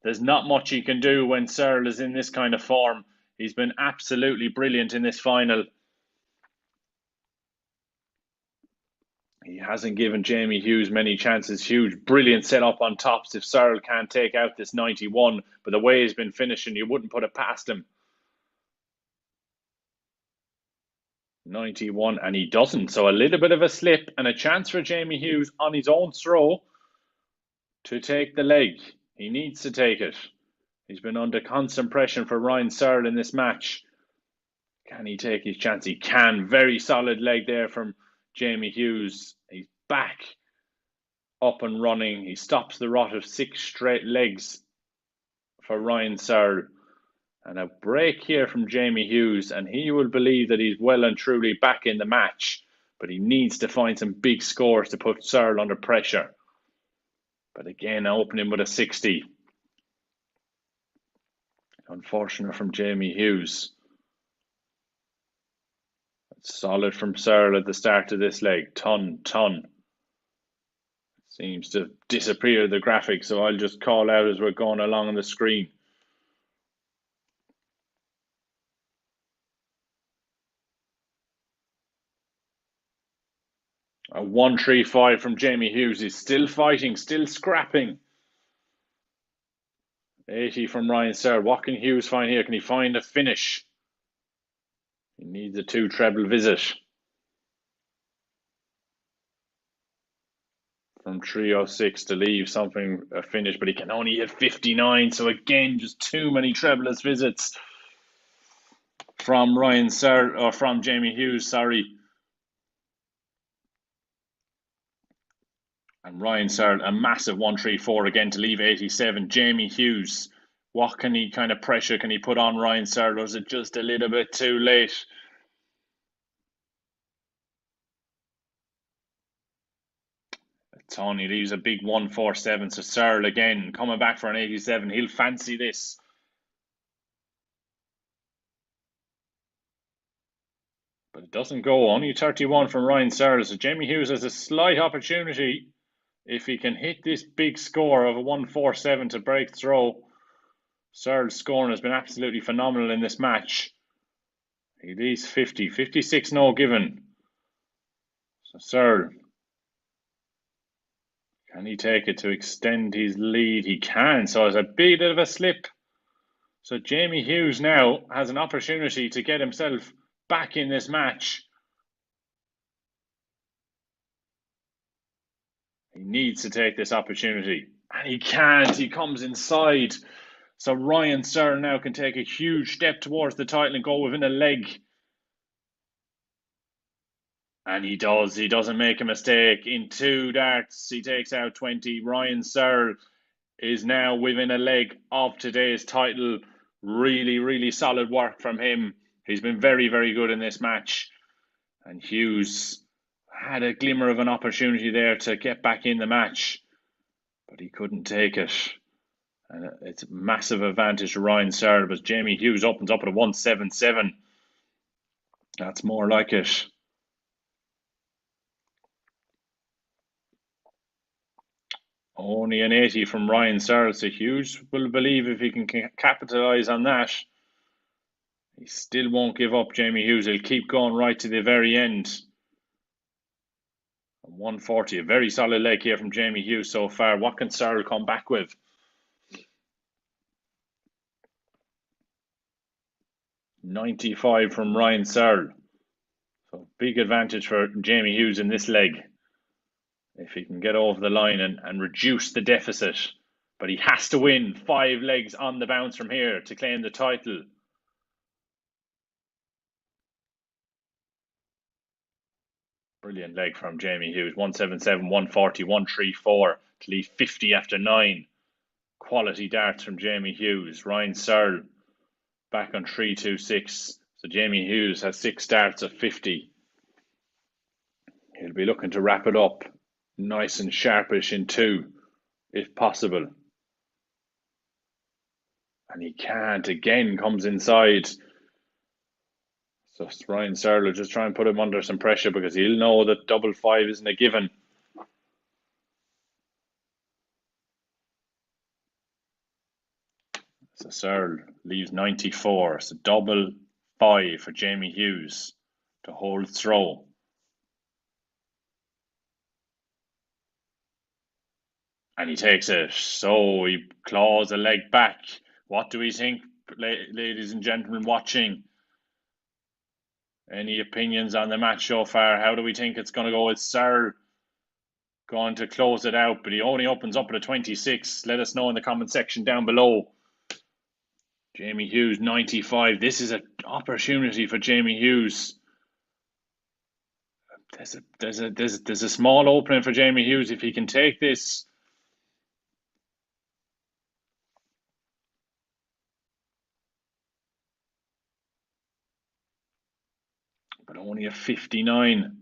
B: There's not much he can do when Searle is in this kind of form. He's been absolutely brilliant in this final. He hasn't given Jamie Hughes many chances. Hughes, brilliant setup on tops if Searle can't take out this 91. But the way he's been finishing, you wouldn't put it past him. 91, and he doesn't. So a little bit of a slip and a chance for Jamie Hughes on his own throw to take the leg. He needs to take it. He's been under constant pressure for Ryan Searle in this match. Can he take his chance? He can. Very solid leg there from Jamie Hughes. He's back up and running. He stops the rot of 6 straight legs for Ryan Searle. And a break here from Jamie Hughes, and he will believe that he's well and truly back in the match. But he needs to find some big scores to put Searle under pressure. But again, opening with a 60. Unfortunate from Jamie Hughes. Solid from Searle at the start of this leg. Ton. Seems to disappear the graphic, so I'll just call out as we're going along on the screen. A 135 from Jamie Hughes. He's still fighting, still scrapping. 80 from Ryan Searle. What can Hughes find here? Can he find a finish? He needs a 2 treble visit from 306 to leave something a finish, but he can only hit 59. So again, just too many trebleless visits from Ryan Searle, or from Jamie Hughes, sorry. And Ryan Searle, a massive 134 again to leave 87. Jamie Hughes, what can he kind of pressure can he put on Ryan Searle, or is it just a little bit too late? Tony leaves a big 147. So Searle again coming back for an 87. He'll fancy this. But it doesn't go. Only 31 from Ryan Searle. So Jamie Hughes has a slight opportunity if he can hit this big score of a 147 to break throw. Searle's scoring has been absolutely phenomenal in this match. He leaves 50. 56 no given. So Searle, can he take it to extend his lead? He can. So it's a bit of a slip. So Jamie Hughes now has an opportunity to get himself back in this match. He needs to take this opportunity. And he can't. He comes inside. So Ryan Searle now can take a huge step towards the title and go within a leg. And he does. He doesn't make a mistake. In 2 darts, he takes out 20. Ryan Searle is now within a leg of today's title. Really solid work from him. He's been very good in this match. And Hughes had a glimmer of an opportunity there to get back in the match, but he couldn't take it. And it's a massive advantage to Ryan Searle, but Jamie Hughes opens up at a 177. That's more like it. Only an 80 from Ryan Searle, so Hughes will believe if he can capitalise on that. He still won't give up, Jamie Hughes. He'll keep going right to the very end. 140, a very solid leg here from Jamie Hughes so far. What can Searle come back with? $95 from Ryan Searle. So big advantage for Jamie Hughes in this leg. If he can get over the line and reduce the deficit. But he has to win 5 legs on the bounce from here to claim the title. Brilliant leg from Jamie Hughes. 177, 140, 134 to leave 50 after 9. Quality darts from Jamie Hughes. Ryan Searle back on 326. So Jamie Hughes has 6 darts of 50. He'll be looking to wrap it up nice and sharpish in 2, if possible. And he can't. Again, comes inside. So Ryan Searle will just try and put him under some pressure because he'll know that 5 isn't a given. So Searle leaves 94. So 5 for Jamie Hughes to hold throw. And he takes it. So he claws a leg back. What do we think, ladies and gentlemen watching? Any opinions on the match so far? How do we think it's going to go? It's Searle going to close it out, but he only opens up at a 26. Let us know in the comment section down below. Jamie Hughes, 95. This is an opportunity for Jamie Hughes. There's a small opening for Jamie Hughes if he can take this. But only a 59.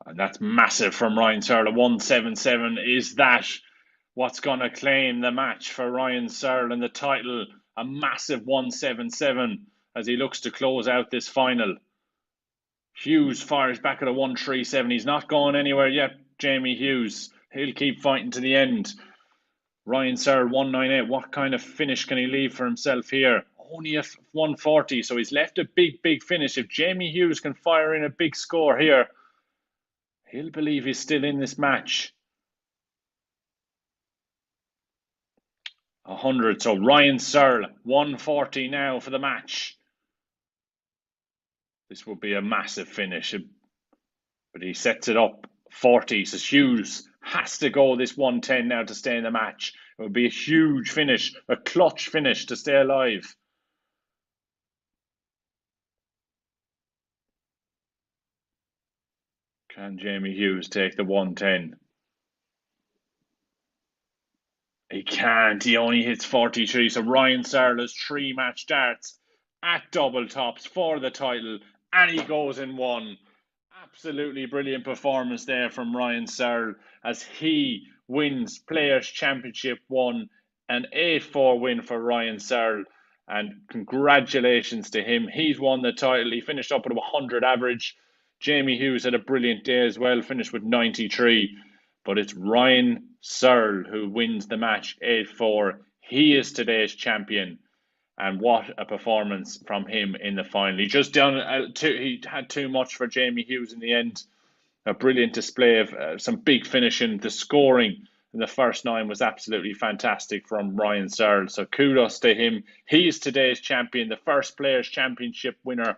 B: And that's massive from Ryan Searle. A 177. Is that what's going to claim the match for Ryan Searle and the title? A massive 177 as he looks to close out this final. Hughes fires back at a 137. He's not going anywhere yet, Jamie Hughes. He'll keep fighting to the end. Ryan Searle, 198. What kind of finish can he leave for himself here? Only a 140, so he's left a big finish. If Jamie Hughes can fire in a big score here, he'll believe he's still in this match. 100, so Ryan Searle, 140 now for the match. This will be a massive finish, but he sets it up 40, so Hughes has to go this 110 now to stay in the match. It would be a huge finish, a clutch finish to stay alive. Can Jamie Hughes take the 110? He can't. He only hits 43. So Ryan Searle has 3 match starts at double tops for the title, and he goes in 1. Absolutely brilliant performance there from Ryan Searle as he wins Players' Championship 1, an 8-4 win for Ryan Searle. And congratulations to him. He's won the title. He finished up at a 100 average. Jamie Hughes had a brilliant day as well, finished with 93. But it's Ryan Searle who wins the match 8-4. He is today's champion. And what a performance from him in the final. He just he had too much for Jamie Hughes in the end. A brilliant display of some big finishing. The scoring in the first 9 was absolutely fantastic from Ryan Searle. So kudos to him. He's today's champion, the first Players' Championship winner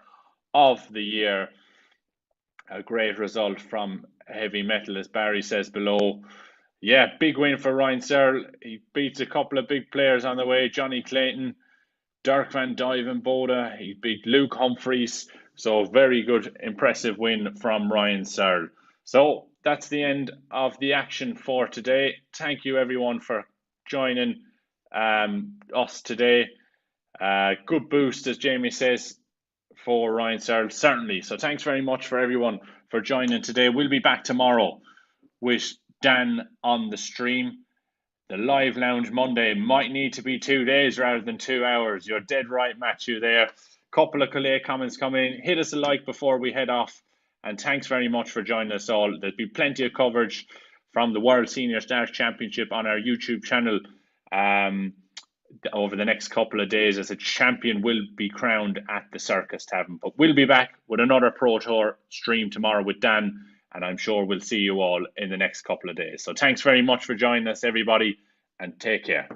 B: of the year. A great result from Heavy Metal, as Barry says below. Yeah, big win for Ryan Searle. He beats a couple of big players on the way. Johnny Clayton, Dirk van Duijvenbode. He beat Luke Humphries. So very good, impressive win from Ryan Searle. So that's the end of the action for today. Thank you everyone for joining us today. Good boost, as Jamie says, for Ryan Searle, certainly. So thanks very much for everyone for joining today. We'll be back tomorrow with Dan on the stream. The live lounge Monday might need to be 2 days rather than 2 hours. You're dead right, Matthew, there. Couple of Calais comments coming in. Hit us a like before we head off. And thanks very much for joining us all. There'll be plenty of coverage from the World Senior Stars Championship on our YouTube channel over the next couple of days, as a champion will be crowned at the Circus Tavern. But we'll be back with another Pro Tour stream tomorrow with Dan, and I'm sure we'll see you all in the next couple of days. So thanks very much for joining us, everybody, and take care.